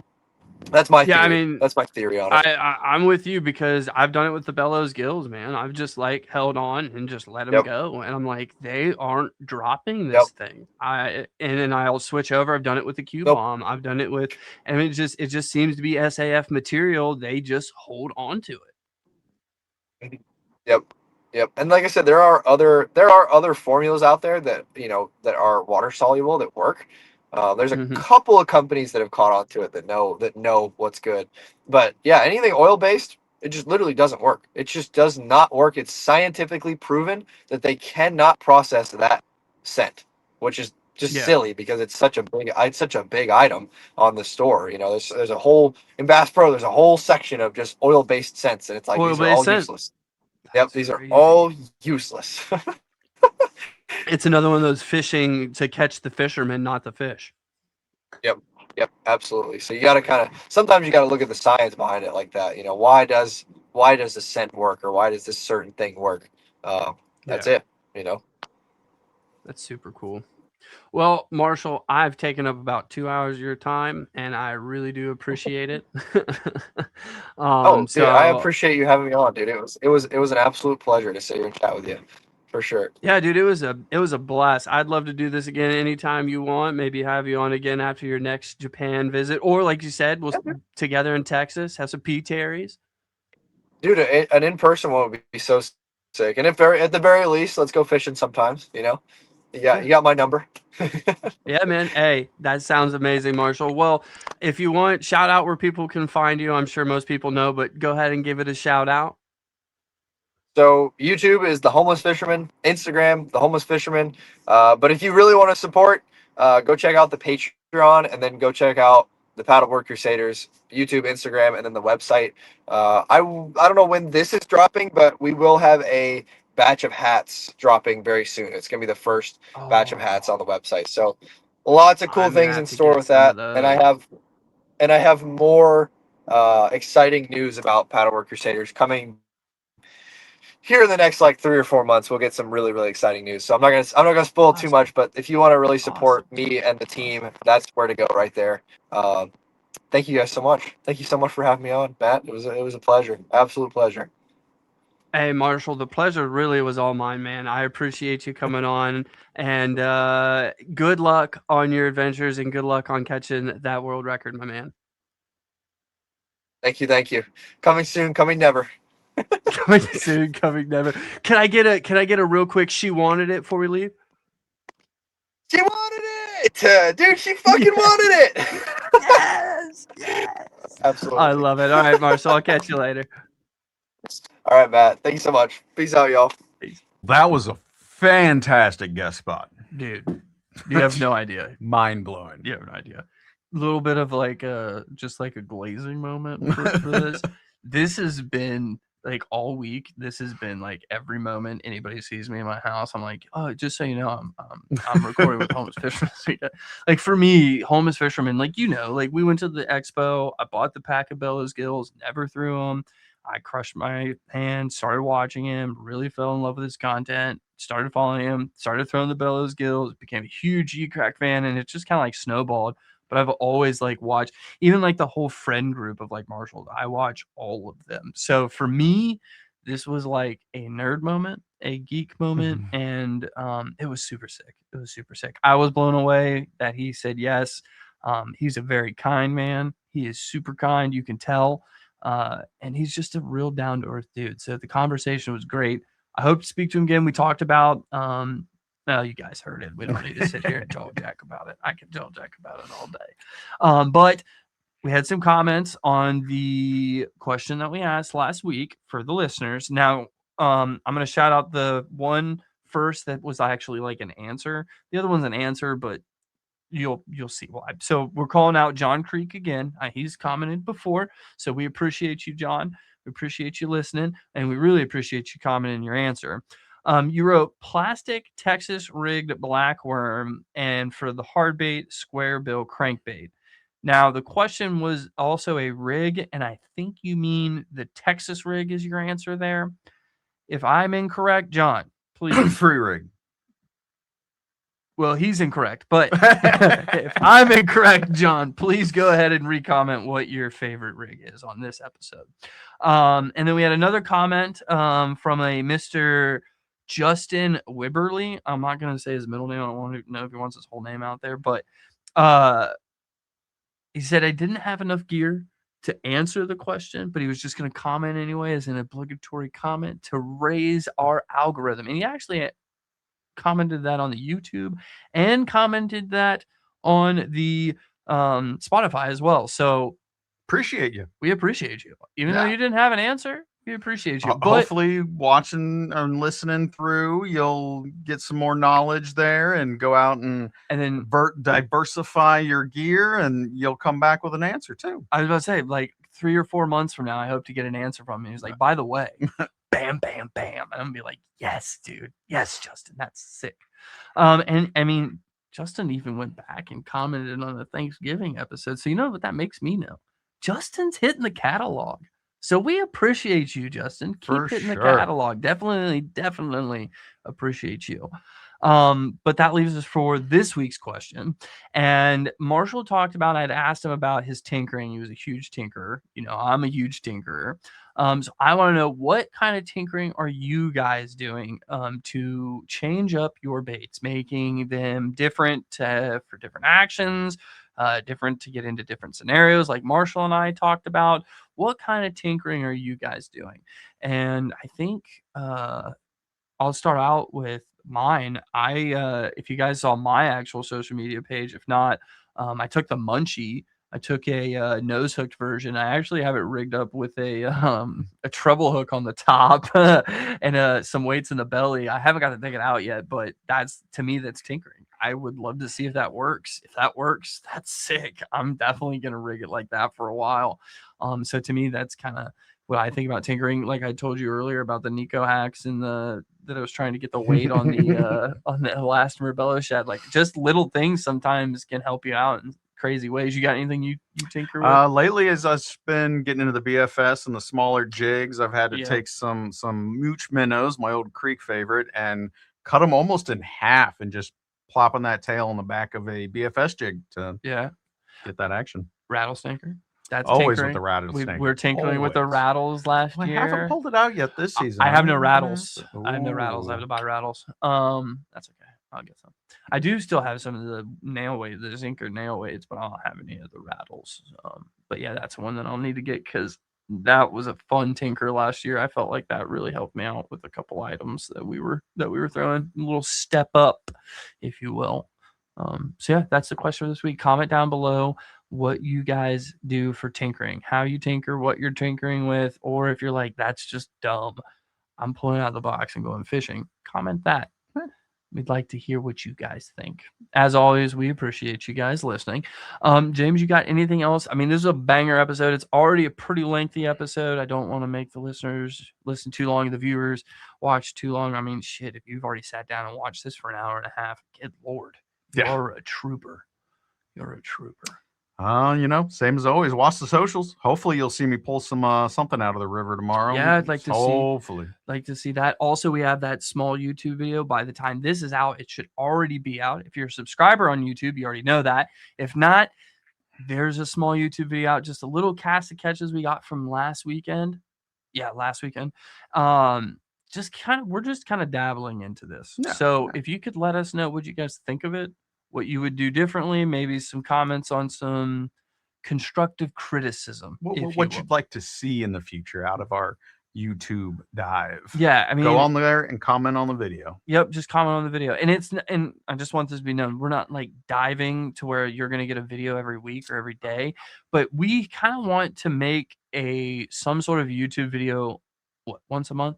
that's my Yeah. I theory. mean, That's my theory on it. I'm with you because I've done it with the bellows gills, man. I've just like held on and just let them Yep. go, and I'm like, they aren't dropping Yep. this thing. And then I'll switch over. I've done it with the Q Nope. bomb. I've done it with, and it just seems to be SAF material. They just hold on to it. Yep. Yep. And like I said, there are other formulas out there that that are water soluble that work. There's a Mhm. couple of companies that have caught on to it that know what's good. But yeah, anything oil based, it just literally doesn't work. It just does not work. It's scientifically proven that they cannot process that scent, which is just Yeah. silly because it's such a big item on the store. There's a whole in Bass Pro. There's a whole section of just oil based scents, and it's like these are Oil-based all scent. useless. Yep, That's these are crazy. all useless. It's another one of those fishing to catch the fisherman, not the fish. Yep, yep, absolutely. So you got to sometimes you got to look at the science behind it like that. Why does the scent work, or why does this certain thing work? That's Yeah, it. You know. that's super cool. Well, Marshall, I've taken up about 2 hours of your time, and I really do appreciate it. Oh, dude, I So appreciate you having me on, dude. It was an absolute pleasure to sit here and chat with you, for sure. yeah, dude, it was a blast. I'd love to do this again anytime you want. Maybe have you on again after your next Japan visit, or like you said, we'll together in Texas have some P Terry's. Dude, an in-person one would be so sick. And at the very least, let's go fishing sometimes. Yeah. You got my number. Yeah, man. Hey, that sounds amazing, Marshall. Well, if you want, shout out where people can find you. I'm sure most people know, but go ahead and give it a shout out. So YouTube is the Homeless Fisherman, Instagram the Homeless Fisherman. But if you really want to support, go check out the Patreon, and then go check out the Paddleboard Crusaders YouTube, Instagram, and then the website. I don't know when this is dropping, but we will have a batch of hats dropping very soon. It's gonna be the first batch of hats Oh, on the website. So lots of cool I'm gonna things in have to store get with some of that, and I those. have more exciting news about Paddleboard Crusaders coming here in the next like 3 or 4 months. We'll get some really really exciting news. So I'm not gonna spoil too Awesome. much, but if you want to really Awesome. support me and the team, that's where to go right there. Thank you guys so much. Thank you so much for having me on, Matt. It was a pleasure, absolute pleasure. Hey, Marshall, the pleasure really was all mine, man. I appreciate you coming on, and good luck on your adventures, and good luck on catching that world record, my man. Thank you. Coming soon, coming never. Coming soon, coming never. Can I get a real quick? She wanted it before we leave. She wanted it, dude. She fucking Yeah. wanted it. Yes. Yes. I Absolutely. love it. All right, Marshall. I'll catch you later. All right, Matt. Thank you so much. Peace out, y'all. Peace. That was a fantastic guest spot. Dude, you have no idea. Mind blowing. You have no idea. A little bit of like just like a glazing moment for this. This has been like all week. This has been like every moment anybody sees me in my house, I'm like, oh, just so you know, I'm recording with Homeless Fisherman this weekend. Like for me, Homeless Fisherman, like like we went to the expo. I bought the pack of Bellows gills, never threw them. I crushed my hand, started watching him, really fell in love with his content, started following him, started throwing the Bellows gills, became a huge geecrack fan, and it just kind of like snowballed. But I've always like watched even like the whole friend group of like Marshall. I watch all of them. So for me, this was like a nerd moment, a geek moment, and it was super sick. It was super sick. I was blown away that he said yes. He's a very kind man. He is super kind. You can tell. And he's just a real down to earth dude. So the conversation was great. I hope to speak to him again. We talked about, no, you guys heard it. We don't need to sit here and jaw jack about it. I can jaw jack about it all day. But we had some comments on the question that we asked last week for the listeners. Now, I'm going to shout out the one first that was actually like an answer. The other one's an answer, but you'll see why. So we're calling out John Creek again. He's commented before, so we appreciate you, John. We appreciate you listening, and we really appreciate you commenting your answer. You wrote plastic Texas rigged black worm, and for the hard bait, square bill crankbait. Now the question was also a rig, and I think you mean the Texas rig is your answer there. If I'm incorrect, John, please. Free rig. Well, he's incorrect, but if I'm incorrect, John, please go ahead and recomment what your favorite rig is on this episode. And then we had another comment from a Mr. Justin Wibberly. I'm not going to say his middle name. I don't want to know if he wants his whole name out there, but he said, I didn't have enough gear to answer the question, but he was just going to comment anyway as an obligatory comment to raise our algorithm. And he actually commented that on the YouTube and commented that on the Spotify as well. So Appreciate you. we appreciate you. Even though you didn't have an answer, we appreciate you. But Hopefully, watching and listening through, you'll get some more knowledge there and go out and then diversify your gear, and you'll come back with an answer too. I was about to say, like 3 or 4 months from now, I hope to get an answer from him. He's like, by the way, bam, bam, bam. And I'm gonna be like, yes, dude. Yes, Justin. That's sick. And I mean, Justin even went back and commented on the Thanksgiving episode. So you know what that makes me know? Justin's hitting the catalog. So we appreciate you, Justin. Keep hitting the catalog. Definitely appreciate you. But that leaves us for this week's question. And Marshall talked about, I'd asked him about his tinkering. He was a huge tinkerer. You know, I'm a huge tinkerer. So I want to know, what kind of tinkering are you guys doing to change up your baits, making them different for different actions, different to get into different scenarios like Marshall and I talked about? What kind of tinkering are you guys doing? And I think I'll start out with mine. If you guys saw my actual social media page, if not, I took the Munchie. I took a nose hooked version. I actually have it rigged up with a treble hook on the top and some weights in the belly. I haven't got to take it out yet, but to me, that's tinkering. I would love to see if that works. If that works, that's sick. I'm definitely gonna rig it like that for a while. So to me, that's kind of what I think about tinkering. Like I told you earlier about the Nico hacks and that I was trying to get the weight on the elastomer bellow shad. Like just little things sometimes can help you out in crazy ways. You got anything you tinker with? Lately, as I've been getting into the BFS and the smaller jigs, I've had to take some mooch minnows, my old creek favorite, and cut them almost in half and just plopping that tail on the back of a BFS jig to get that action. Rattlesnaker. That's always tinkering. with the rattlesnake. We're tinkering with the rattles last year. I haven't pulled it out yet this season. I have no rattles. I have no rattles. I have to buy rattles. That's okay. I'll get some. I do still have some of the nail weight, the zinker nail weights, but I don't have any of the rattles. But yeah, that's one that I'll need to get because that was a fun tinker last year. I felt like that really helped me out with a couple items that we were throwing, a little step up, if you will. So yeah, that's the question for this week. Comment down below what you guys do for tinkering, how you tinker, what you're tinkering with, or if you're like, that's just dumb, I'm pulling out the box and going fishing. Comment that. We'd like to hear what you guys think. As always, we appreciate you guys listening. James, you got anything else? I mean, this is a banger episode. It's already a pretty lengthy episode. I don't want to make the listeners listen too long, the viewers watch too long. I mean, shit, if you've already sat down and watched this for an hour and a half, good Lord, you're a trooper. You're a trooper. Same as always. Watch the socials. Hopefully, you'll see me pull some something out of the river tomorrow. Yeah, I'd like to hopefully see that. Also, we have that small YouTube video. By the time this is out, it should already be out. If you're a subscriber on YouTube, you already know that. If not, there's a small YouTube video out. Just a little cast of catches we got from last weekend. Yeah, last weekend. We're just kind of dabbling into this. If you could let us know what you guys think of it, what you would do differently, maybe some comments on some constructive criticism. What you'd like to see in the future out of our YouTube dive. Yeah, I mean, go on there and comment on the video. Yep, just comment on the video. And I just want this to be known. We're not like diving to where you're going to get a video every week or every day, but we kind of want to make some sort of YouTube video once a month.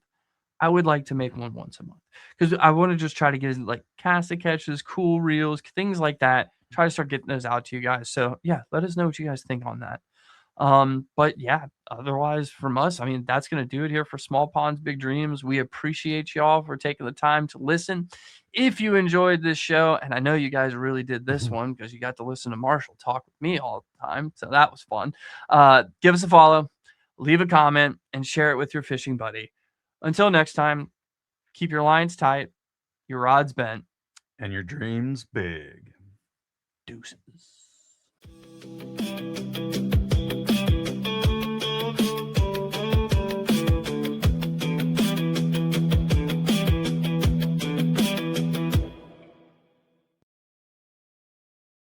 I would like to make one once a month because I want to just try to get like cast and catches, cool reels, things like that. Try to start getting those out to you guys. So yeah, let us know what you guys think on that. But yeah, otherwise from us, I mean, that's going to do it here for Small Ponds, Big Dreams. We appreciate y'all for taking the time to listen. If you enjoyed this show, and I know you guys really did this one because you got to listen to Marshall talk with me all the time. So that was fun. Give us a follow, leave a comment, and share it with your fishing buddy. Until next time, keep your lines tight, your rods bent, and your dreams big. Deuces.